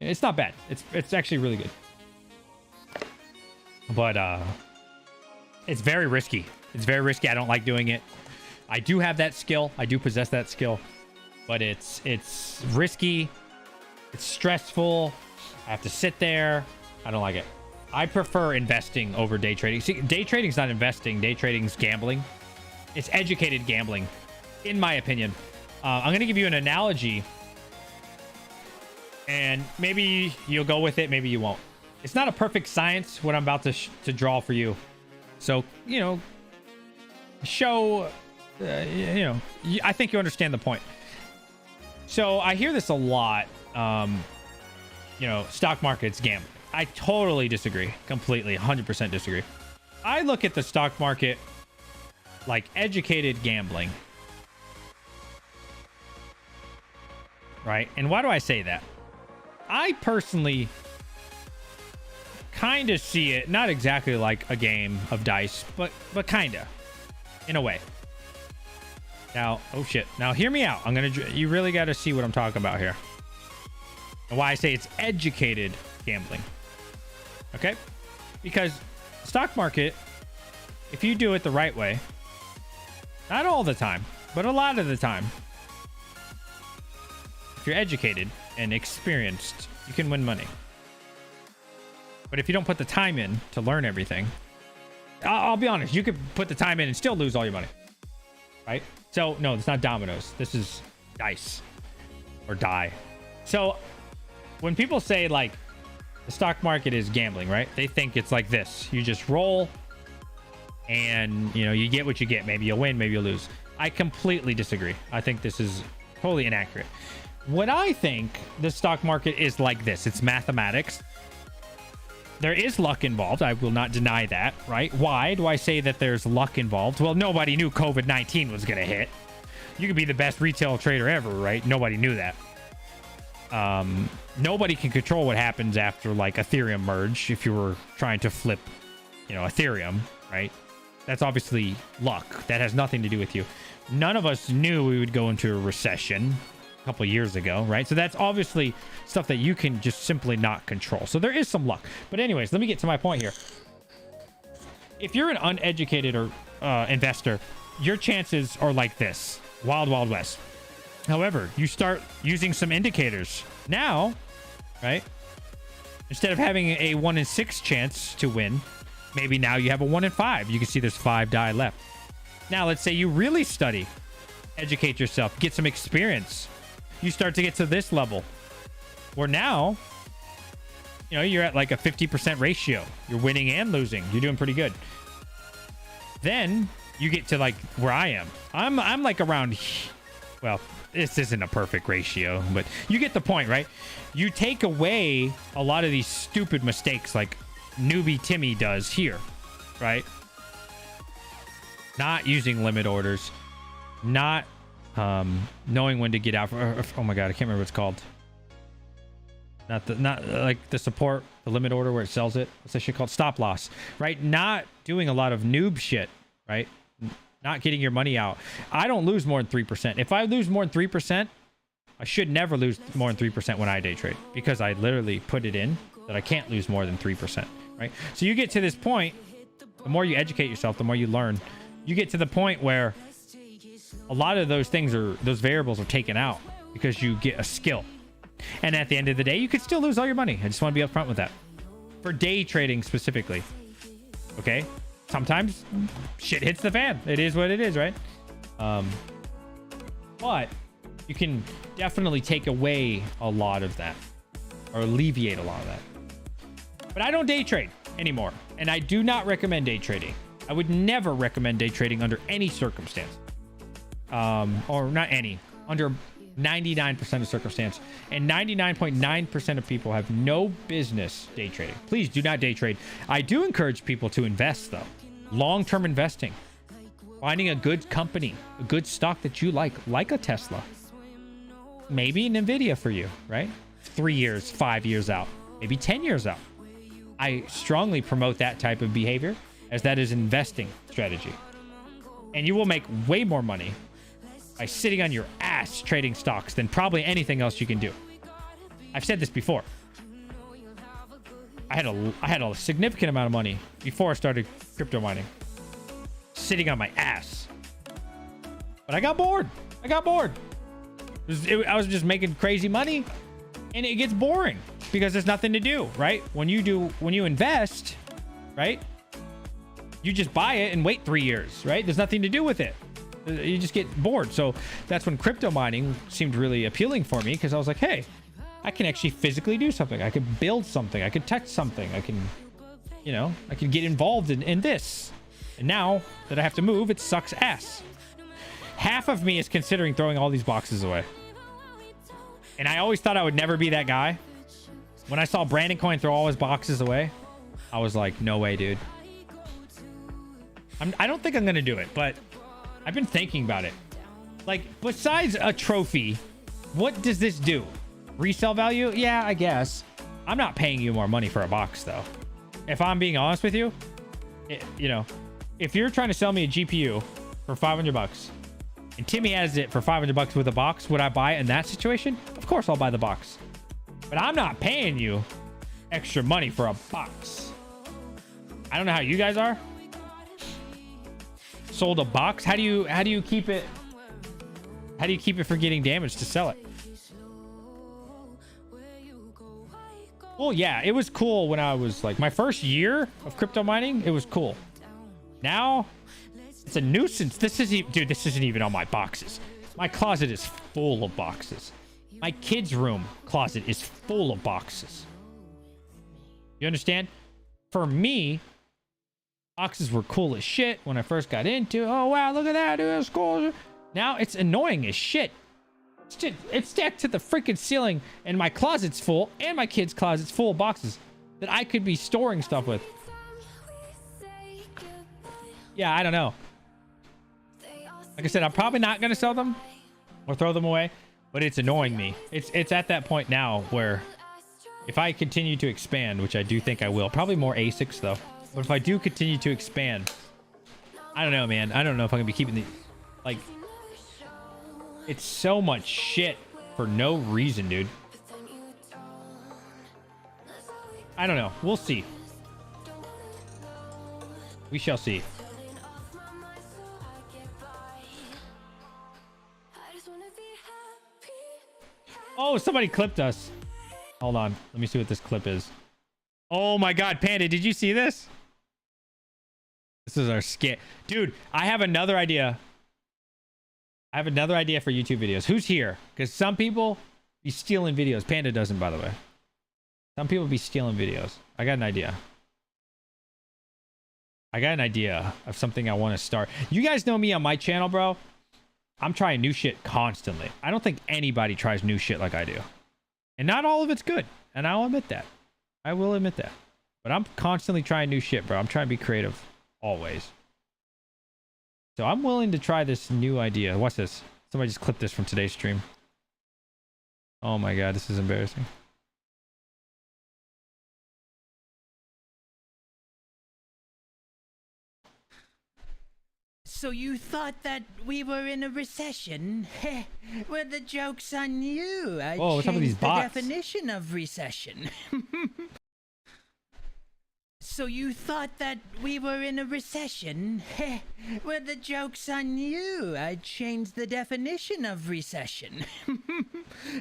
It's not bad. It's actually really good. But it's very risky. It's very risky. I don't like doing it. I do have that skill. I do possess that skill, but it's risky. It's stressful. I have to sit there. I don't like it. I prefer investing over day trading. See, day trading's not investing. Day trading's gambling. It's educated gambling, in my opinion. I'm going to give you an analogy, and maybe you'll go with it. Maybe you won't. It's not a perfect science, what I'm about to draw for you. So, show, I think you understand the point. So I hear this a lot. Stock market's gambling. I totally disagree. Completely, 100% disagree. I look at the stock market like educated gambling. Right? And why do I say that? I personally kind of see it, not exactly like a game of dice, but kind of, in a way. Now, oh shit. Now hear me out. You really got to see what I'm talking about here. And why I say it's educated gambling. Okay? Because stock market, if you do it the right way, not all the time, but a lot of the time, if you're educated and experienced, you can win money. But if you don't put the time in to learn everything, I'll be honest, you could put the time in and still lose all your money. Right? So, no, it's not dominoes. This is dice or die. So, when people say, like, the stock market is gambling, right? They think it's like this. You just roll and, you get what you get. Maybe you'll win, maybe you'll lose. I completely disagree. I think this is totally inaccurate. What I think the stock market is like this. It's mathematics. There is luck involved. I will not deny that, right? Why do I say that there's luck involved? Well, nobody knew COVID-19 was going to hit. You could be the best retail trader ever, right? Nobody knew that. Nobody can control what happens after like Ethereum merge. If you were trying to flip, Ethereum, right? That's obviously luck. That has nothing to do with you. None of us knew we would go into a recession a couple years ago, right? So that's obviously stuff that you can just simply not control. So there is some luck. But anyways, let me get to my point here. If you're an uneducated or investor, your chances are like this. Wild, wild west. However, you start using some indicators now, right? Instead of having a 1 in 6 chance to win, maybe now you have a 1 in 5. You can see there's 5 die left. Now, let's say you really study, educate yourself, get some experience. You start to get to this level where now, you're at like a 50% ratio. You're winning and losing. You're doing pretty good. Then you get to like where I am. I'm like around, well, this isn't a perfect ratio, but you get the point, right? You take away a lot of these stupid mistakes like newbie Timmy does here, right? Not using limit orders, not knowing when to get out. Oh my god, I can't remember what it's called. Not like the support, the limit order where it sells it. What's that shit called? Stop loss, right? Not doing a lot of noob shit, right? Not getting your money out. I don't lose more than 3%. If I lose more than 3%, I should never lose more than 3% when I day trade, because I literally put it in that I can't lose more than 3%, right? So you get to this point, the more you educate yourself, the more you learn. You get to the point where a lot of those things those variables are taken out because you get a skill. And at the end of the day, you could still lose all your money. I just want to be upfront with that. For day trading specifically. Okay? Sometimes shit hits the fan. It is what it is, right? But you can definitely take away a lot of that. Or alleviate a lot of that. But I don't day trade anymore. And I do not recommend day trading. I would never recommend day trading under any circumstance. Or not any. Under 99% of circumstance. And 99.9% of people have no business day trading. Please do not day trade. I do encourage people to invest, though. Long-term investing. Finding a good company. A good stock that you like a Tesla. Maybe an NVIDIA for you, right? 3 years, 5 years out. Maybe 10 years out. I strongly promote that type of behavior, as that is investing strategy. And you will make way more money by sitting on your ass trading stocks than probably anything else you can do. I've said this before. I had a significant amount of money before I started crypto mining. Sitting on my ass. But I got bored. I was just making crazy money, and it gets boring because there's nothing to do, right? When you invest, right? You just buy it and wait 3 years, right? There's nothing to do with it. You just get bored. So that's when crypto mining seemed really appealing for me, because I was like, hey, I can actually physically do something. I could build something. I could touch something. I can, I can get involved in this. And now that I have to move, it sucks ass. Half of me is considering throwing all these boxes away. And I always thought I would never be that guy. When I saw Brandon Coin throw all his boxes away, I was like, no way, dude. I don't think I'm going to do it, but I've been thinking about it. Like, besides a trophy, what does this do? Resale value? Yeah, I guess. I'm not paying you more money for a box, though. If I'm being honest with you, if you're trying to sell me a GPU for $500 and Timmy has it for $500 with a box, would I buy it in that situation? Of course I'll buy the box. But I'm not paying you extra money for a box. I don't know how you guys are. Sold a box? How do you keep it? How do you keep it from getting damaged to sell it? Well, yeah, it was cool when I was like my first year of crypto mining. It was cool. Now it's a nuisance. This isn't even on my boxes. My closet is full of boxes. My kids' room closet is full of boxes. You understand? For me, boxes were cool as shit when I first got into it. Oh, wow, look at that, dude. That's cool. Now it's annoying as shit. It's stacked to the freaking ceiling, and my closet's full, and my kids' closet's full of boxes that I could be storing stuff with. Yeah, I don't know. Like I said, I'm probably not going to sell them or throw them away, but it's annoying me. It's at that point now where if I continue to expand, which I do think I will, probably more ASICs though. But if I do continue to expand, I don't know, man. I don't know if I'm going to be keeping the... Like, it's so much shit for no reason, dude. I don't know. We'll see. We shall see. Oh, somebody clipped us. Hold on. Let me see what this clip is. Oh my God, Panda, did you see this? This is our skit. Dude, I have another idea. I have another idea for YouTube videos. Who's here? Because some people be stealing videos. Panda doesn't, by the way. Some people be stealing videos. I got an idea. I got an idea of something I want to start. You guys know me on my channel, bro. I'm trying new shit constantly. I don't think anybody tries new shit like I do. And not all of it's good. And I'll admit that. I will admit that. But I'm constantly trying new shit, bro. I'm trying to be creative. Always. So I'm willing to try this new idea. Watch this. Somebody just clipped this from today's stream. Oh my God, this is embarrassing. So you thought that we were in a recession? Well, the joke's on you. I Whoa, what's up with these changed the bots? definition of recession. So you thought that we were in a recession? Well, the joke's on you. I changed the definition of recession.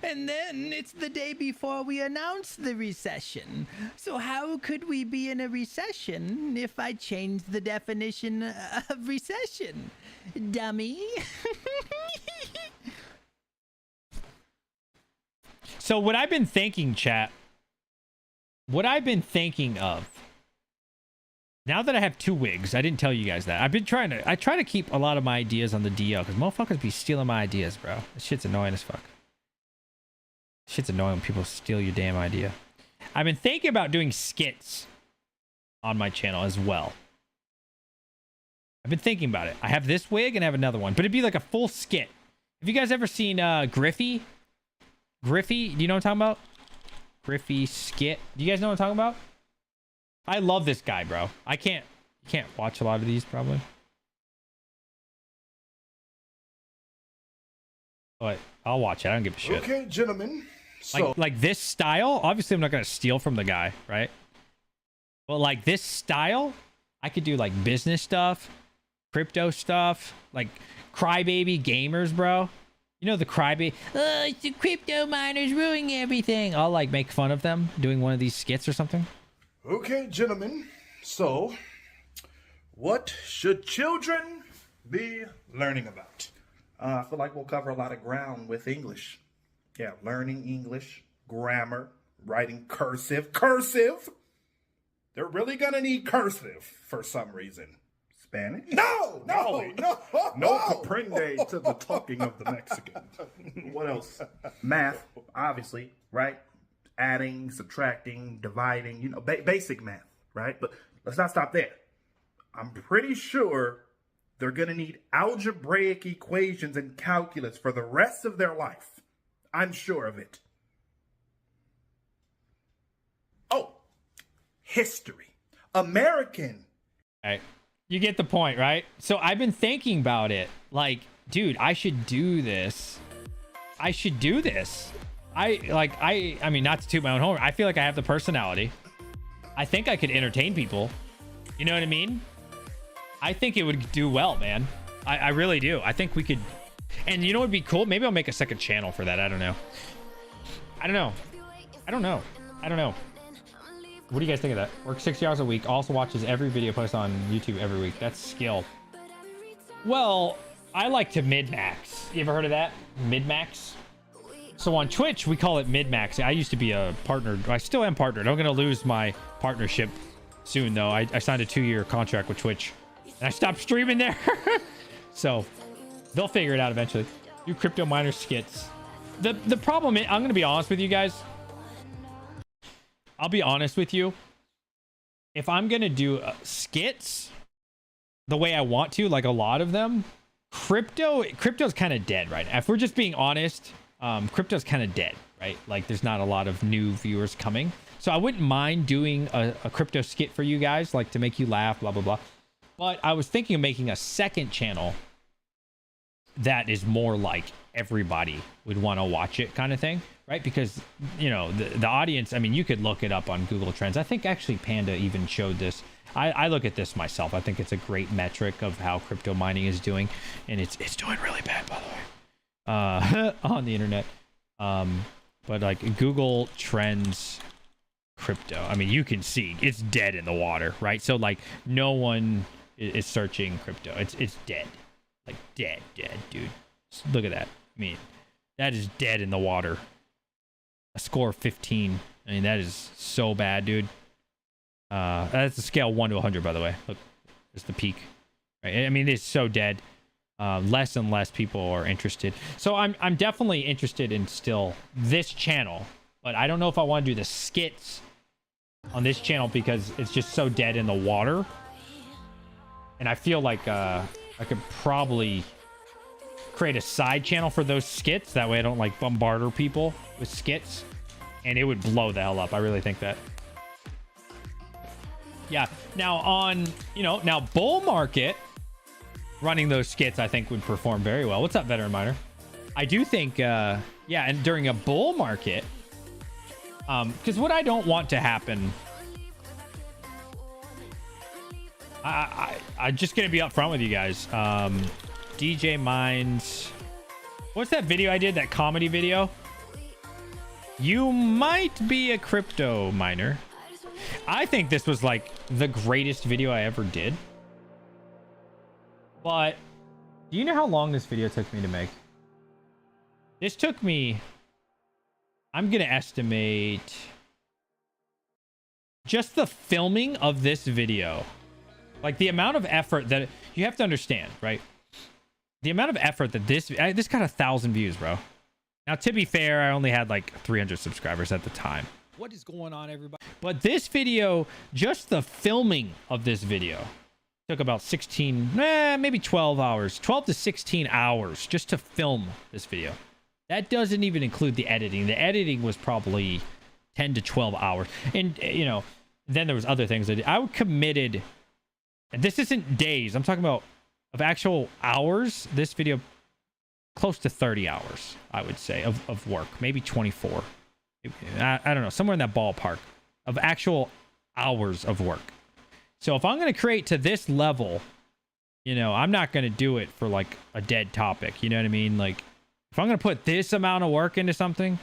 And then it's the day before we announce the recession. So how could we be in a recession if I change the definition of recession? Dummy. So what I've been thinking, chat, what I've been thinking of, now that I have 2 wigs, I didn't tell you guys that. I try to keep a lot of my ideas on the DL because motherfuckers be stealing my ideas, bro. This shit's annoying as fuck. Shit's annoying when people steal your damn idea. I've been thinking about doing skits on my channel as well. I've been thinking about it. I have this wig and I have another one, but it'd be like a full skit. Have you guys ever seen Griffey? Griffey, do you know what I'm talking about? Griffey skit. Do you guys know what I'm talking about? I love this guy, bro. You can't watch a lot of these probably. But I'll watch it. I don't give a shit. Okay, gentlemen. So Like this style, obviously I'm not gonna steal from the guy, right? But like this style, I could do like business stuff, crypto stuff, like crybaby gamers, bro. You know the crybaby, oh, it's the crypto miners ruining everything. I'll like make fun of them doing one of these skits or something. okay, gentlemen. So what should children be learning about? I feel like we'll cover a lot of ground with English. Yeah, learning English, grammar, writing cursive. Cursive! They're really gonna need cursive for some reason. Spanish? No! No comprende to the talking of the Mexican. What else? Math, obviously, right? Adding, subtracting, dividing, you know, basic math, right? But let's not stop there. I'm pretty sure they're going to need algebraic equations and calculus for the rest of their life. I'm sure of it. Oh, history. American. All right. You get the point, right? So I've been thinking about it. Like, dude, I should do this. I should do this. I mean, not to toot my own horn. I feel like I have the personality. I think I could entertain people. You know what I mean? I think it would do well, man. I really do. I think we could. And you know what would be cool? Maybe I'll make a second channel for that. I don't know. What do you guys think of that? Works 60 hours a week. Also watches every video posted on YouTube every week. That's skill. Well, I like to mid-max. You ever heard of that? Mid-max? So on Twitch, we call it mid-max. I used to be a partner. I still am partnered. I'm going to lose my partnership soon, though. I signed a 2-year contract with Twitch. And I stopped streaming there. So they'll figure it out eventually. Do crypto miner skits. The problem is, I'm going to be honest with you guys. I'll be honest with you. If I'm going to do skits the way I want to, like a lot of them, crypto's kind of dead right now. If we're just being honest, crypto's kind of dead, right? Like there's not a lot of new viewers coming. So I wouldn't mind doing a crypto skit for you guys, like to make you laugh, blah, blah, blah. But I was thinking of making a second channel that is more like everybody would want to watch it kind of thing, right? Because, you know, the audience, I mean, you could look it up on Google Trends. I think actually Panda even showed this. I look at this myself. I think it's a great metric of how crypto mining is doing. And it's doing really bad, by the way, on the internet. But like Google Trends crypto, I mean, you can see it's dead in the water, right? So like no one is searching crypto. It's dead. Like dead, dude. Look at that. I mean, that is dead in the water. A score of 15. I mean, that is so bad, dude. That's a scale 1 to 100, by the way. Look, it's the peak. Right? I mean, it's so dead. Less and less people are interested. So I'm definitely interested in still this channel, but I don't know if I want to do the skits on this channel because it's just so dead in the water. And I feel like I could probably create a side channel for those skits. That way I don't like bombard people with skits. And it would blow the hell up. I really think that. Yeah. Now on, you know, now bull market, running those skits I think would perform very well. What's up, Veteran Miner? I do think, yeah, and during a bull market, because what I don't want to happen, I'm just gonna be upfront with you guys. DJ Minds, what's that video I did? That comedy video You might be a crypto miner. I think this was like the greatest video I ever did. But do you know how long this video took me to make? This took me, I'm going to estimate just the filming of this video. Like the amount of effort that you have to understand, right? The amount of effort that this got 1,000 views, bro. Now, to be fair, I only had like 300 subscribers at the time. What is going on, everybody? But this video, just the filming of this video took about 16, maybe 12 hours, 12 to 16 hours just to film this video. That doesn't even include the editing. The editing was probably 10 to 12 hours. And, you know, then there was other things that I committed. And this isn't days. I'm talking about of actual hours. This video, close to 30 hours, I would say, of work. Maybe 24. I don't know. Somewhere in that ballpark of actual hours of work. So if I'm going to create to this level, you know, I'm not going to do it for like a dead topic. You know what I mean? Like, if I'm going to put this amount of work into something,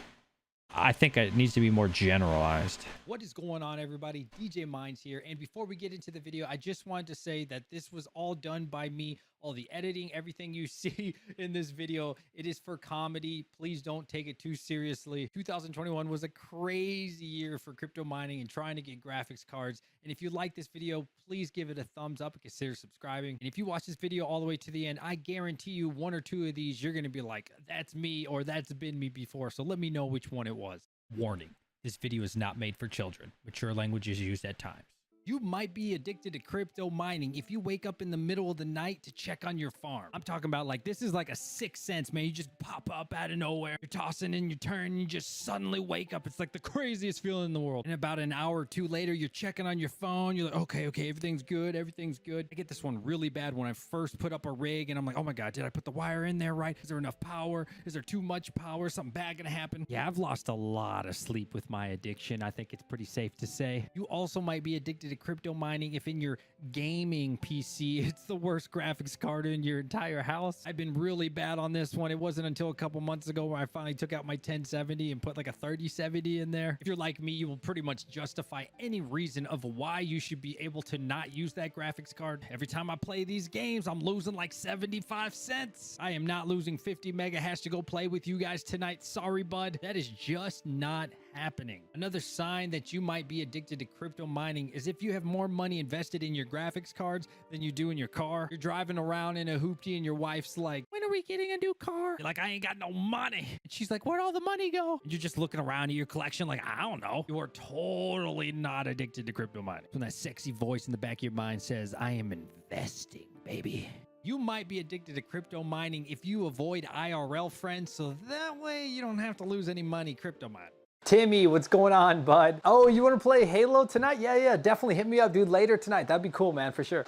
I think it needs to be more generalized. What is going on, everybody? DJ Minds here. And before we get into the video, I just wanted to say that this was all done by me. All the editing, everything you see in this video, it is for comedy. Please don't take it too seriously. 2021 was a crazy year for crypto mining and trying to get graphics cards. And if you like this video, please give it a thumbs up and consider subscribing. And if you watch this video all the way to the end, I guarantee you 1 or 2 of these, you're going to be like, that's me, or that's been me before. So let me know which one it was. Warning, this video is not made for children. Mature language is used at times. You might be addicted to crypto mining if you wake up in the middle of the night to check on your farm. I'm talking about like, this is like a sixth sense, man. You just pop up out of nowhere. You're tossing and you turn and you just suddenly wake up. It's like the craziest feeling in the world. And about an hour or 2 later, you're checking on your phone. You're like, okay, everything's good. Everything's good. I get this one really bad when I first put up a rig and I'm like, oh my God, did I put the wire in there right? Is there enough power? Is there too much power? Something bad gonna happen? Yeah, I've lost a lot of sleep with my addiction. I think it's pretty safe to say. You also might be addicted to crypto mining if in your gaming PC it's the worst graphics card in your entire house. I've been really bad on this one. It wasn't until a couple months ago where I finally took out my 1070 and put like a 3070 in there. If you're like me, you will pretty much justify any reason of why you should be able to not use that graphics card. Every time I play these games, I'm losing like 75 cents. I am not losing 50 mega hash to go play with you guys tonight. Sorry, bud. That is just not happening. Another sign that you might be addicted to crypto mining is if you have more money invested in your graphics cards than you do in your car. You're driving around in a hoopty and your wife's like, when are we getting a new car? You're like, I ain't got no money. And she's like, where'd all the money go? And you're just looking around at your collection like, I don't know. You are totally not addicted to crypto mining. When that sexy voice in the back of your mind says, I am investing, baby. You might be addicted to crypto mining if you avoid IRL friends, so that way you don't have to lose any money crypto mining. Timmy, what's going on, bud? Oh, you want to play Halo tonight? Yeah, definitely hit me up, dude, later tonight. That'd be cool, man, for sure.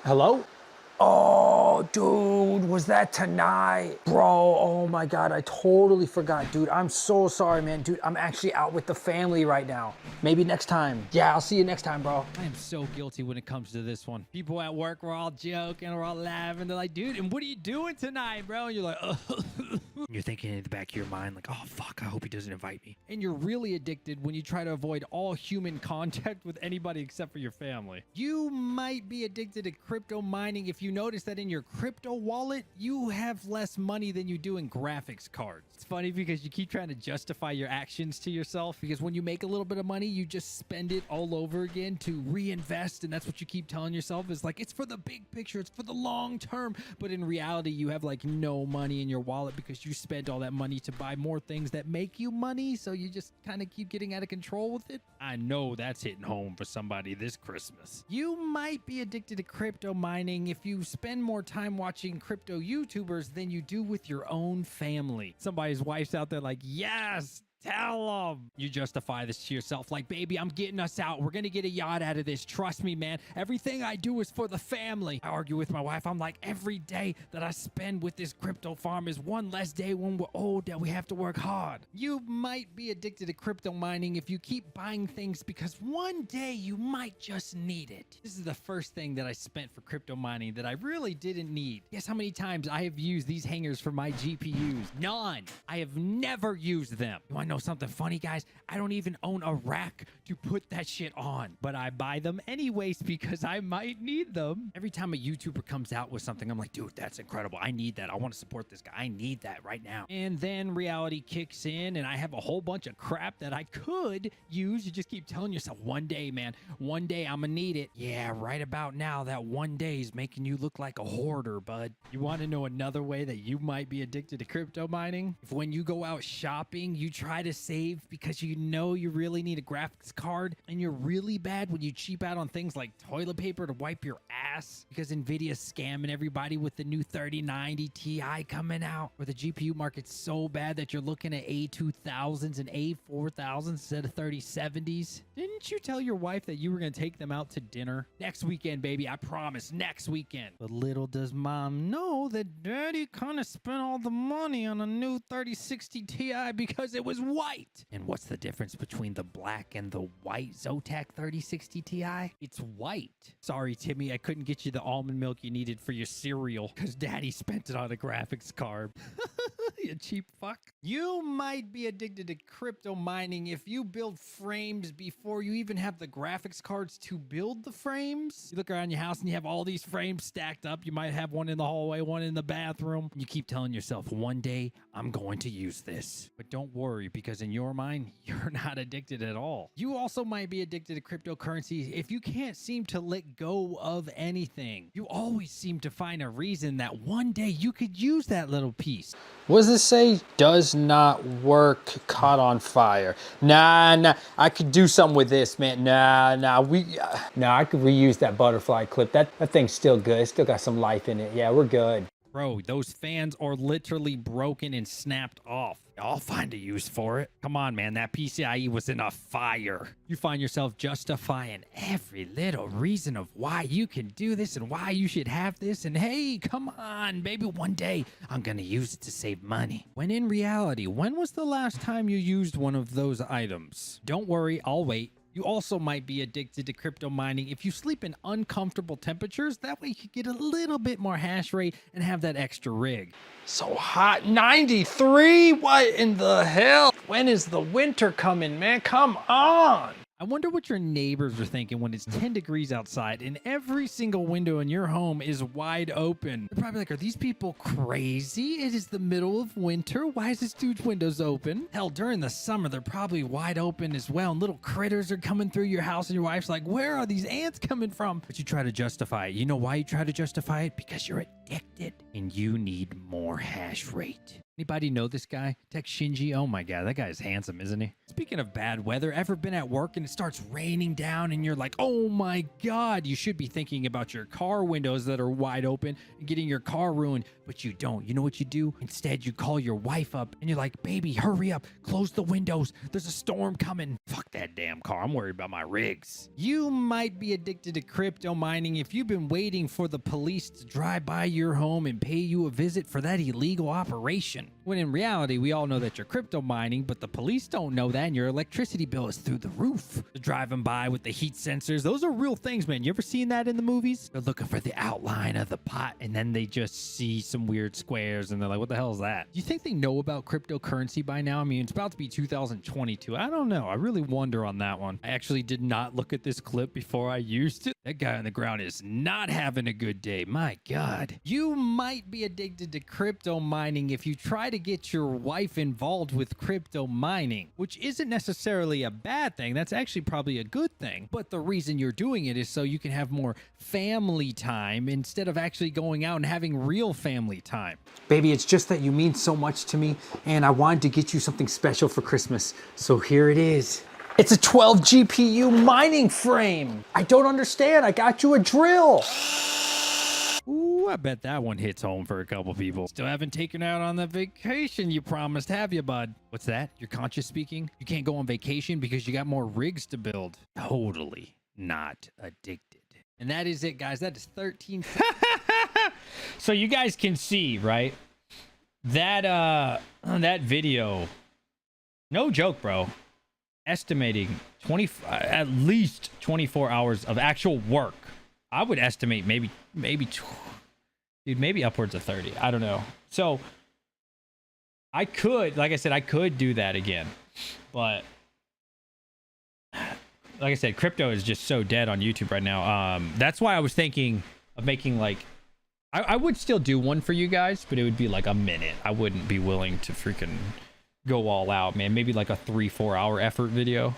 Hello? Oh, dude, was that tonight? Bro, oh my God, I totally forgot, dude. I'm so sorry, man. Dude, I'm actually out with the family right now. Maybe next time. Yeah, I'll see you next time, bro. I am so guilty when it comes to this one. People at work were all joking, we're all laughing. They're like, dude, and what are you doing tonight, bro? And you're like, oh. You're thinking in the back of your mind, like, oh, fuck, I hope he doesn't invite me. And you're really addicted when you try to avoid all human contact with anybody except for your family. You might be addicted to crypto mining if you notice that in your crypto wallet, you have less money than you do in graphics cards. It's funny because you keep trying to justify your actions to yourself because when you make a little bit of money, you just spend it all over again to reinvest. And that's what you keep telling yourself is like, it's for the big picture. It's for the long term. But in reality, you have like no money in your wallet because you spent all that money to buy more things that make you money. So you just kind of keep getting out of control with it. I know that's hitting home for somebody this Christmas. You might be addicted to crypto mining if you spend more time watching crypto YouTubers than you do with your own family. Somebody's wife's out there like, yes, Tell them. You justify this to yourself like, baby, I'm getting us out. We're going to get a yacht out of this. Trust me, man. Everything I do is for the family. I argue with my wife. I'm like, every day that I spend with this crypto farm is one less day when we're old that we have to work hard. You might be addicted to crypto mining if you keep buying things because one day you might just need it. This is the first thing that I spent for crypto mining that I really didn't need. Guess how many times I have used these hangers for my GPUs? None. I have never used them. You want to know something funny, guys? I don't even own a rack to put that shit on, but I buy them anyways because I might need them. Every time a YouTuber comes out with something, I'm like, dude, that's incredible. I need that. I want to support this guy. I need that right now. And then reality kicks in and I have a whole bunch of crap that I could use. You just keep telling yourself, one day, man, one day I'm gonna need it. Yeah, right about now, that one day is making you look like a hoarder, bud. You want to know another way that you might be addicted to crypto mining? If when you go out shopping, you try to save because you know you really need a graphics card and you're really bad when you cheap out on things like toilet paper to wipe your ass because Nvidia's scamming everybody with the new 3090 Ti coming out, or the GPU market's so bad that you're looking at A2000s and A4000s instead of 3070s. Didn't you tell your wife that you were going to take them out to dinner? Next weekend, baby, I promise, next weekend. But little does mom know that daddy kind of spent all the money on a new 3060 Ti because it was white. And what's the difference between the black and the white Zotac 3060 Ti? It's white. Sorry, Timmy, I couldn't get you the almond milk you needed for your cereal because daddy spent it on a graphics card. You cheap fuck. You might be addicted to crypto mining if you build frames before you even have the graphics cards to build the frames. You look around your house and you have all these frames stacked up. You might have one in the hallway, one in the bathroom. You keep telling yourself, one day I'm going to use this. But don't worry, because in your mind, you're not addicted at all. You also might be addicted to cryptocurrency if you can't seem to let go of anything. You always seem to find a reason that one day you could use that little piece. What does this say? Does not work, caught on fire. Nah, I could do something with this, man. Nah, I could reuse that butterfly clip. That thing's still good. It's still got some life in it. Yeah, we're good. Bro, those fans are literally broken and snapped off. I'll find a use for it. Come on, man. That PCIe was in a fire. You find yourself justifying every little reason of why you can do this and why you should have this. And hey, come on, baby. One day I'm going to use it to save money. When in reality, when was the last time you used one of those items? Don't worry, I'll wait. You also might be addicted to crypto mining if you sleep in uncomfortable temperatures. That way you can get a little bit more hash rate and have that extra rig. So hot, 93? What in the hell? When is the winter coming, man? Come on. I wonder what your neighbors are thinking when it's 10 degrees outside and every single window in your home is wide open. They're probably like, are these people crazy? It is the middle of winter. Why is this dude's windows open? Hell, during the summer, they're probably wide open as well. And little critters are coming through your house and your wife's like, where are these ants coming from? But you try to justify it. You know why you try to justify it? Because you're addicted and you need more hash rate. Anybody know this guy? Tech Shinji? Oh my God, that guy is handsome, isn't he? Speaking of bad weather, ever been at work and it starts raining down and you're like, oh my God, you should be thinking about your car windows that are wide open and getting your car ruined, but you don't. You know what you do? Instead, you call your wife up and you're like, baby, hurry up, close the windows. There's a storm coming. Fuck that damn car. I'm worried about my rigs. You might be addicted to crypto mining if you've been waiting for the police to drive by your home and pay you a visit for that illegal operation. When in reality, we all know that you're crypto mining, but the police don't know that, and your electricity bill is through the roof. They're driving by with the heat sensors. Those are real things, man. You ever seen that in the movies? They're looking for the outline of the pot, and then they just see some weird squares, and they're like, what the hell is that? Do you think they know about cryptocurrency by now? I mean, it's about to be 2022. I don't know. I really wonder on that one. I actually did not look at this clip before I used it. That guy on the ground is not having a good day. My God. You might be addicted to crypto mining if you try to get your wife involved with crypto mining, which isn't necessarily a bad thing. That's actually probably a good thing. But the reason you're doing it is so you can have more family time instead of actually going out and having real family time. Baby, it's just that you mean so much to me, and I wanted to get you something special for Christmas. So here it is. It's a 12 GPU mining frame. I don't understand. I got you a drill. Ooh, I bet that one hits home for a couple people. Still haven't taken out on the vacation you promised, have you, bud? What's that? You're conscious speaking? You can't go on vacation because you got more rigs to build. Totally not addicted. And that is it, guys. That is 13. So you guys can see, right? That video, no joke, bro. Estimating at least 24 hours of actual work. I would estimate maybe upwards of 30. I don't know. So I could, like I said, I could do that again, but like I said, crypto is just so dead on YouTube right now. That's why I was thinking of making like, I would still do one for you guys, but it would be like a minute. I wouldn't be willing to freaking go all out, man. Maybe like a 3-4 hour effort video.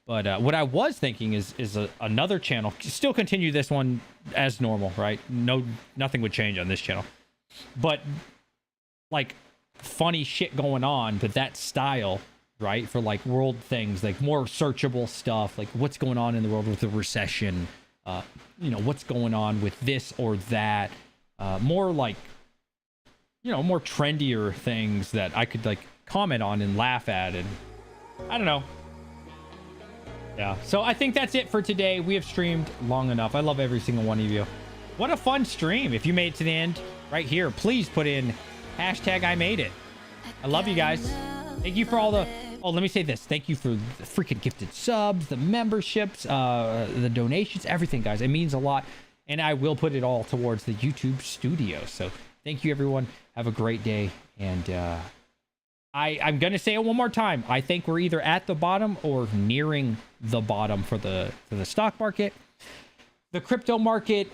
But what I was thinking is another channel. Still continue this one as normal, right? Nothing would change on this channel. But like funny shit going on, but that style, right? For like world things, like more searchable stuff, like what's going on in the world with the recession, you know, what's going on with this or that, more like, you know, more trendier things that I could like comment on and laugh at, and I don't know. Yeah, so I think that's it for today. We have streamed long enough. I love every single one of you. What a fun stream. If you made it to the end right here, please put in hashtag I made it. I love you guys. Thank you for all the, oh, let me say this. Thank you for the freaking gifted subs, the memberships, the donations, everything, guys. It means a lot. And I will put it all towards the YouTube studio. So thank you, everyone. Have a great day. And I'm going to say it one more time. I think we're either at the bottom or nearing the bottom for the stock market. The crypto market,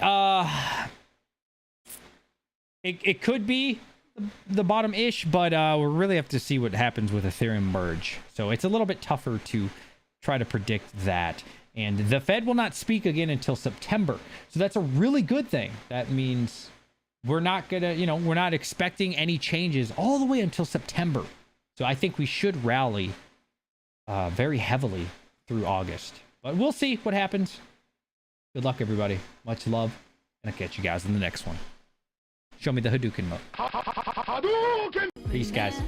it could be the bottom-ish, but we'll really have to see what happens with Ethereum merge. So it's a little bit tougher to try to predict that. And the Fed will not speak again until September. So that's a really good thing. That means we're not going to, you know, we're not expecting any changes all the way until September. So I think we should rally very heavily through August. But we'll see what happens. Good luck, everybody. Much love. And I'll catch you guys in the next one. Show me the Hadouken mode. Peace, guys.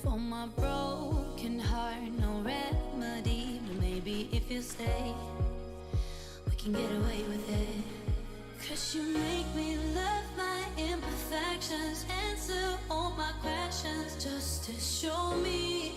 For my broken heart, no remedy. But maybe if you stay, we can get away with it. 'Cause you make me love my imperfections, answer all my questions, just to show me